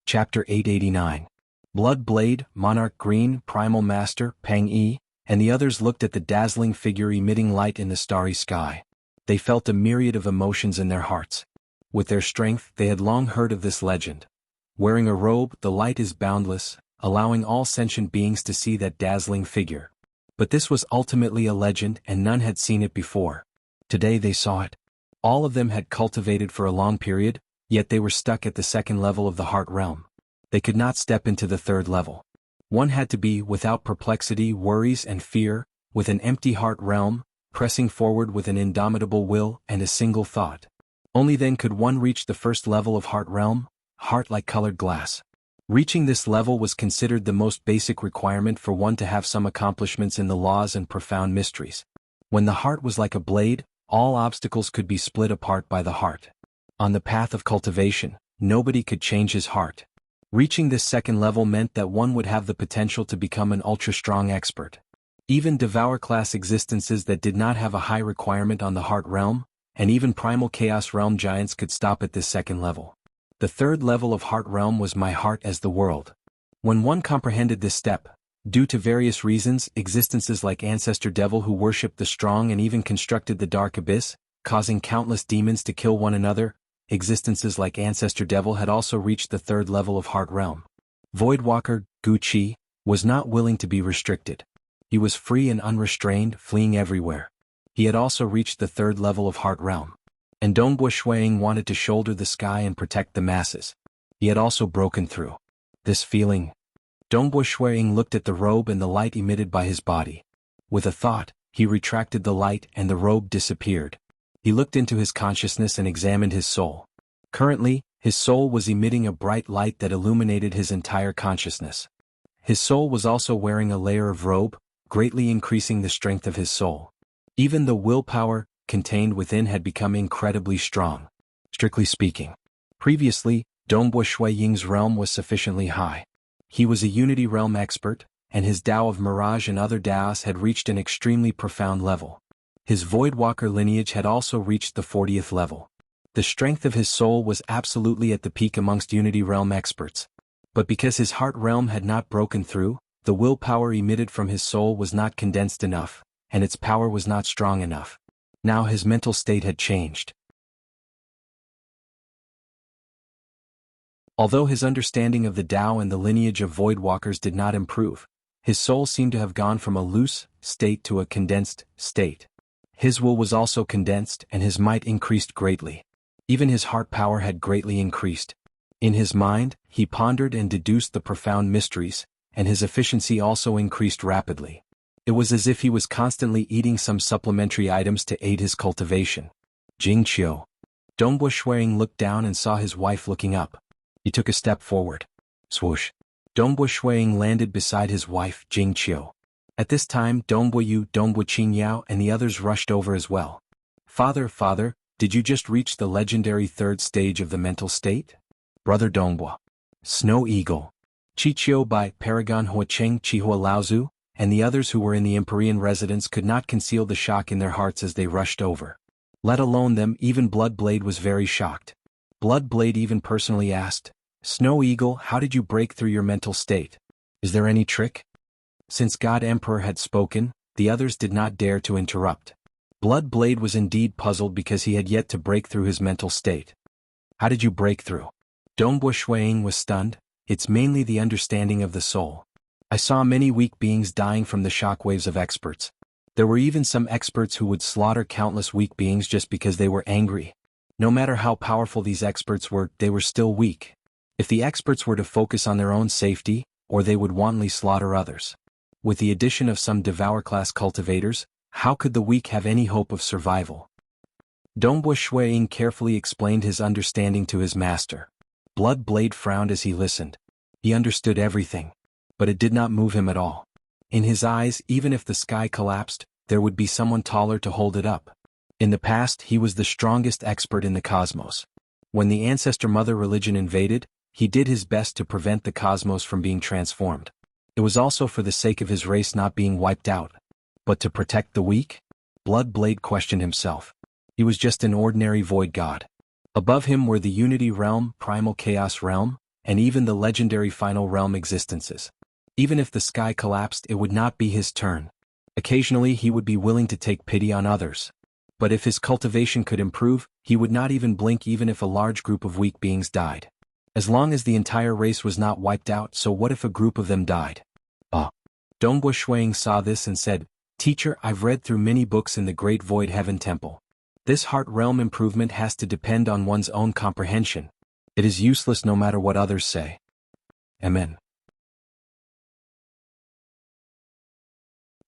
Chapter 889. Blood Blade, Monarch Green, Primal Master, Peng Yi, and the others looked at the dazzling figure emitting light in the starry sky. They felt a myriad of emotions in their hearts. With their strength, they had long heard of this legend. Wearing a robe, the light is boundless, allowing all sentient beings to see that dazzling figure. But this was ultimately a legend and none had seen it before. Today they saw it. All of them had cultivated for a long period, yet they were stuck at the second level of the heart realm. They could not step into the third level. One had to be without perplexity, worries and fear, with an empty heart realm, pressing forward with an indomitable will and a single thought. Only then could one reach the first level of heart realm, heart like colored glass. Reaching this level was considered the most basic requirement for one to have some accomplishments in the laws and profound mysteries. When the heart was like a blade, all obstacles could be split apart by the heart. On the path of cultivation, nobody could change his heart. Reaching this second level meant that one would have the potential to become an ultra-strong expert. Even devour-class existences that did not have a high requirement on the heart realm, and even primal chaos realm giants could stop at this second level. The third level of heart realm was my heart as the world. When one comprehended this step, due to various reasons, existences like Ancestor Devil who worshipped the strong and even constructed the dark abyss, causing countless demons to kill one another, existences like Ancestor Devil had also reached the third level of heart realm. Voidwalker, Wuxia, was not willing to be restricted. He was free and unrestrained, fleeing everywhere. He had also reached the third level of heart realm. And Dongbua Shuang wanted to shoulder the sky and protect the masses. He had also broken through. This feeling. Dongbua Shuang looked at the robe and the light emitted by his body. With a thought, he retracted the light and the robe disappeared. He looked into his consciousness and examined his soul. Currently, his soul was emitting a bright light that illuminated his entire consciousness. His soul was also wearing a layer of robe, greatly increasing the strength of his soul. Even the willpower contained within had become incredibly strong. Strictly speaking, previously, Dongbua Shuiying's realm was sufficiently high. He was a unity realm expert, and his Tao of Mirage and other Taos had reached an extremely profound level. His Voidwalker lineage had also reached the 40th level. The strength of his soul was absolutely at the peak amongst Unity Realm experts. But because his heart realm had not broken through, the willpower emitted from his soul was not condensed enough, and its power was not strong enough. Now his mental state had changed. Although his understanding of the Tao and the lineage of Voidwalkers did not improve, his soul seemed to have gone from a loose state to a condensed state. His will was also condensed and his might increased greatly. Even his heart power had greatly increased. In his mind, he pondered and deduced the profound mysteries, and his efficiency also increased rapidly. It was as if he was constantly eating some supplementary items to aid his cultivation. Jingqiu. Dongbua Shuang looked down and saw his wife looking up. He took a step forward. Swoosh. Dongbua Shuang landed beside his wife, Jingqiu. At this time, Dongbua Yu, Dongbua Qingyao and the others rushed over as well. Father, did you just reach the legendary third stage of the mental state? Brother Dongbua. Snow Eagle. Chichio Bai, Paragon Huacheng, Chihua Laozu, and the others who were in the Empyrean residence could not conceal the shock in their hearts as they rushed over. Let alone them, even Bloodblade was very shocked. Bloodblade even personally asked, Snow Eagle, how did you break through your mental state? Is there any trick? Since God Emperor had spoken, the others did not dare to interrupt. Bloodblade was indeed puzzled because he had yet to break through his mental state. How did you break through? Dongbua Shuang was stunned. It's mainly the understanding of the soul. I saw many weak beings dying from the shockwaves of experts. There were even some experts who would slaughter countless weak beings just because they were angry. No matter how powerful these experts were, they were still weak. If the experts were to focus on their own safety, or they would wantonly slaughter others. With the addition of some devour-class cultivators, how could the weak have any hope of survival? Dongbua Shuiying carefully explained his understanding to his master. Bloodblade frowned as he listened. He understood everything. But it did not move him at all. In his eyes, even if the sky collapsed, there would be someone taller to hold it up. In the past, he was the strongest expert in the cosmos. When the Ancestor Mother religion invaded, he did his best to prevent the cosmos from being transformed. It was also for the sake of his race not being wiped out. But to protect the weak? Bloodblade questioned himself. He was just an ordinary void god. Above him were the Unity Realm, Primal Chaos Realm, and even the legendary Final Realm existences. Even if the sky collapsed, it would not be his turn. Occasionally he would be willing to take pity on others. But if his cultivation could improve, he would not even blink even if a large group of weak beings died. As long as the entire race was not wiped out, so what if a group of them died? Dongbo Shuang saw this and said, Teacher, I've read through many books in the Great Void Heaven Temple. This heart realm improvement has to depend on one's own comprehension. It is useless no matter what others say. Amen.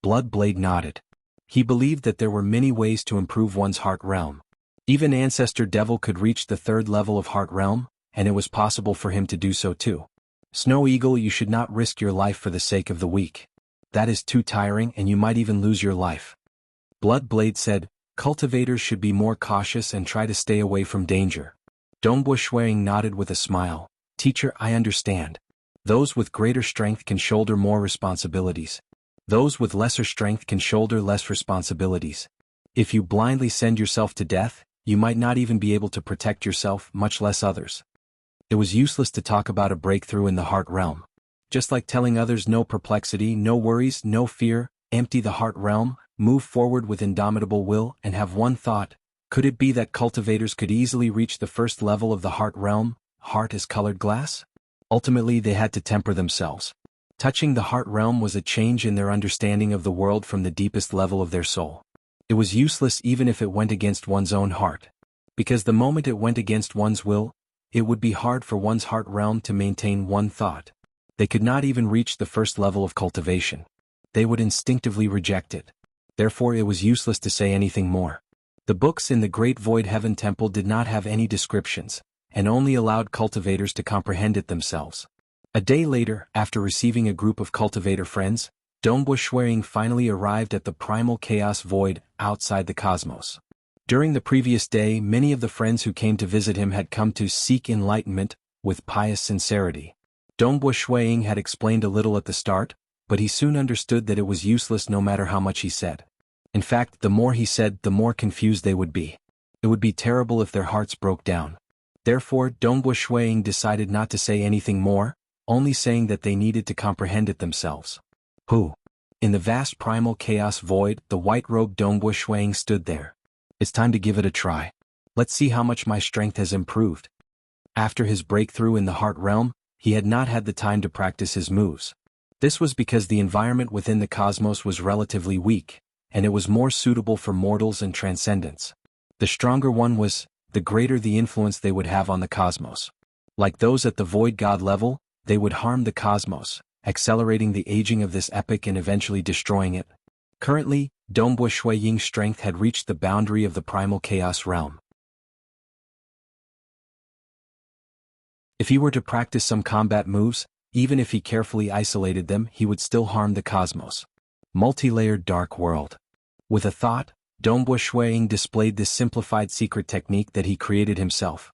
Bloodblade nodded. He believed that there were many ways to improve one's heart realm. Even Ancestor Devil could reach the 3rd level of heart realm, and it was possible for him to do so too. Snow Eagle, you should not risk your life for the sake of the weak. That is too tiring and you might even lose your life. Bloodblade said, Cultivators should be more cautious and try to stay away from danger. Dongbo Shuang nodded with a smile. Teacher, I understand. Those with greater strength can shoulder more responsibilities. Those with lesser strength can shoulder less responsibilities. If you blindly send yourself to death, you might not even be able to protect yourself, much less others. It was useless to talk about a breakthrough in the heart realm. Just like telling others no perplexity, no worries, no fear, empty the heart realm, move forward with indomitable will, and have one thought. Could it be that cultivators could easily reach the 1st level of the heart realm, heart as colored glass? Ultimately, they had to temper themselves. Touching the heart realm was a change in their understanding of the world from the deepest level of their soul. It was useless even if it went against one's own heart. Because the moment it went against one's will, it would be hard for one's heart realm to maintain one thought. They could not even reach the 1st level of cultivation. They would instinctively reject it. Therefore it was useless to say anything more. The books in the Great Void Heaven Temple did not have any descriptions, and only allowed cultivators to comprehend it themselves. A day later, after receiving a group of cultivator friends, Dongbo Shuang finally arrived at the primal chaos void, outside the cosmos. During the previous day, many of the friends who came to visit him had come to seek enlightenment, with pious sincerity. Dongbo Shuang had explained a little at the start, but he soon understood that it was useless no matter how much he said. In fact, the more he said, the more confused they would be. It would be terrible if their hearts broke down. Therefore, Dongbo Shuang decided not to say anything more, only saying that they needed to comprehend it themselves. In the vast primal chaos void, the white-robed Dongbo Shuang stood there. It's time to give it a try. Let's see how much my strength has improved. After his breakthrough in the heart realm, he had not had the time to practice his moves. This was because the environment within the cosmos was relatively weak, and it was more suitable for mortals and transcendents. The stronger one was, the greater the influence they would have on the cosmos. Like those at the void god level, they would harm the cosmos, accelerating the aging of this epoch and eventually destroying it. Currently, Dongbo Shuang's strength had reached the boundary of the primal chaos realm. If he were to practice some combat moves, even if he carefully isolated them, he would still harm the cosmos. Multi-layered dark world. With a thought, Dongbo Shuang displayed this simplified secret technique that he created himself.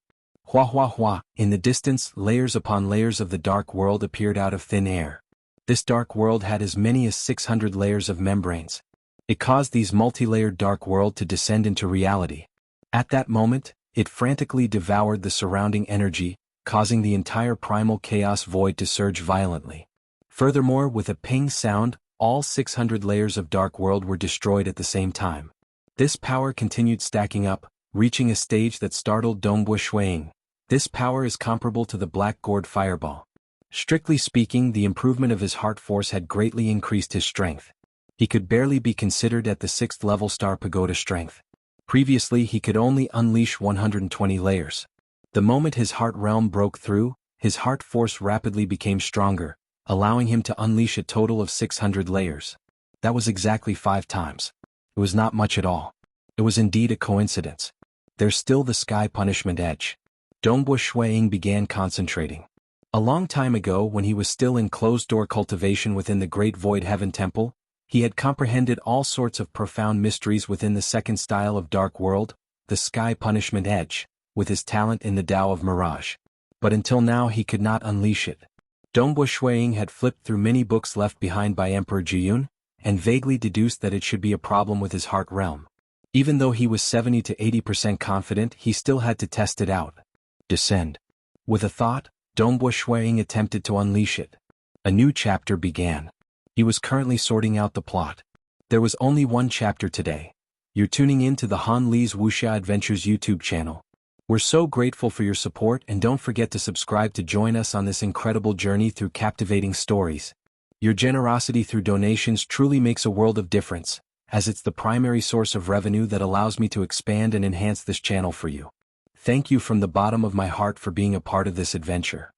Hua hua hua, in the distance, layers upon layers of the dark world appeared out of thin air. This dark world had as many as 600 layers of membranes. It caused these multi-layered dark world to descend into reality. At that moment, it frantically devoured the surrounding energy, causing the entire primal chaos void to surge violently. Furthermore, with a ping sound, all 600 layers of dark world were destroyed at the same time. This power continued stacking up, reaching a stage that startled Dongbo Shuang. This power is comparable to the Black Gourd Fireball. Strictly speaking, the improvement of his heart force had greatly increased his strength. He could barely be considered at the 6th level Star Pagoda strength. Previously, he could only unleash 120 layers. The moment his heart realm broke through, his heart force rapidly became stronger, allowing him to unleash a total of 600 layers. That was exactly 5 times. It was not much at all. It was indeed a coincidence. There's still the sky punishment edge. Dongbo Shuang began concentrating. A long time ago, when he was still in closed-door cultivation within the Great Void Heaven Temple, he had comprehended all sorts of profound mysteries within the 2nd style of Dark World, the Sky Punishment Edge, with his talent in the Tao of Mirage. But until now he could not unleash it. Dongbo Shuang had flipped through many books left behind by Emperor Jiyun, and vaguely deduced that it should be a problem with his heart realm. Even though he was 70 to 80% confident, he still had to test it out. Descend. With a thought, Dongbo Shuang attempted to unleash it. A new chapter began. He was currently sorting out the plot. There was only one chapter today. You're tuning in to the Han Li's Wuxia Adventures YouTube channel. We're so grateful for your support, and don't forget to subscribe to join us on this incredible journey through captivating stories. Your generosity through donations truly makes a world of difference, as it's the primary source of revenue that allows me to expand and enhance this channel for you. Thank you from the bottom of my heart for being a part of this adventure.